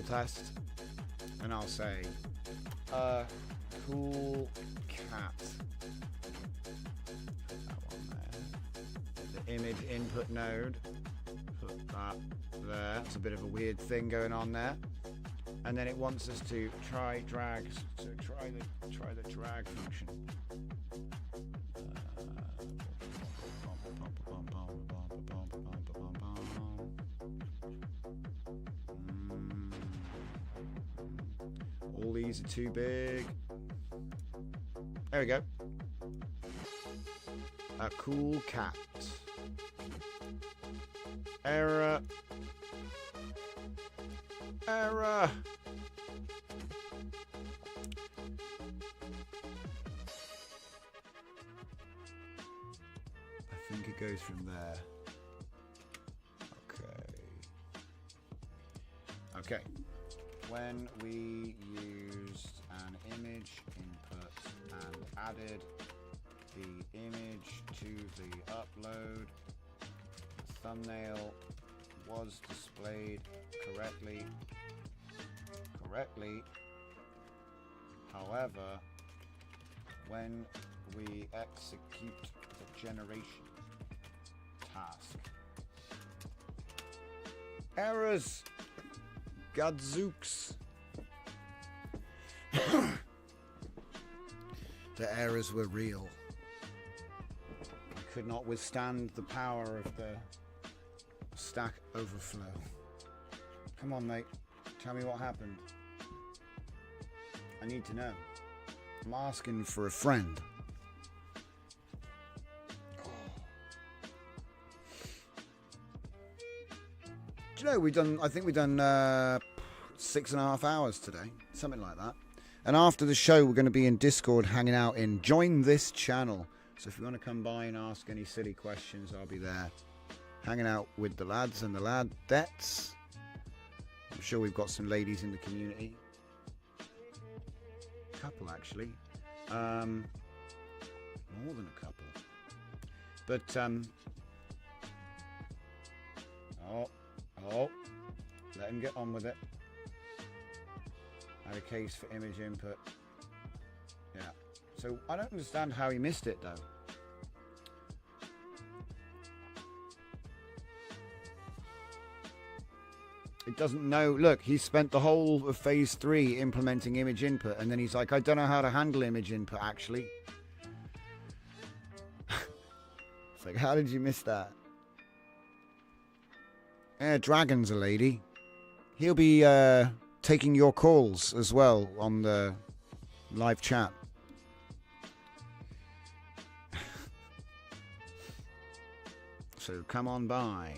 test, and I'll say, cool cat. That one there. The image input node. Put that there. It's a bit of a weird thing going on there. And then it wants us to try drags. So try the drag function. All these are too big. There we go. A cool cat. Error. Error. I think it goes from there. Okay. When we used an image input and added the image to the upload, the thumbnail was displayed correctly. However, when we execute the generation task, errors. Gadzooks. The errors were real. I could not withstand the power of the Stack Overflow. Come on, mate. Tell me what happened. I need to know. I'm asking for a friend. Do you know, I think we've done 6.5 hours today, something like that. And after the show, we're going to be in Discord hanging out in Join This Channel. So if you want to come by and ask any silly questions, I'll be there hanging out with the lads and the ladettes. I'm sure we've got some ladies in the community. A couple, actually. More than a couple. But, Oh, let him get on with it. Add a case for image input. Yeah. So I don't understand how he missed it though. It doesn't know. Look, he spent the whole of phase 3 implementing image input, and then he's like, I don't know how to handle image input actually. It's like, how did you miss that? Dragon's a lady. He'll be taking your calls as well on the live chat. So come on by.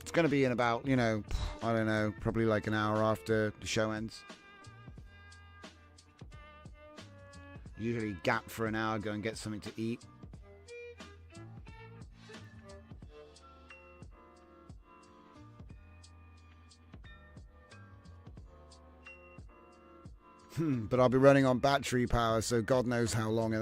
It's going to be in about, I don't know, probably like an hour after the show ends. Usually gap for an hour, go and get something to eat. But I'll be running on battery power, so God knows how long.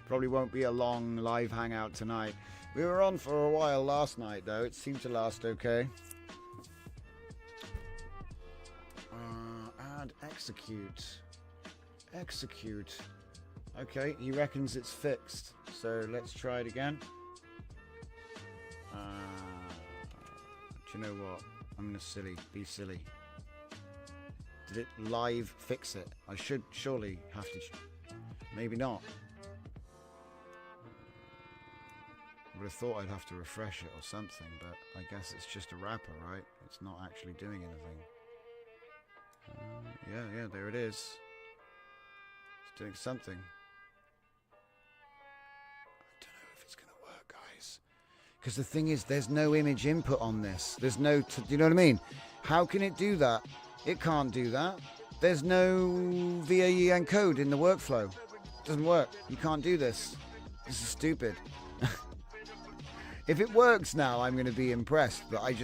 Probably won't be a long live hangout tonight. We were on for a while last night, though. It seemed to last okay. Add execute. Execute. Okay, he reckons it's fixed. So let's try it again. Do you know what? I'm going to be silly. Did it live fix it? I should surely have to. Maybe not. I would have thought I'd have to refresh it or something, but I guess it's just a wrapper, right? It's not actually doing anything. Yeah, there it is. It's doing something. I don't know if it's going to work, guys. Because the thing is, there's no image input on this. There's no... do you know what I mean? How can it do that? It can't do that. There's no VAE encode in the workflow. It doesn't work. You can't do this. This is stupid. If it works now, I'm going to be impressed, but I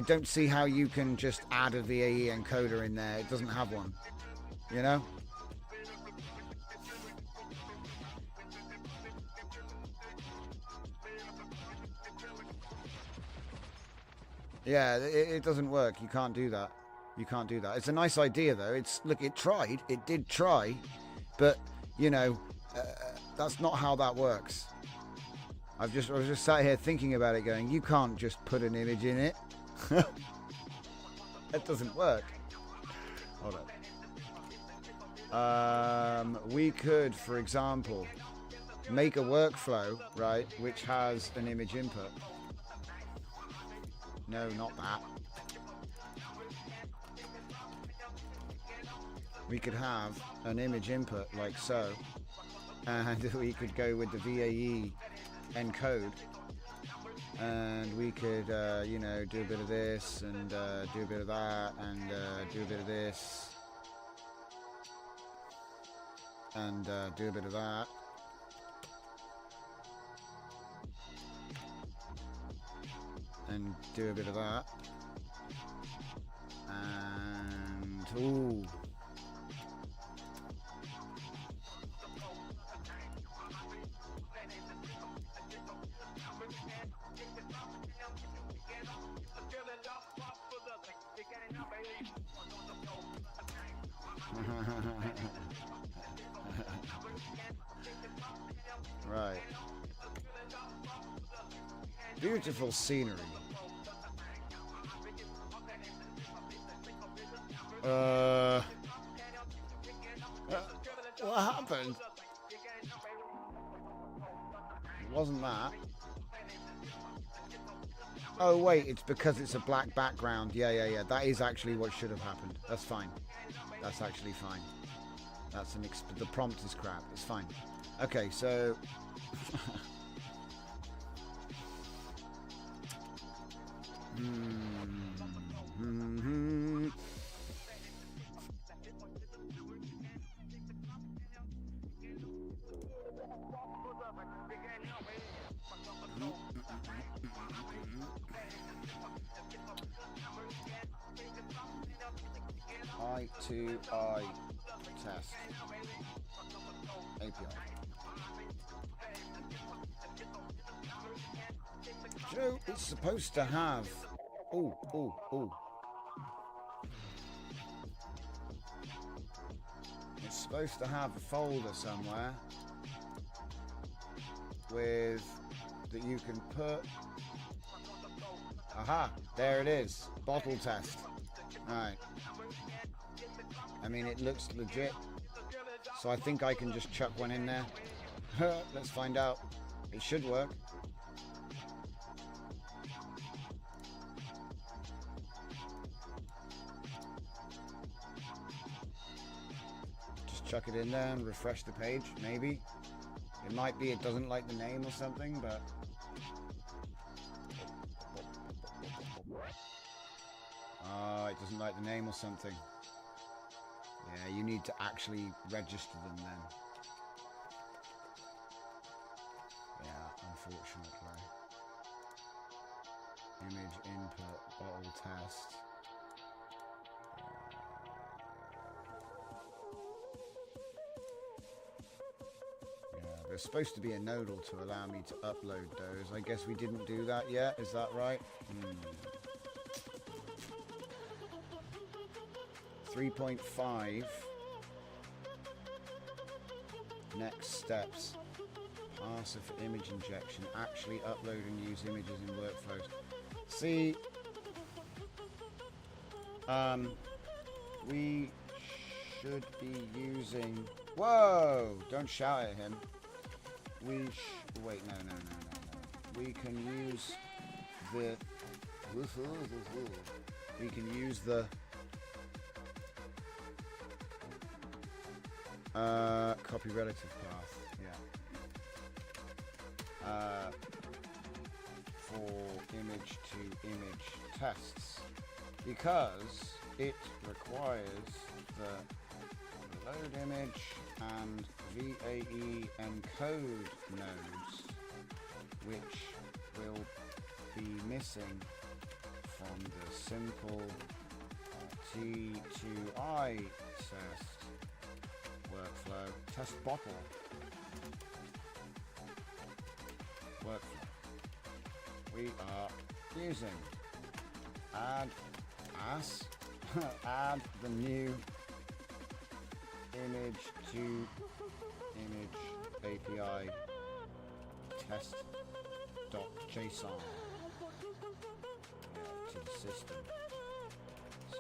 don't see how you can just add a VAE encoder in there. It doesn't have one. You know? Yeah, it doesn't work. You can't do that. You can't do that. It's a nice idea, though. Look, it tried. It did try. But, that's not how that works. I was just sat here thinking about it going, you can't just put an image in it. That doesn't work. Hold on. We could, for example, make a workflow, right, which has an image input. No, not that. We could have an image input like so, and we could go with the VAE encode, and we could, you know, do a bit of this and do a bit of that and do a bit of this and do a bit of that. And do a bit of that. And ooh. Right. Beautiful scenery. What happened? It wasn't that. Oh wait, it's because it's a black background. Yeah. That is actually what should have happened. That's fine. That's actually fine. That's the prompt is crap. It's fine. Okay, so I2I test API. Do you know, it's supposed to have... Oh. It's supposed to have a folder somewhere with... that you can put... Aha! There it is. Bottle test. Alright. I mean, it looks legit. So I think I can just chuck one in there. Let's find out. It should work. Just chuck it in there and refresh the page, maybe. It might be it doesn't like the name or something, but... it doesn't like the name or something. Yeah, you need to actually register them then. Yeah, unfortunately. Image input, bottle test. Yeah, there's supposed to be a nodal to allow me to upload those. I guess we didn't do that yet, is that right? 3.5. Next steps. Parser for image injection. Actually upload and use images in workflows. See, we should be using... Whoa! Don't shout at him. Wait, no. We can use the... We can use the... copy relative path, yeah. For image to image tests, because it requires the load image and VAE encode nodes, which will be missing from the simple T2I test workflow. Test bottle workflow. We are using add the new image to image API test.json to the system. So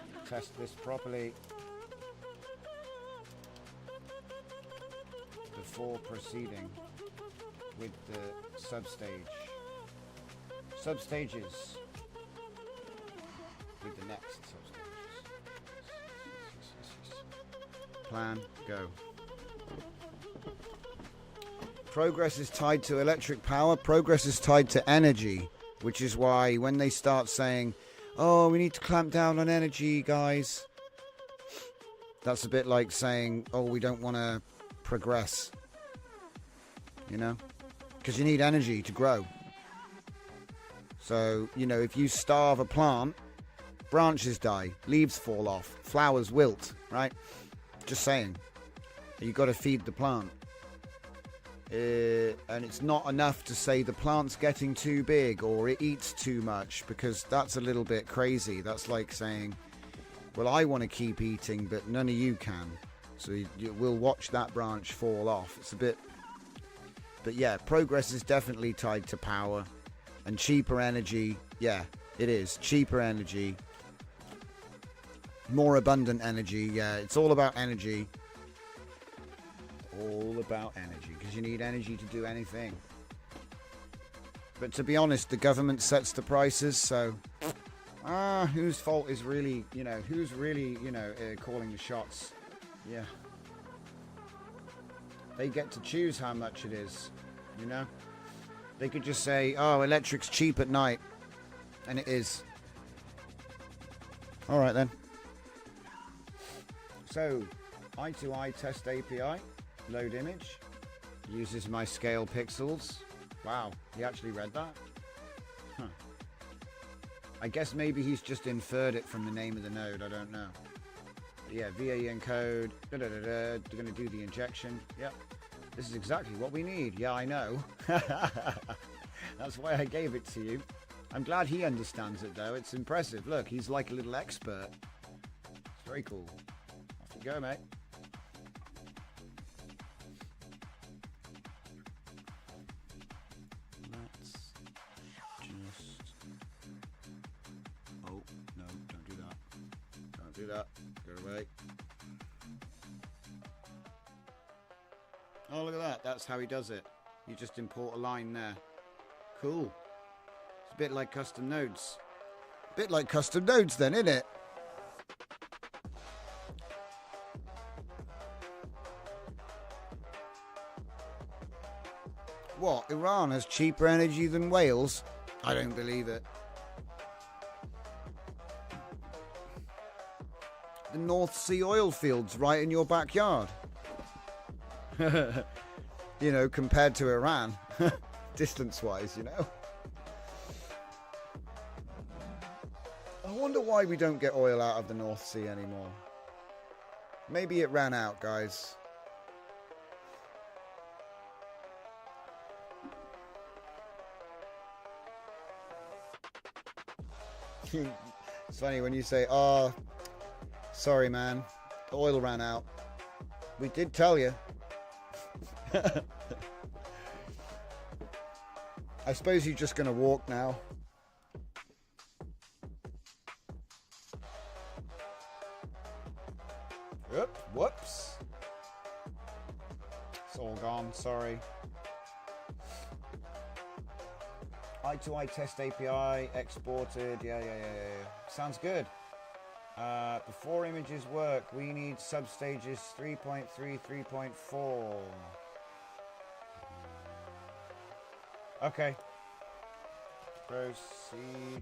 we can test this properly before proceeding with the substages with the next substages. Plan, go. progress is tied to electric power. Progress is tied to energy, which is why when they start saying, oh, we need to clamp down on energy, guys, that's a bit like saying, oh, we don't want to progress, you know, because you need energy to grow. So, you know, if you starve a plant, branches die, leaves fall off, flowers wilt, right? Just saying. You got to feed the plant. And it's not enough to say the plant's getting too big or it eats too much, because that's a little bit crazy. That's like saying, well, I want to keep eating, but none of you can. So we'll watch that branch fall off. It's a bit... But yeah, progress is definitely tied to power. And cheaper energy, yeah, it is. Cheaper energy. More abundant energy, yeah. It's all about energy. All about energy, because you need energy to do anything. But to be honest, the government sets the prices, so... whose fault is really, you know, who's really, you know, calling the shots? Yeah. They get to choose how much it is, you know? They could just say, oh, electric's cheap at night. And it is. Alright then. So, eye-to-eye test API. Load image. Uses my scale pixels. Wow, he actually read that? Huh. I guess maybe he's just inferred it from the name of the node. I don't know. But yeah, VAE encode. They're going to do the injection. Yep. This is exactly what we need. Yeah, I know. That's why I gave it to you. I'm glad he understands it, though. It's impressive. Look, he's like a little expert. It's very cool. Off you go, mate. Let's just... Oh, no, don't do that. Don't do that. Go away. Oh, look at that. That's how he does it. You just import a line there. Cool. It's a bit like custom nodes. Bit like custom nodes then, isn't it? What? Iran has cheaper energy than Wales? I don't believe it. The North Sea oil fields right in your backyard. You know, compared to Iran, distance-wise, you know. I wonder why we don't get oil out of the North Sea anymore. Maybe it ran out, guys. It's funny when you say, oh, sorry, man, the oil ran out. We did tell you. I suppose you're just going to walk now. Whoops. It's all gone, sorry. Eye-to-eye test API exported. Yeah. Sounds good. Before images work, we need substages 3.3, 3.4. Okay. Proceed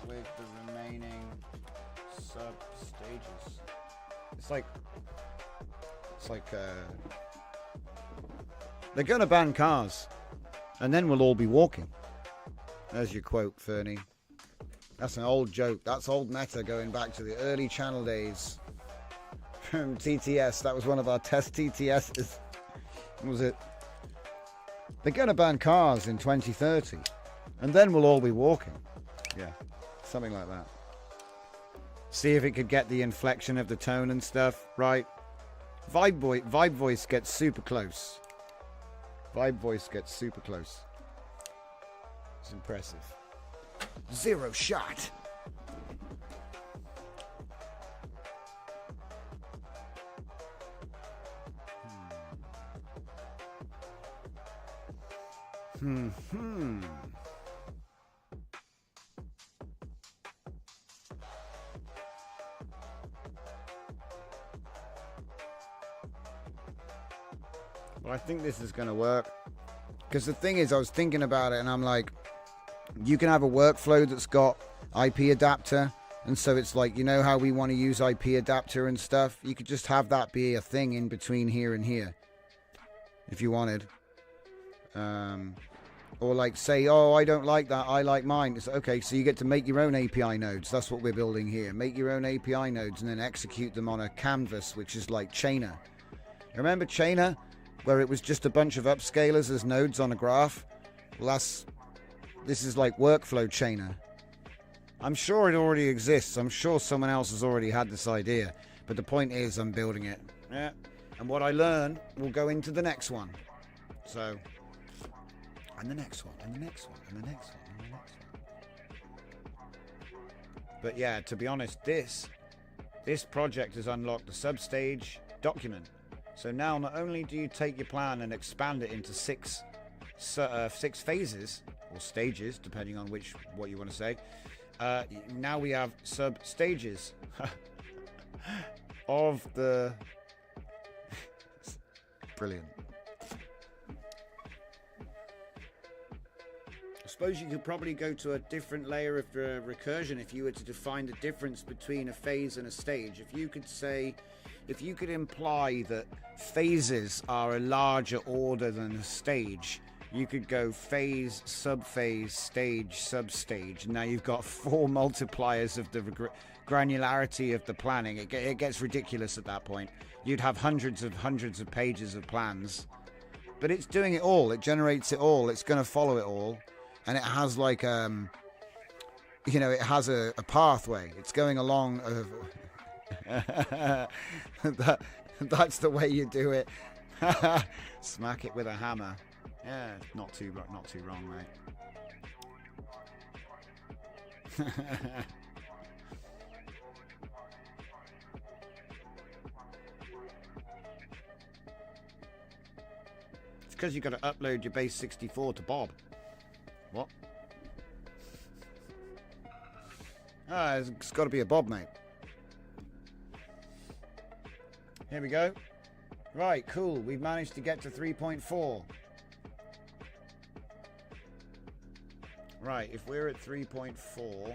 with the remaining substages. It's like they're gonna ban cars, and then we'll all be walking. There's your quote, Fernie. That's an old joke. That's old meta going back to the early channel days. From TTS. That was one of our test TTSs. What was it? They're going to ban cars in 2030. And then we'll all be walking. Yeah. Something like that. See if it could get the inflection of the tone and stuff. Right. Vibe voice gets super close. Vibe voice gets super close. It's impressive. Zero shot. Well, I think this is going to work. Because the thing is, I was thinking about it, and I'm like, you can have a workflow that's got IP adapter, and so it's like, you know how we want to use IP adapter and stuff? You could just have that be a thing in between here and here, if you wanted. Or like say, oh, I don't like that, I like mine. It's okay, so you get to make your own API nodes. That's what we're building here. Make your own API nodes and then execute them on a canvas, which is like Chainer. Remember Chainer, where it was just a bunch of upscalers as nodes on a graph? Well, this is like workflow Chainer. I'm sure it already exists. I'm sure someone else has already had this idea. But the point is, I'm building it. Yeah. And what I learn will go into the next one. So, and the next one, and the next one, and the next one, and the next one. But yeah, to be honest, this project has unlocked the substage document. So now not only do you take your plan and expand it into six phases, or stages, depending on what you want to say, now we have sub-stages of the... Brilliant. I suppose you could probably go to a different layer of recursion if you were to define the difference between a phase and a stage. If you could imply that phases are a larger order than a stage, you could go phase, subphase, stage, substage. Now you've got 4 multipliers of the granularity of the planning. It gets ridiculous at that point. You'd have hundreds of pages of plans. But it's doing it all. It generates it all. It's going to follow it all. And it has like, it has a pathway. It's going along. That's the way you do it. Smack it with a hammer. Yeah, not too wrong, mate. It's because you got to upload your base 64 to Bob. What? It's got to be a Bob, mate. Here we go. Right, cool. We've managed to get to 3.4. Right, if we're at 3.4,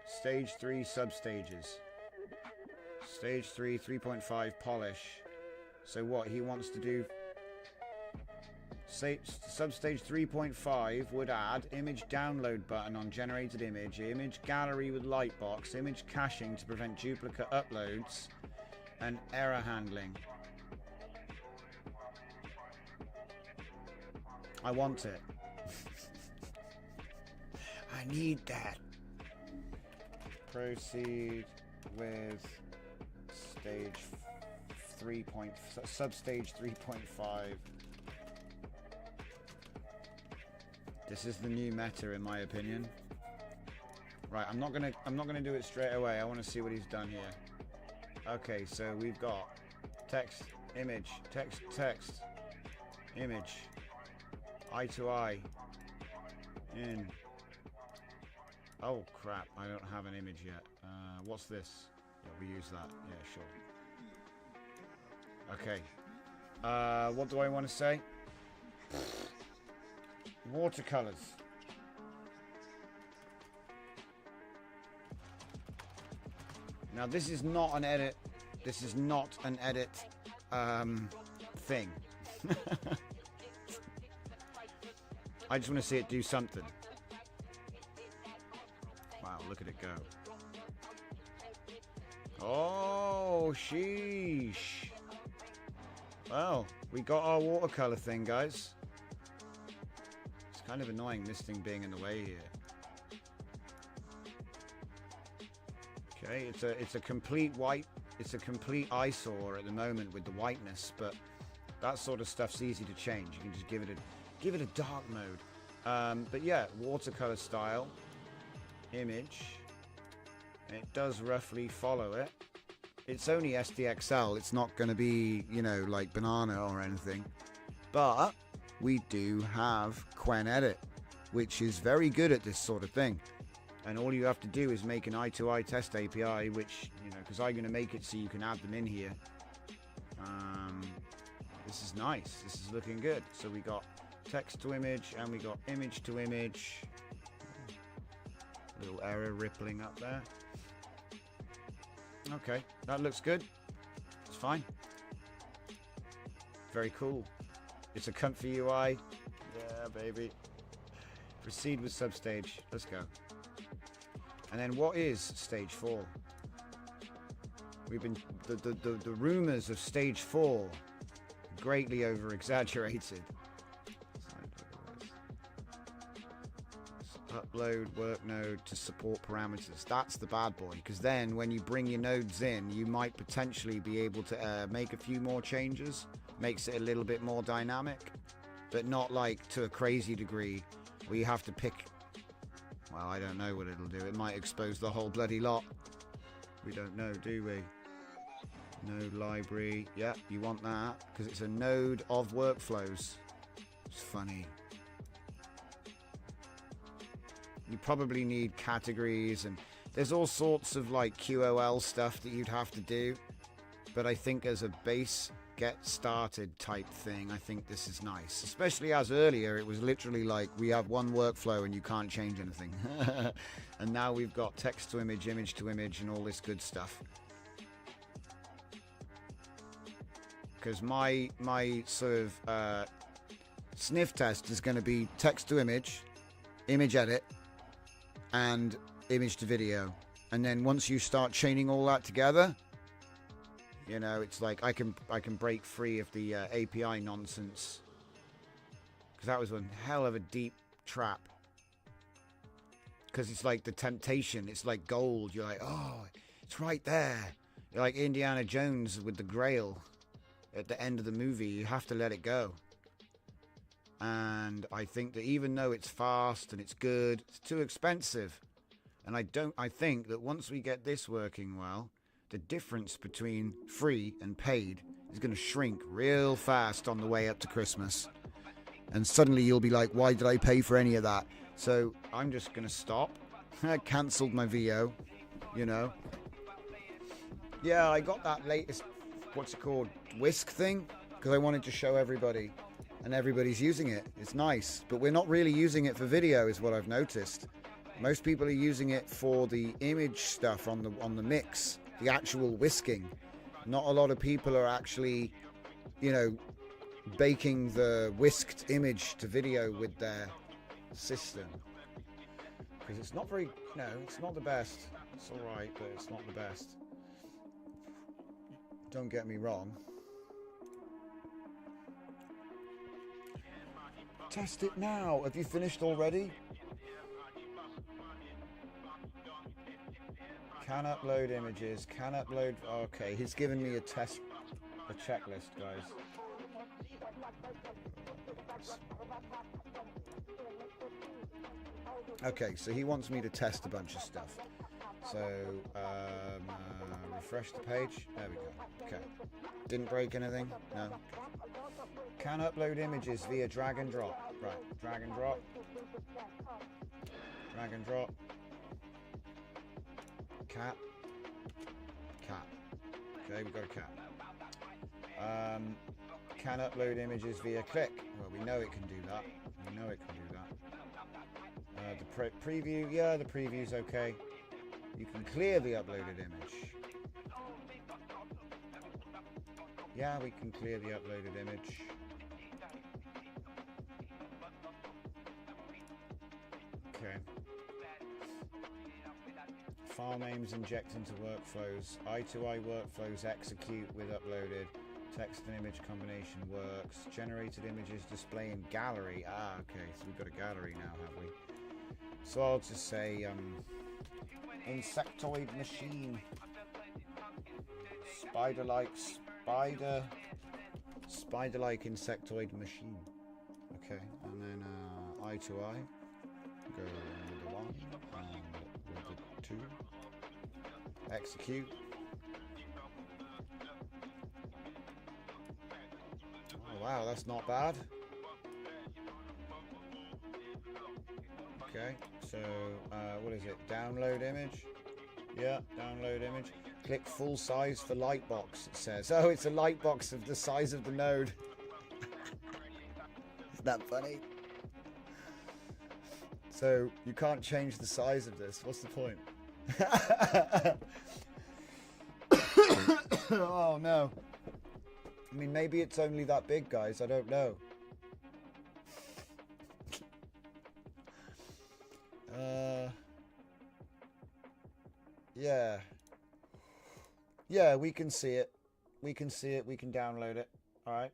stage 3 substages. Stage 3, 3.5 polish. So what he wants to do, substage 3.5 would add image download button on generated image gallery with lightbox, image caching to prevent duplicate uploads, and error handling. I want it. I need that. Proceed with substage 3.5. This is the new meta, in my opinion. Right, I'm not gonna do it straight away. I want to see what he's done here. Okay, so we've got text, image, text, image, eye to eye, in. Oh crap! I don't have an image yet. What's this? Yeah, we use that. Yeah, sure. Okay. What do I want to say? Watercolors. Now this is not an edit. This is not an edit thing. I just want to see it do something. Wow, look at it go. Oh, sheesh. Well, we got our watercolor thing, guys. It's kind of annoying this thing being in the way here. Okay, it's a complete white. It's a complete eyesore at the moment with the whiteness, but that sort of stuff's easy to change. You can just give it a dark mode. But yeah, watercolor style, image. It does roughly follow it. It's only SDXL. It's not going to be, like banana or anything. But we do have QuenEdit, which is very good at this sort of thing. And all you have to do is make an eye-to-eye test API, which, because I'm going to make it so you can add them in here. This is nice. This is looking good. So we got text to image and we got image to image. Little error rippling up there. Okay, that looks good. It's fine. Very cool. It's a comfy UI. Yeah, baby. Proceed with substage. Let's go. And then what is stage 4? We've been the rumors of stage 4 greatly over exaggerated. Upload work node to support parameters. That's the bad boy, because then when you bring your nodes in, you might potentially be able to make a few more changes. Makes it a little bit more dynamic, but not like to a crazy degree where you have to pick. Well, I don't know what it'll do. It might expose the whole bloody lot. We don't know, do we? Node library. Yeah, you want that because it's a node of workflows. It's funny. You probably need categories, and there's all sorts of like QOL stuff that you'd have to do. But I think as a base get started type thing, I think this is nice. Especially as earlier it was literally like we have one workflow and you can't change anything. And now we've got text to image, image to image, and all this good stuff. Because my sort of sniff test is going to be text to image, image edit, and image to video. And then once you start chaining all that together, you know, it's like I can break free of the API nonsense, because that was one hell of a deep trap. Because it's like the temptation, it's like gold. You're like, oh, it's right there. You're like Indiana Jones with the Grail at the end of the movie. You have to let it go. And I think that even though it's fast and it's good, it's too expensive. And I think that once we get this working well, the difference between free and paid is going to shrink real fast on the way up to Christmas. And suddenly you'll be like, why did I pay for any of that? So I'm just going to stop. I cancelled my VO, you know. Yeah, I got that latest, what's it called, whisk thing, because I wanted to show everybody. And everybody's using it. It's nice. But we're not really using it for video, is what I've noticed. Most people are using it for the image stuff on the mix. The actual whisking. Not a lot of people are actually, you know, baking the whisked image to video with their system. Because it's not very, you know, it's not the best. It's alright, but it's not the best. Don't get me wrong. Test it now. Have you finished already? Can upload images. Can upload. Okay, he's given me a checklist, guys. Okay, so he wants me to test a bunch of stuff. So, refresh the page. There we go. Okay. Didn't break anything? No. Can upload images via drag and drop. Right, drag and drop. Drag and drop. Cat. Cat. Okay, we've got a cat. Can upload images via click. Well, we know it can do that. We know it can do that. The preview, yeah, the preview's okay. You can clear the uploaded image. Yeah, we can clear the uploaded image. Okay. File names inject into workflows. I2I workflows execute with uploaded. Text and image combination works. Generated images display in gallery. Ah, okay, so we've got a gallery now, have we? So I'll just say insectoid machine. Spider-like insectoid machine. Okay, and then I2I. Go with the 1 and with the 2. Execute. Oh wow, that's not bad. Okay, so what is it? Download image. Yeah, download image. Click full size for lightbox, it says. Oh, it's a lightbox of the size of the node. that funny? So you can't change the size of this. What's the point? Oh no. I mean, maybe it's only that big, guys. I don't know. Yeah. Yeah, we can see it. We can see it. We can download it. All right.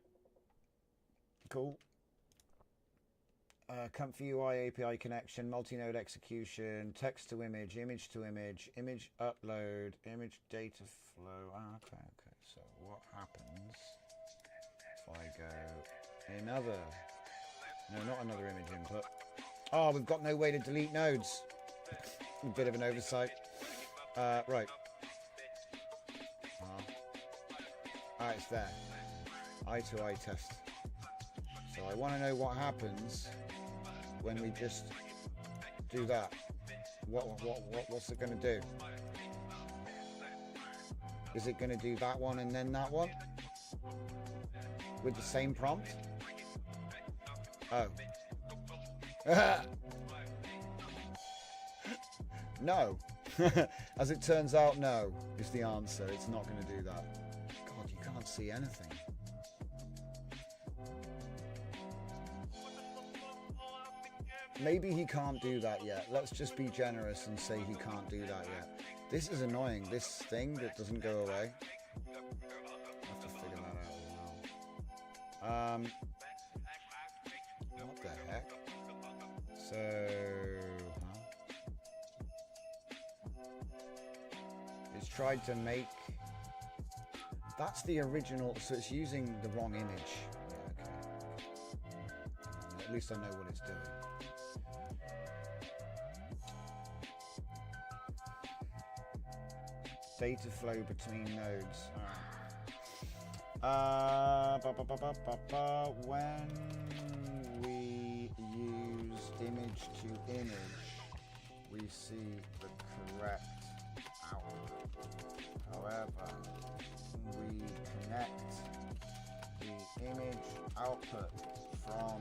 Cool. Comfy UI API connection, multi-node execution, text to image, image to image, image upload, image data flow. Ah, okay. So what happens if I go another? No, not another image input. Oh, we've got no way to delete nodes. A bit of an oversight. Right. Ah, it's there. Eye to eye test. So I want to know what happens when we just do that. What's it going to do? Is it going to do that one and then that one with the same prompt? Oh. No. As it turns out, no is the answer. It's not going to do that. God, you can't see anything. Maybe he can't do that yet. Let's just be generous and say he can't do that yet. This is annoying. This thing that doesn't go away. I have to figure that out now. What the heck? So, it's tried to make. That's the original. So it's using the wrong image. Yeah, okay. At least I know what it's doing. Data flow between nodes. When we use image to image, we see the correct output. However, we connect the image output from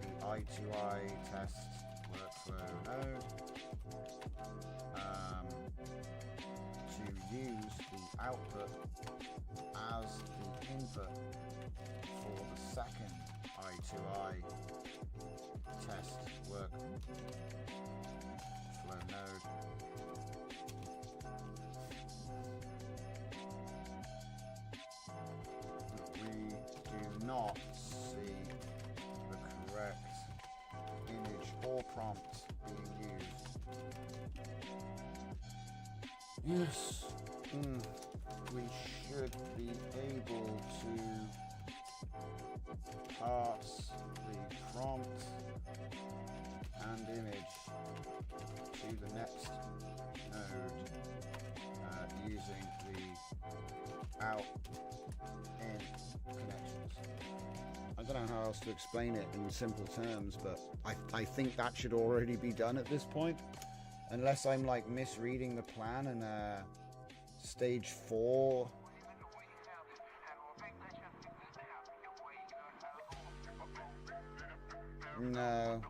the eye-to-eye test workflow node to use the output as the input for the second eye-to-eye test workflow node. We do not see the correct image or prompt being used. Yes, we should be able to pass the prompt and image to the next node using the out-in connections. I don't know how else to explain it in simple terms, but I think that should already be done at this point. Unless I'm like misreading the plan and stage 4. No,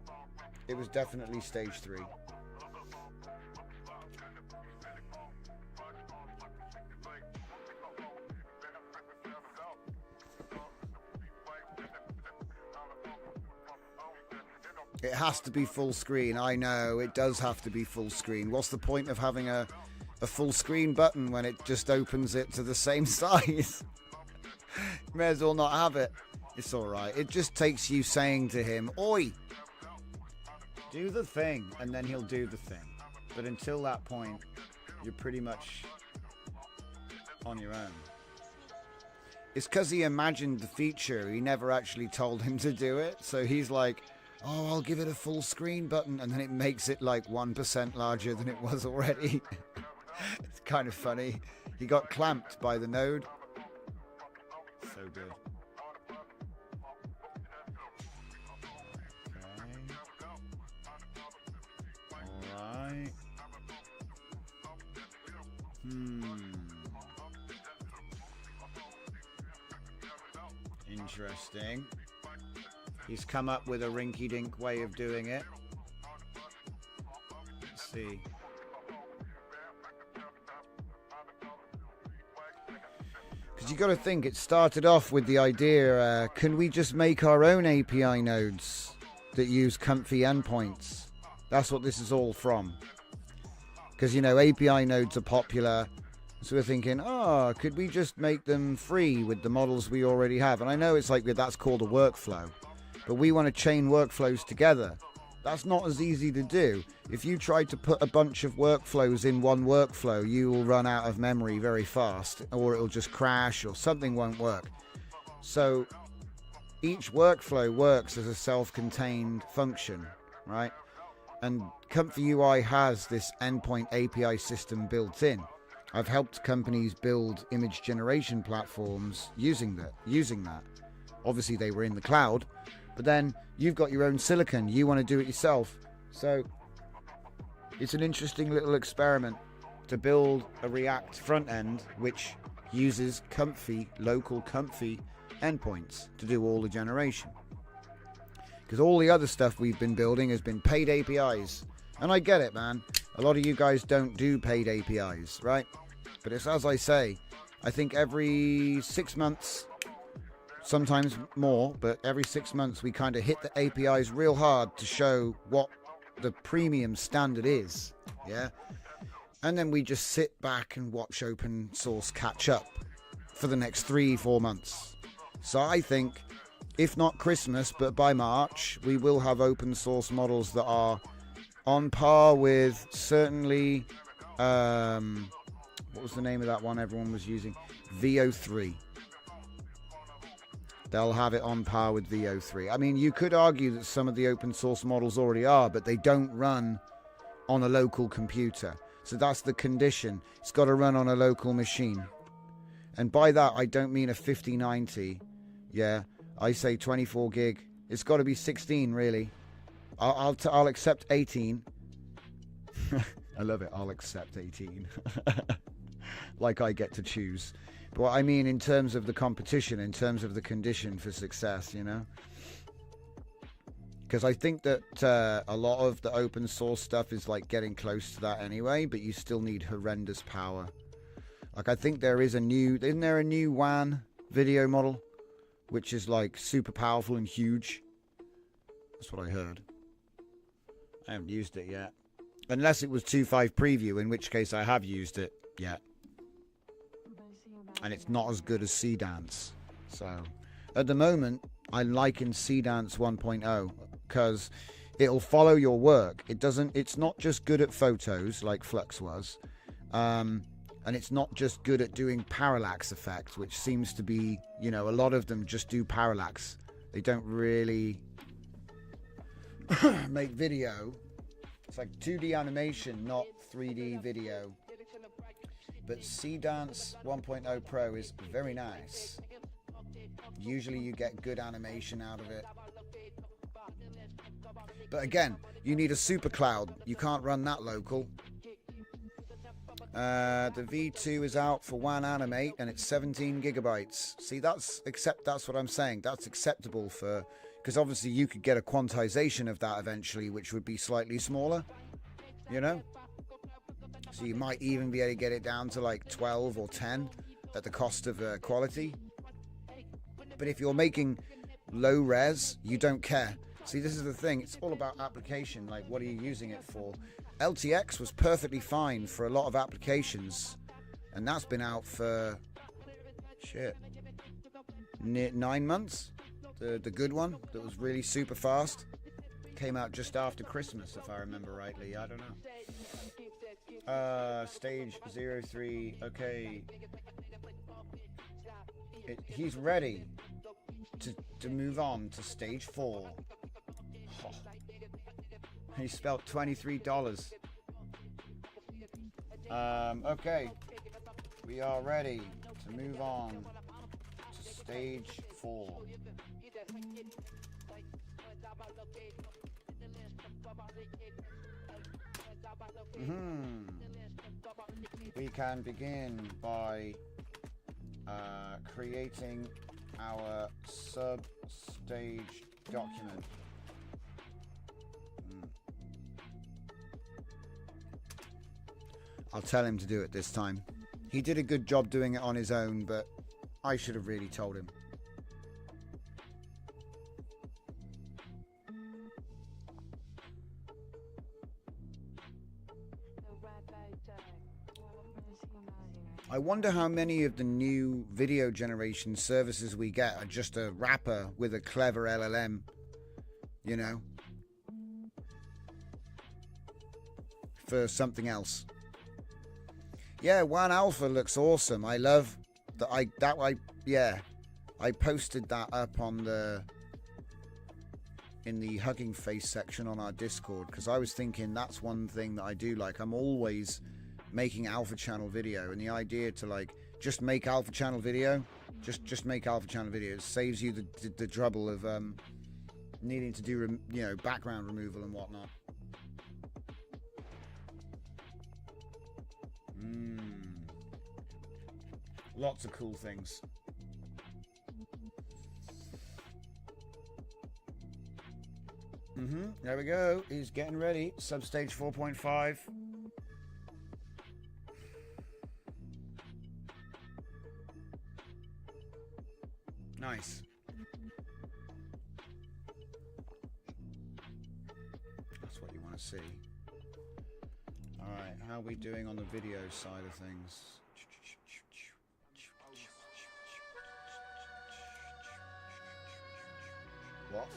it was definitely stage 3. It has to be full screen. I know, it does have to be full screen. What's the point of having a full screen button when it just opens it to the same size? May as well not have it. It's alright. It just takes you saying to him, "Oi, do the thing," and then he'll do the thing. But until that point, you're pretty much on your own. It's because he imagined the feature. He never actually told him to do it. So he's like, "Oh, I'll give it a full screen button," and then it makes it like 1% larger than it was already. It's kind of funny. He got clamped by the node. So good. Okay. Alright. Interesting. He's come up with a rinky-dink way of doing it. Let's see. Because you got to think, it started off with the idea, can we just make our own API nodes that use comfy endpoints? That's what this is all from. Because, you know, API nodes are popular. So we're thinking, could we just make them free with the models we already have? And I know it's like that's called a workflow. But we want to chain workflows together. That's not as easy to do. If you try to put a bunch of workflows in one workflow, you will run out of memory very fast, or it'll just crash, or something won't work. So each workflow works as a self-contained function, right? And Comfy UI has this endpoint API system built in. I've helped companies build image generation platforms using that. Obviously, they were in the cloud. But then you've got your own silicon. You want to do it yourself. So it's an interesting little experiment to build a React front end which uses local comfy endpoints to do all the generation. Because all the other stuff we've been building has been paid APIs. And I get it, man. A lot of you guys don't do paid APIs, right? But it's as I say, I think every 6 months, sometimes more, but every 6 months we kind of hit the APIs real hard to show what the premium standard is, yeah? And then we just sit back and watch open source catch up for the next 3-4 months. So I think, if not Christmas, but by March, we will have open source models that are on par with certainly, what was the name of that one everyone was using? VO3. They'll have it on par with VO3. I mean, you could argue that some of the open source models already are, but they don't run on a local computer. So that's the condition. It's got to run on a local machine. And by that, I don't mean a 5090. Yeah, I say 24 gig. It's got to be 16, really. I'll accept 18. I love it. I'll accept 18. Like I get to choose. But what I mean in terms of the competition, in terms of the condition for success, you know? Because I think that a lot of the open source stuff is like getting close to that anyway, but you still need horrendous power. Like I think isn't there a new WAN video model, which is like super powerful and huge? That's what I heard. I haven't used it yet. Unless it was 2.5 preview, in which case I have used it yet. And it's not as good as Cdance. So at the moment I liken Cdance 1.0 because it'll follow your work. It's not just good at photos like Flux was, and it's not just good at doing parallax effects, which seems to be, you know, a lot of them just do parallax. They don't really make video. It's like 2D animation, not 3D video. But Cdance 1.0 Pro is very nice. Usually you get good animation out of it. But again, you need a super cloud. You can't run that local. The V2 is out for WAN Animate and it's 17 gigabytes. See, that's what I'm saying. That's acceptable for, because obviously you could get a quantization of that eventually, which would be slightly smaller, you know? So you might even be able to get it down to like 12 or 10 at the cost of quality. But if you're making low res, you don't care. See, this is the thing. It's all about application. Like, what are you using it for? LTX was perfectly fine for a lot of applications. And that's been out for, 9 months. The good one that was really super fast. Came out just after Christmas, if I remember rightly. I don't know. Stage 03. Okay. He's ready to move on to stage 4. Oh. He spelled $23. Okay. We are ready to move on to stage 4. We can begin by creating our sub-stage document. I'll tell him to do it this time. He did a good job doing it on his own, but I should have really told him. I wonder how many of the new video generation services we get are just a wrapper with a clever LLM, you know, for something else. Yeah, One Alpha looks awesome. I love that. I posted that up on in the Hugging Face section on our Discord, because I was thinking that's one thing that I do like. I'm always making alpha channel video, and the idea to like just make alpha channel video, just make alpha channel videos saves you the trouble of needing to do background removal and whatnot. Lots of cool things. There we go. He's getting ready. Substage 4.5. Nice. That's what you want to see. Alright, how are we doing on the video side of things? What?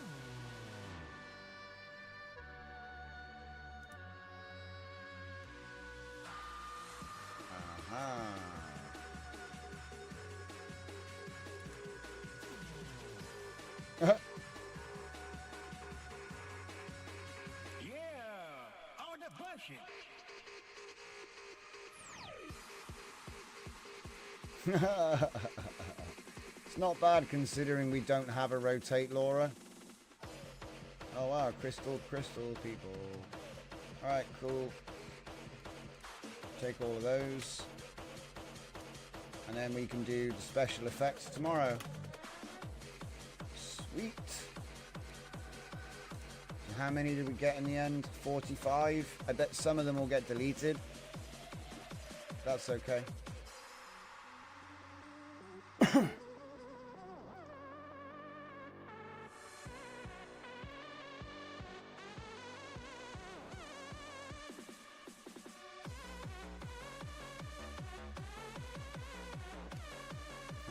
Aha. On the budget. It's not bad considering we don't have a rotate, Laura. Oh wow, crystal people. Alright, cool. Take all of those. And then we can do the special effects tomorrow. Sweet. And how many did we get in the end? 45. I bet some of them will get deleted. That's okay.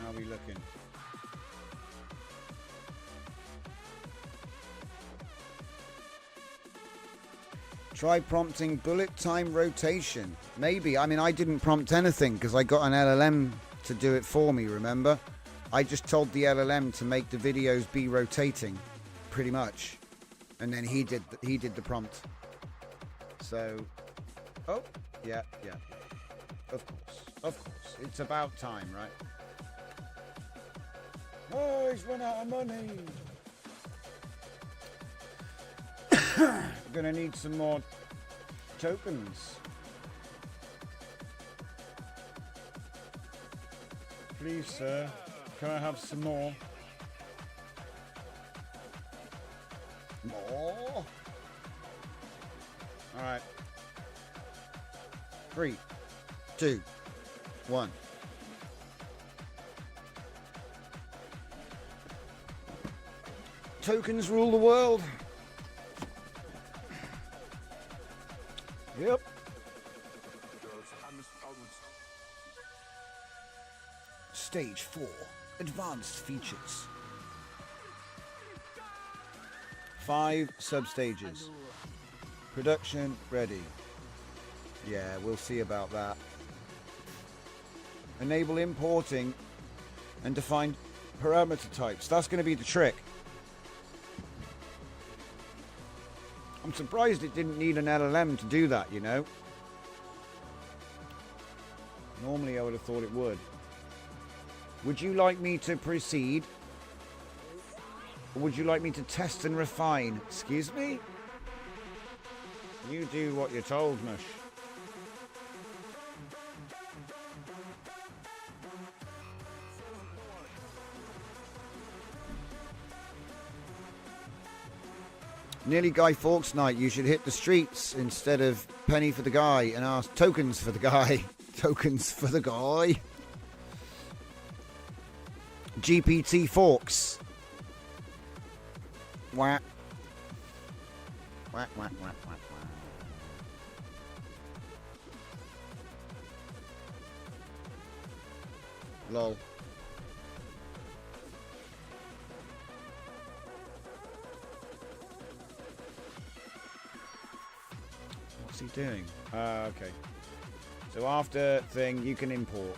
How are we looking? Try prompting bullet time rotation. Maybe. I mean, I didn't prompt anything because I got an LLM to do it for me, remember? I just told the LLM to make the videos be rotating, pretty much. And then he did the prompt. So, oh, yeah. Of course. It's about time, right? Oh, he's run out of money. Gonna need some more tokens. Please, sir, can I have some more? More? Alright. 3, 2, 1. Tokens rule the world. Yep. Stage 4. Advanced features. 5 substages. Production ready. Yeah, we'll see about that. Enable importing and define parameter types. That's going to be the trick. I'm surprised it didn't need an LLM to do that, you know. Normally I would have thought it would. Would you like me to proceed? Or would you like me to test and refine? Excuse me? You do what you're told, Mush. Nearly Guy Fawkes night. You should hit the streets instead of penny for the guy and ask tokens for the guy. Tokens for the guy. GPT Fawkes. Wah. Wah, wah, wah, wah, wah. Lol. What's he doing? Okay. So after thing, you can import.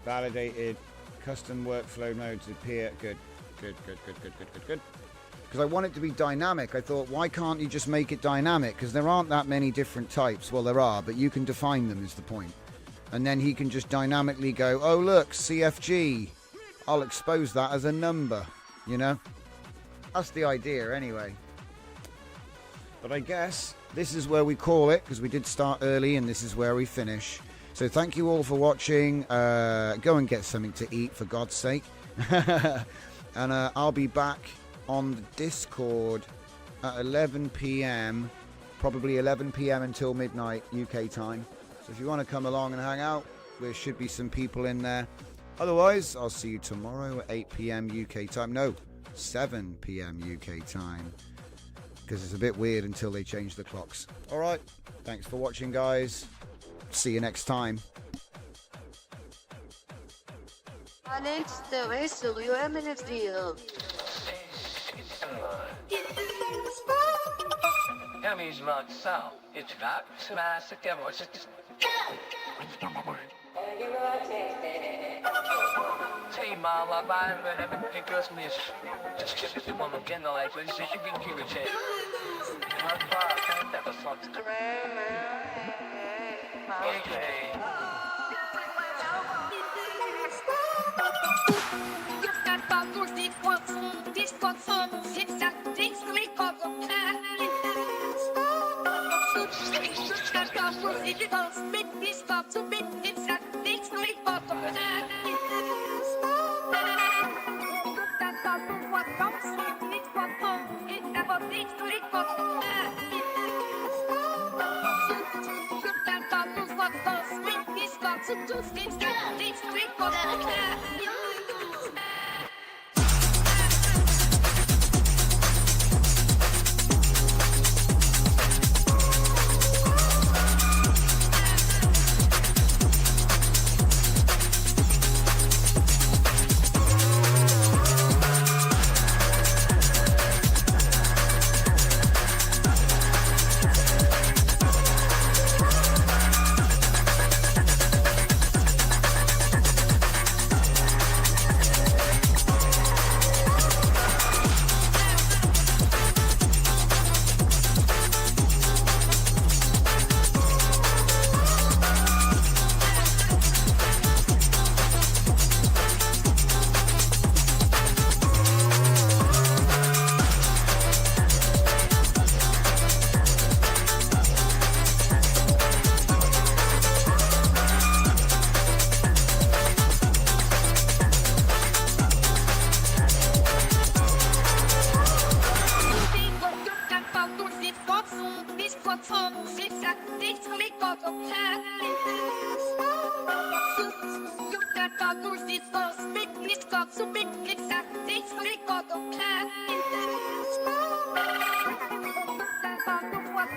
Validated. Custom workflow modes appear. Good. Good. Because I want it to be dynamic. I thought, why can't you just make it dynamic? Because there aren't that many different types. Well, there are, but you can define them is the point. And then he can just dynamically go, oh, look, CFG. I'll expose that as a number, you know? That's the idea anyway. But I guess this is where we call it, because we did start early and this is where we finish. So thank you all for watching. Go and get something to eat, for God's sake. And I'll be back on the Discord at 11 p.m. Probably 11 p.m. until midnight UK time. So if you want to come along and hang out, there should be some people in there. Otherwise, I'll see you tomorrow at 8 p.m. UK time. No, 7 p.m. UK time. Because it's a bit weird until they change the clocks. Alright, thanks for watching, guys. See you next time. Anexte versiyonu eminence diyor. Emmy's not south. It's not smash again. What's it? Say, Mom, I'm going to pick us miss. Just if you want to get the life, let's see if you can keep it check. Not far, I never thought to okay.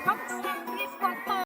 What?